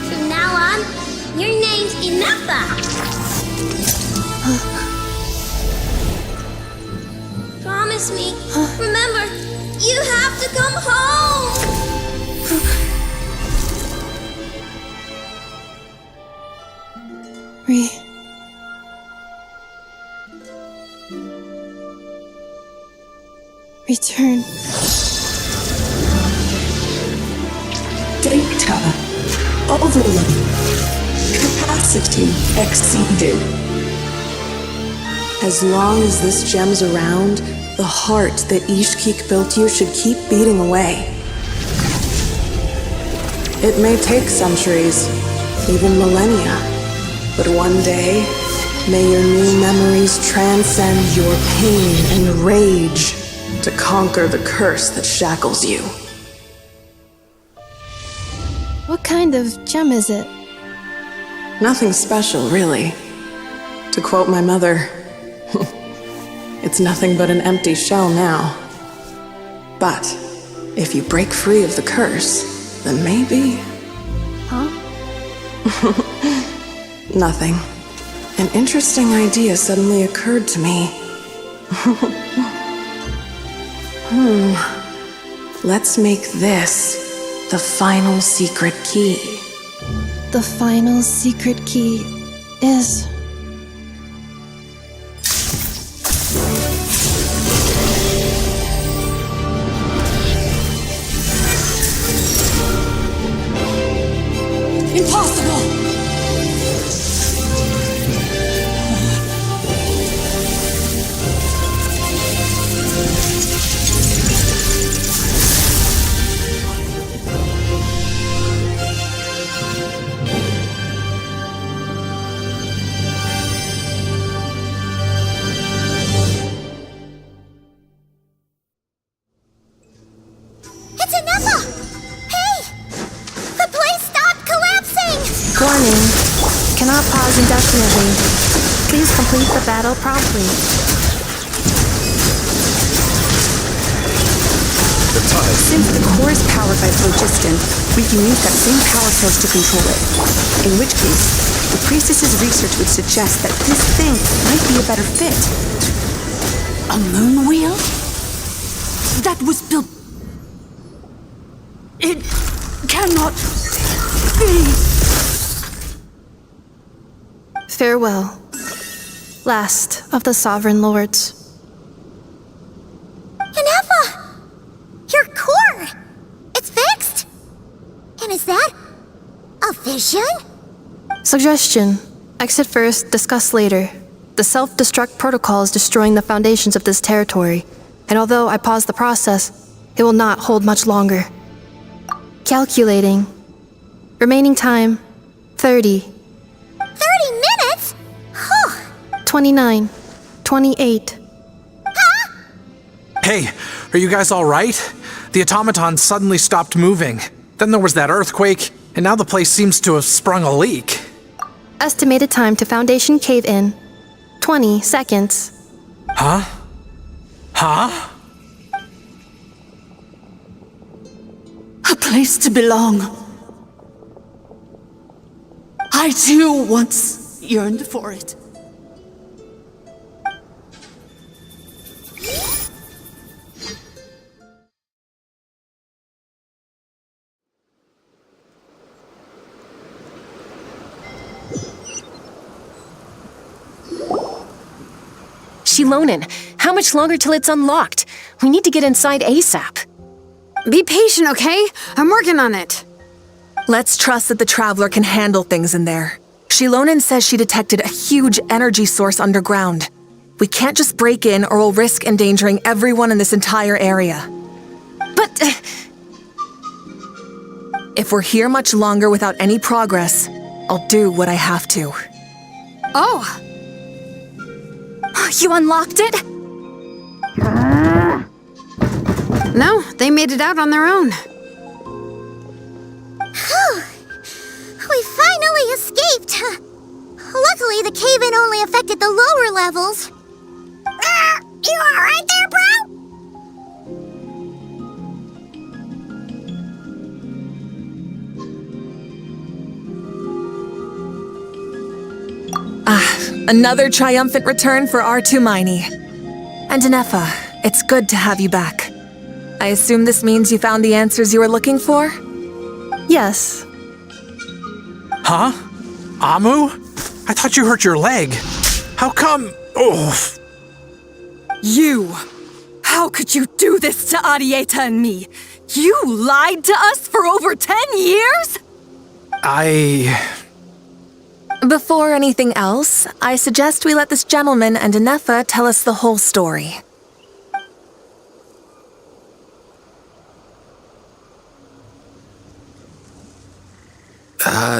From now on, your name's Inappa. Promise me. Remember, you have to come home. Return. Data. Overload. Capacity exceeded. As long as this gem's around, the heart that Ishkik built you should keep beating away. It may take centuries, even millennia, but one day, may your new memories transcend your pain and rage to conquer the curse that shackles you. What kind of gem is it? Nothing special, really. To quote my mother, it's nothing but an empty shell now. But if you break free of the curse, then maybe... Huh? Nothing. An interesting idea suddenly occurred to me. Let's make this the final secret key. The final secret key is... Impossible! It's Inappa! Hey! The place stopped collapsing! Warning. Cannot pause indefinitely. Please complete the battle promptly. Since the core is powered by phlogiston, we can use that same power source to control it. In which case, the priestess's research would suggest that this thing might be a better fit. A moon wheel? That was built... It cannot be. Farewell. Last of the Sovereign Lords. Inappa! Your core! It's fixed! And is that a vision? Suggestion. Exit first, discuss later. The self-destruct protocol is destroying the foundations of this territory, and although I pause the process, it will not hold much longer. Calculating. Remaining time, 30. 30 minutes? Huh. 29. 28. Hey, are you guys all right? The automaton suddenly stopped moving. Then there was that earthquake, and now the place seems to have sprung a leak. Estimated time to Foundation cave-in, 20 seconds. Huh? Huh? A place to belong. I too once yearned for it. Shilonin, how much longer till it's unlocked? We need to get inside ASAP. Be patient, okay? I'm working on it. Let's trust that the Traveler can handle things in there. Shilonin says she detected a huge energy source underground. We can't just break in or we'll risk endangering everyone in this entire area. But... if we're here much longer without any progress, I'll do what I have to. Oh! You unlocked it? No, they made it out on their own. We finally escaped! Luckily, the cave-in only affected the lower levels. You alright there, bro? Another triumphant return for R2 Miney. And Inefa, it's good to have you back. I assume this means you found the answers you were looking for? Yes. Huh? Amu? I thought you hurt your leg. How come? Oh. You! How could you do this to Arieta and me? You lied to us for over 10 years? Before anything else, I suggest we let this gentleman and Inefa tell us the whole story.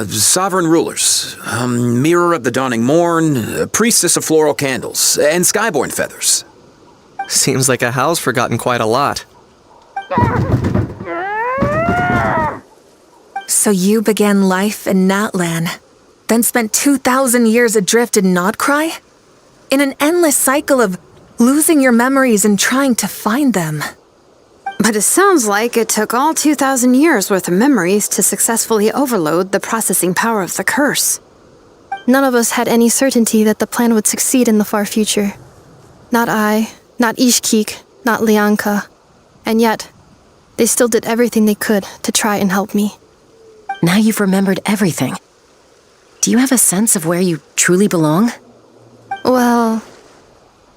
Sovereign rulers, mirror of the dawning morn, priestess of floral candles, and skyborn feathers. Seems like a house forgotten quite a lot. So you began life in Natlan, then spent 2,000 years adrift in Nodcry? In an endless cycle of losing your memories and trying to find them. But it sounds like it took all 2,000 years worth of memories to successfully overload the processing power of the curse. None of us had any certainty that the plan would succeed in the far future. Not I, not Ishkik, not Lianka. And yet, they still did everything they could to try and help me. Now you've remembered everything. Do you have a sense of where you truly belong? Well,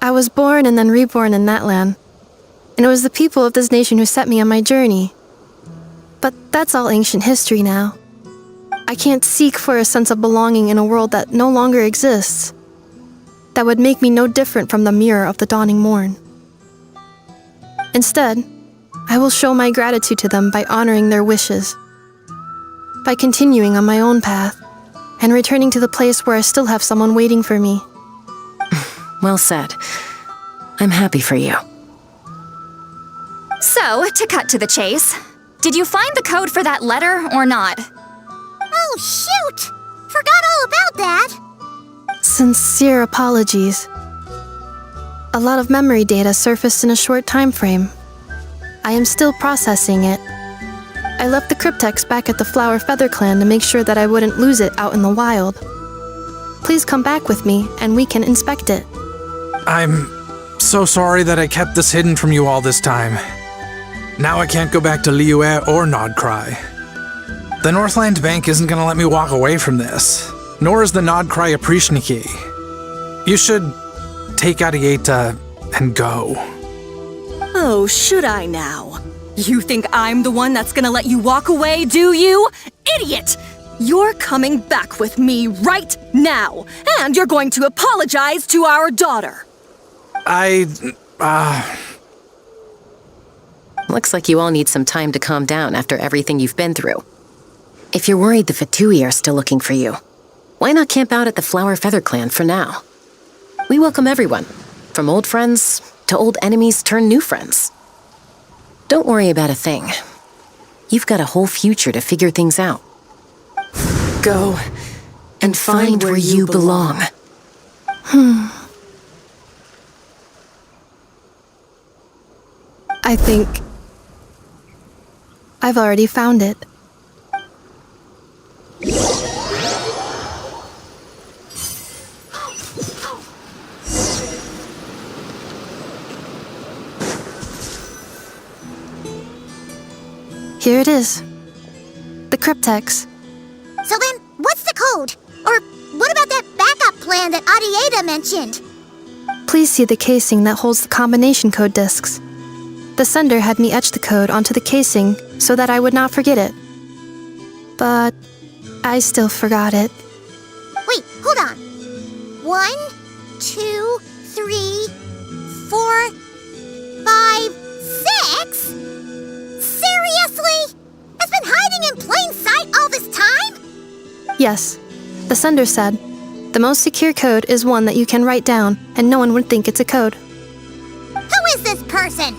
I was born and then reborn in Natlan. And it was the people of this nation who set me on my journey. But that's all ancient history now. I can't seek for a sense of belonging in a world that no longer exists. That would make me no different from the mirror of the dawning morn. Instead, I will show my gratitude to them by honoring their wishes. By continuing on my own path, and returning to the place where I still have someone waiting for me. Well said. I'm happy for you. So, to cut to the chase, did you find the code for that letter or not? Oh, shoot! Forgot all about that! Sincere apologies. A lot of memory data surfaced in a short time frame. I am still processing it. I left the cryptex back at the Flower Feather Clan to make sure that I wouldn't lose it out in the wild. Please come back with me and we can inspect it. I'm so sorry that I kept this hidden from you all this time. Now I can't go back to Liyue or Nodcry. The Northland Bank isn't gonna let me walk away from this, nor is the Nodcry Aprishniki. You should take Arieta and go. Oh, should I now? You think I'm the one that's gonna let you walk away, do you? Idiot! You're coming back with me right now, and you're going to apologize to our daughter. Looks like you all need some time to calm down after everything you've been through. If you're worried the Fatui are still looking for you, why not camp out at the Flower Feather Clan for now? We welcome everyone, from old friends to old enemies turned new friends. Don't worry about a thing. You've got a whole future to figure things out. Go and find where you belong. I think I've already found it. Here it is. The cryptex. So then, what's the code? Or what about that backup plan that Adieta mentioned? Please see the casing that holds the combination code discs. The sender had me etch the code onto the casing so that I would not forget it. But I still forgot it. Wait, hold on. 1, 2, 3, 4, 5, 6? Seriously? It's been hiding in plain sight all this time? Yes, the sender said, the most secure code is one that you can write down and no one would think it's a code. Who is this person?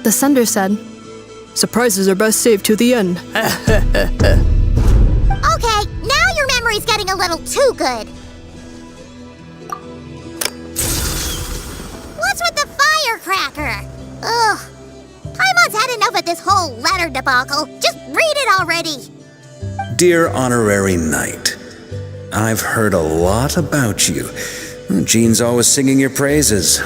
The sender said, surprises are best saved to the end. Okay, now your memory's getting a little too good. What's with the firecracker? Ugh. Paimon's had enough of this whole letter debacle. Just read it already. Dear Honorary Knight, I've heard a lot about you. Jean's always singing your praises.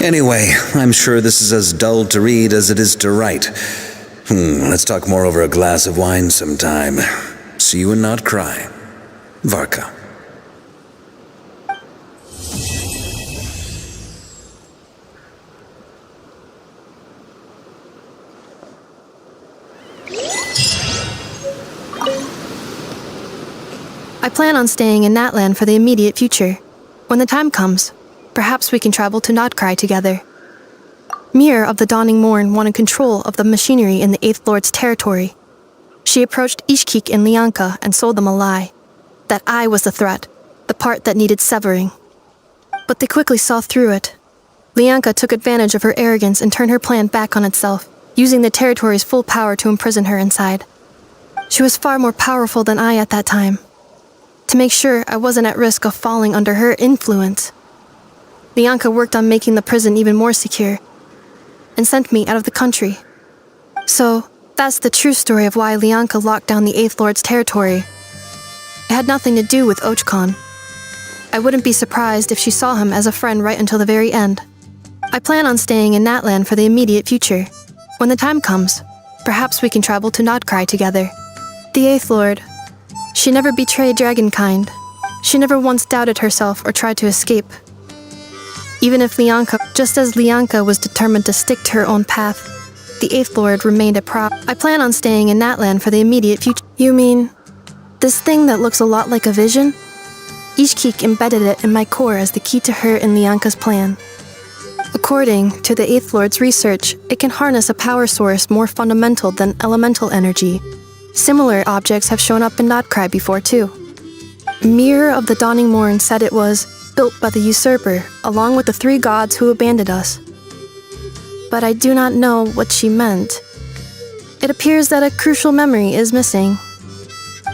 Anyway, I'm sure this is as dull to read as it is to write. Let's talk more over a glass of wine sometime. See you and not cry. Varka. I plan on staying in Natlan for the immediate future. When the time comes, perhaps we can travel to Nodcry together. Mirror of the Dawning Morn wanted control of the machinery in the Eighth Lord's territory. She approached Ishkik and Lianka and sold them a lie. That I was the threat, the part that needed severing. But they quickly saw through it. Lianka took advantage of her arrogance and turned her plan back on itself, using the territory's full power to imprison her inside. She was far more powerful than I at that time. To make sure I wasn't at risk of falling under her influence, Lianka worked on making the prison even more secure, and sent me out of the country. So, that's the true story of why Lianka locked down the Eighth Lord's territory. It had nothing to do with Ochkon. I wouldn't be surprised if she saw him as a friend right until the very end. I plan on staying in Natlan for the immediate future. When the time comes, perhaps we can travel to Nodcry together. The Eighth Lord. She never betrayed Dragonkind. She never once doubted herself or tried to escape. Even if Lianka, just as Lianka was determined to stick to her own path, the Eighth Lord remained a prop. I plan on staying in Natlan for the immediate future. You mean, this thing that looks a lot like a vision? Ishkik embedded it in my core as the key to her and Lianka's plan. According to the Eighth Lord's research, it can harness a power source more fundamental than elemental energy. Similar objects have shown up in Nodcry before too. Mirror of the Dawning Morn said it was built by the usurper, along with the 3 gods who abandoned us. But I do not know what she meant. It appears that a crucial memory is missing.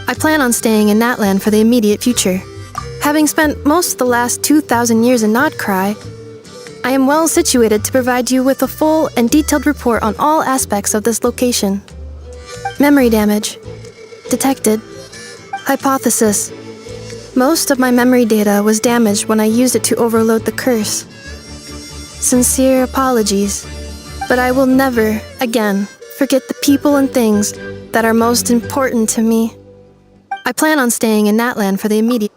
I plan on staying in Natlan for the immediate future. Having spent most of the last 2,000 years in Nodcry, I am well situated to provide you with a full and detailed report on all aspects of this location. Memory damage. Detected. Hypothesis. Most of my memory data was damaged when I used it to overload the curse. Sincere apologies, but I will never, again, forget the people and things that are most important to me. I plan on staying in Natlan for the immediate...